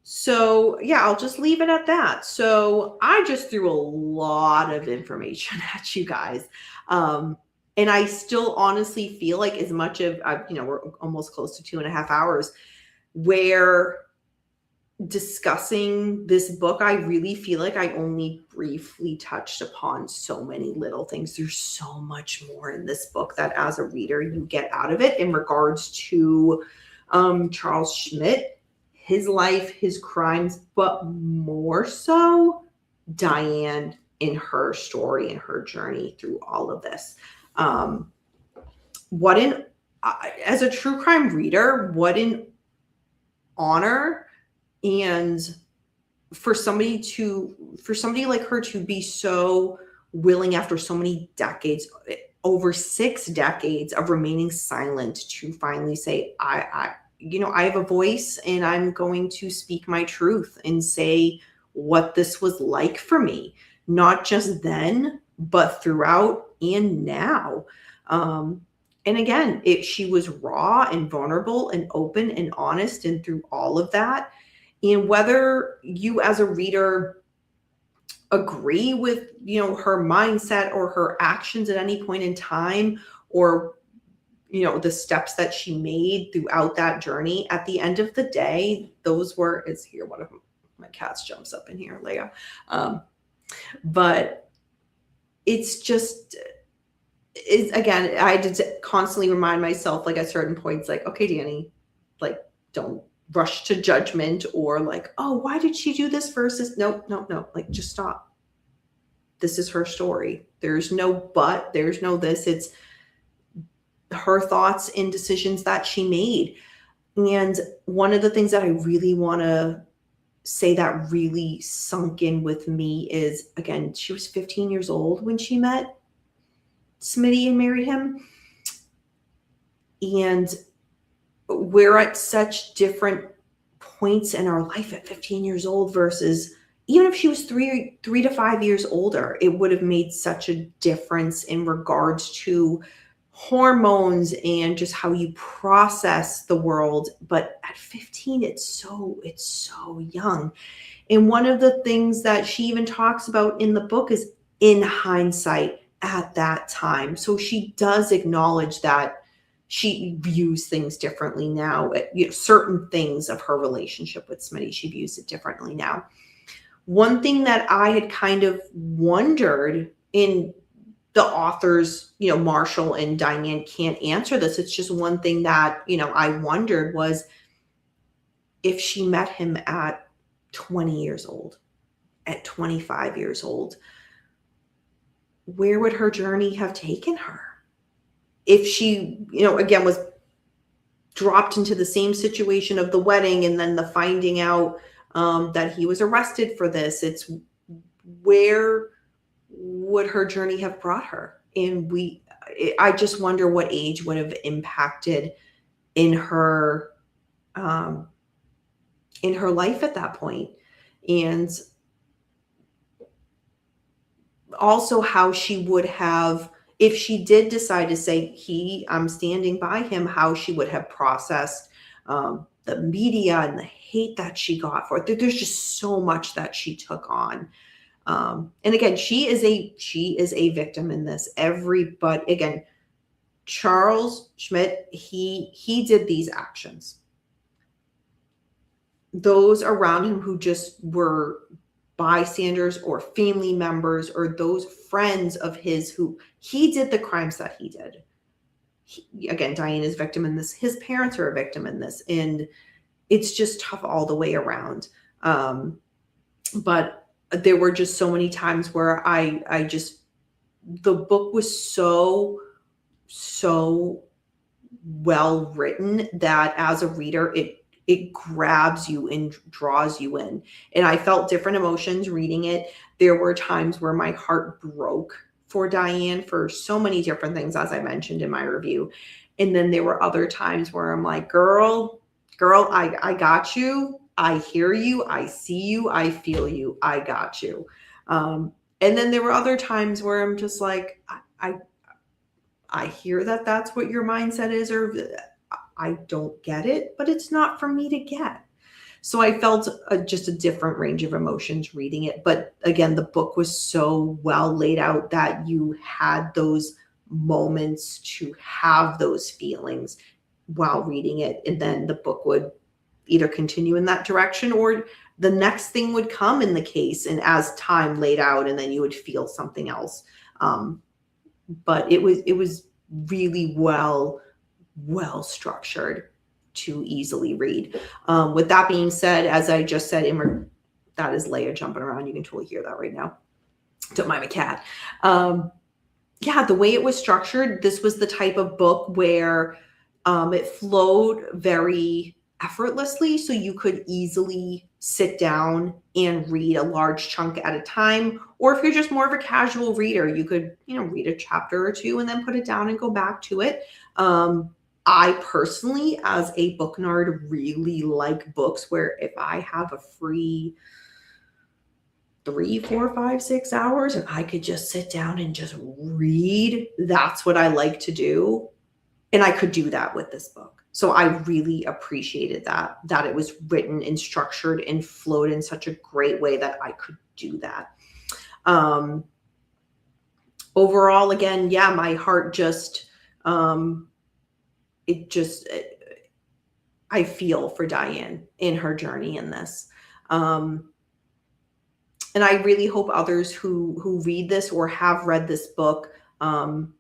So yeah, I'll just leave it at that. So I just threw a lot of information at you guys. And I still honestly feel like, as much of, we're almost close to 2.5 hours, where discussing this book, I really feel like I only briefly touched upon so many little things. There's so much more in this book that as a reader you get out of it in regards to Charles Schmid, his life, his crimes, but more so Diane in her story and her journey through all of this. As a true crime reader, what an honor. And for somebody like her to be so willing, after so many decades, over 6 decades of remaining silent, to finally say, I have a voice and I'm going to speak my truth and say what this was like for me, not just then, but throughout and now. And again, she was raw and vulnerable and open and honest, and through all of that. And whether you as a reader agree with, her mindset or her actions at any point in time, or, the steps that she made throughout that journey, at the end of the day, one of my cats jumps up in here, Leia. But again, I had to constantly remind myself, like at certain points, like, okay, Danny, like, don't rush to judgment, or like, oh, why did she do this versus no, like, just stop. This is her story. There's no but, there's no this. It's her thoughts and decisions that she made. And one of the things that I really want to say that really sunk in with me is, again, she was 15 years old when she met SMITTY and married him. And we're at such different points in our life at 15 years old versus, even if she was 3 to 5 years older, it would have made such a difference in regards to hormones and just how you process the world. But at 15, it's so young. And one of the things that she even talks about in the book is, in hindsight, at that time. So she does acknowledge that she views things differently now. Certain things of her relationship with SMITTY, she views it differently now. One thing that I had kind of wondered, in the authors, Marshall and Diane can't answer this. It's just one thing that, I wondered, was if she met him at 20 years old, at 25 years old, where would her journey have taken her? If she, again, was dropped into the same situation of the wedding and then the finding out that he was arrested for this, it's where would her journey have brought her? And I just wonder what age would have impacted in her life at that point. And also how she would have, if she did decide to say, I'm standing by him, how she would have processed the media and the hate that she got for it. There's just so much that she took on. And again, she is a victim in this. But again, Charles Schmid, he did these actions. Those around him who just were bystanders or family members or those friends of his who he did the crimes that he did. Again, Diane is a victim in this. His parents are a victim in this. And it's just tough all the way around. But there were just so many times where the book was so well written that as a reader, it grabs you and draws you in. And I felt different emotions reading it. There were times where my heart broke for Diane for so many different things, as I mentioned in my review. And then there were other times where I'm like, girl, I got you. I hear you. I see you. I feel you. I got you. And then there were other times where I'm just like, I hear that that's what your mindset is, or I don't get it, but it's not for me to get. So I felt just a different range of emotions reading it. But again, the book was so well laid out that you had those moments to have those feelings while reading it. And then the book would either continue in that direction or the next thing would come in the case. And as time laid out, and then you would feel something else. But it was really well structured to easily read. With that being said, as I just said, that is Leia jumping around. You can totally hear that right now. Don't mind my cat. Yeah, the way it was structured, this was the type of book where it flowed very effortlessly. So you could easily sit down and read a large chunk at a time. Or if you're just more of a casual reader, you could, read a chapter or two and then put it down and go back to it. I personally, as a book nerd, really like books where if I have a free 3, 4, 5, 6 hours and I could just sit down and just read, that's what I like to do. And I could do that with this book. So I really appreciated that it was written and structured and flowed in such a great way that I could do that. Overall, again, yeah, my heart just, I feel for Diane in her journey in this. And I really hope others who read this or have read this book, kind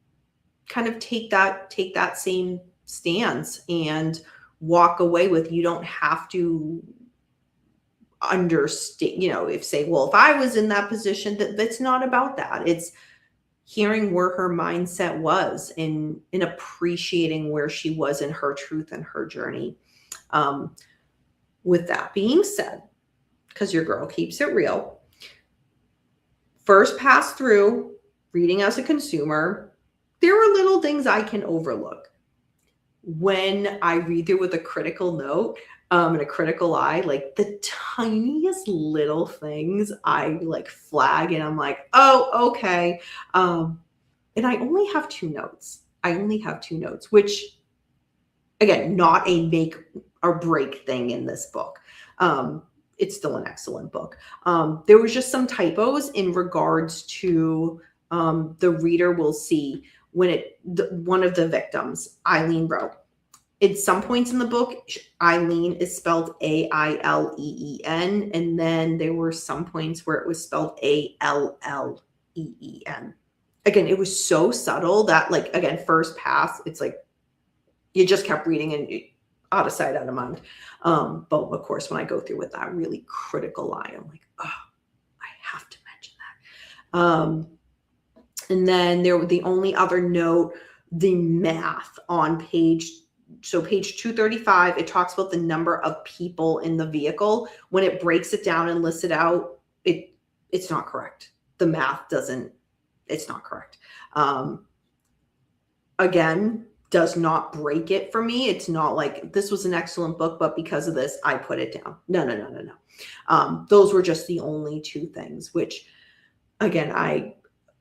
of take that same stance and walk away with, you don't have to understand, if I was in that position, that's not about that. It's hearing where her mindset was and appreciating where she was in her truth and her journey. With that being said, because your girl keeps it real, first pass through reading as a consumer, there are little things I can overlook. When I read through with a critical note and a critical eye, like the tiniest little things I flag and I'm like, oh, okay. And I only have 2 notes. Which, again, not a make or break thing in this book. It's still an excellent book. There was just some typos in regards to the reader will see when one of the victims, Eileen wrote. At some points in the book, Eileen is spelled A-I-L-E-E-N, and then there were some points where it was spelled A-L-L-E-E-N. Again, it was so subtle that, again, first pass, it's like you just kept reading and out of sight, out of mind. But of course, when I go through with that really critical eye, I'm like, oh, I have to mention that. And then the only other note, the math on page 235, it talks about the number of people in the vehicle. When it breaks it down and lists it out, it's not correct. The math it's not correct. Again, does not break it for me. It's not like this was an excellent book, but because of this, I put it down. No. Those were just the only 2 things, which again,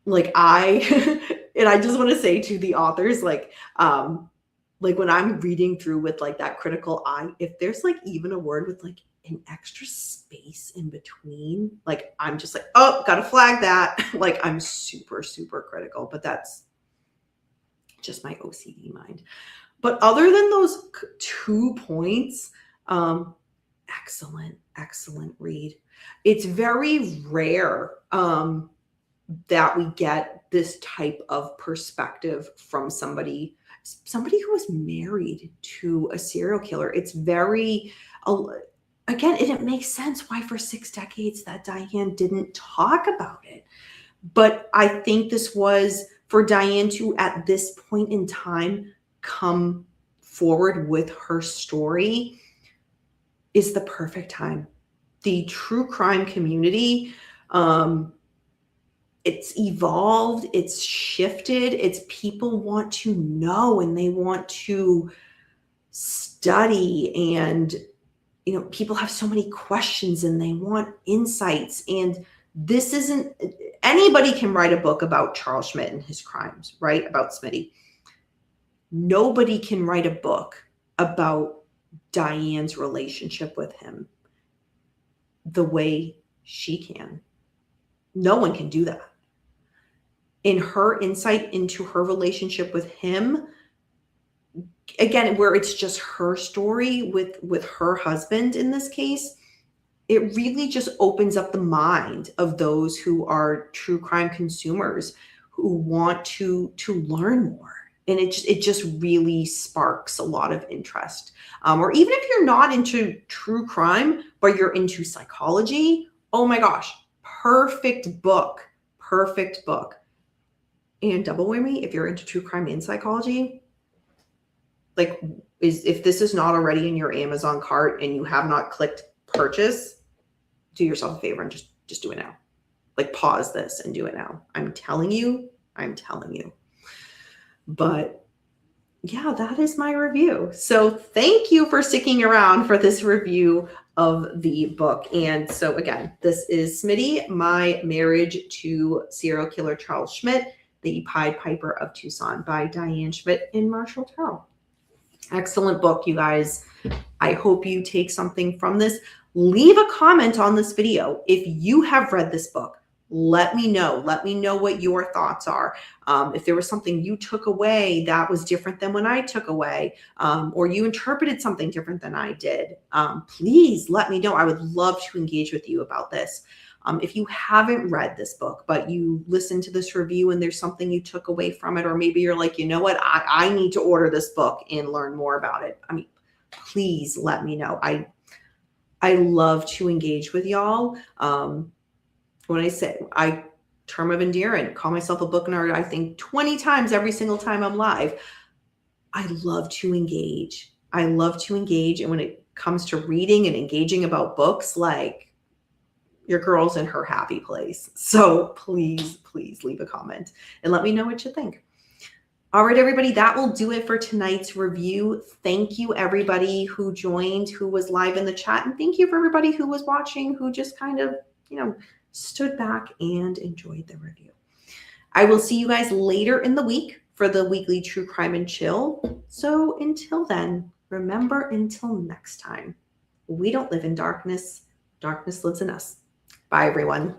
and I just want to say to the authors, when I'm reading through with that critical eye, if there's even a word with an extra space in between, like I'm just like, oh, gotta flag that. Like I'm super, super critical, but that's just my OCD mind. But other than those 2 points, excellent read. It's very rare that we get this type of perspective from somebody who was married to a serial killer. It's very, again, it makes sense why for 6 decades that Diane didn't talk about it. But I think this was for Diane to, at this point in time, come forward with her story is the perfect time. The true crime community, it's evolved, it's shifted, it's people want to know and they want to study, and people have so many questions and they want insights. And this isn't, anybody can write a book about Charles Schmid and his crimes, right? About SMITTY. Nobody can write a book about Diane's relationship with him the way she can. No one can do that. In her insight into her relationship with him, again, where it's just her story with her husband in this case, it really just opens up the mind of those who are true crime consumers who want to learn more. And it just really sparks a lot of interest. Or even if you're not into true crime, but you're into psychology, oh my gosh, perfect book. And double whammy, if you're into true crime and psychology, like if this is not already in your Amazon cart and you have not clicked purchase, do yourself a favor and just do it now. Like pause this and do it now. I'm telling you. But yeah, that is my review. So thank you for sticking around for this review of the book. And so again, this is SMITTY, My Marriage to Serial Killer Charles Schmid, the Pied Piper of Tucson by Diane Schmid and Marshall Terrill. Excellent book, you guys. I hope you take something from this. Leave a comment on this video if you have read this book. Let me know. Let me know what your thoughts are. If there was something you took away that was different than what I took away, or you interpreted something different than I did, please let me know. I would love to engage with you about this. If you haven't read this book, but you listened to this review and there's something you took away from it, or maybe you're like, you know what, I need to order this book and learn more about it. I mean, please let me know. I love to engage with y'all. When I say term of endearment, call myself a book nerd, I think 20 times every single time I'm live. I love to engage. And when it comes to reading and engaging about books, like, your girl's in her happy place. So please leave a comment and let me know what you think. All right, everybody, that will do it for tonight's review. Thank you, everybody who joined, who was live in the chat. And thank you for everybody who was watching, who just kind of, stood back and enjoyed the review. I will see you guys later in the week for the weekly True Crime and Chill. So until then, remember, until next time, we don't live in darkness. Darkness lives in us. Bye, everyone.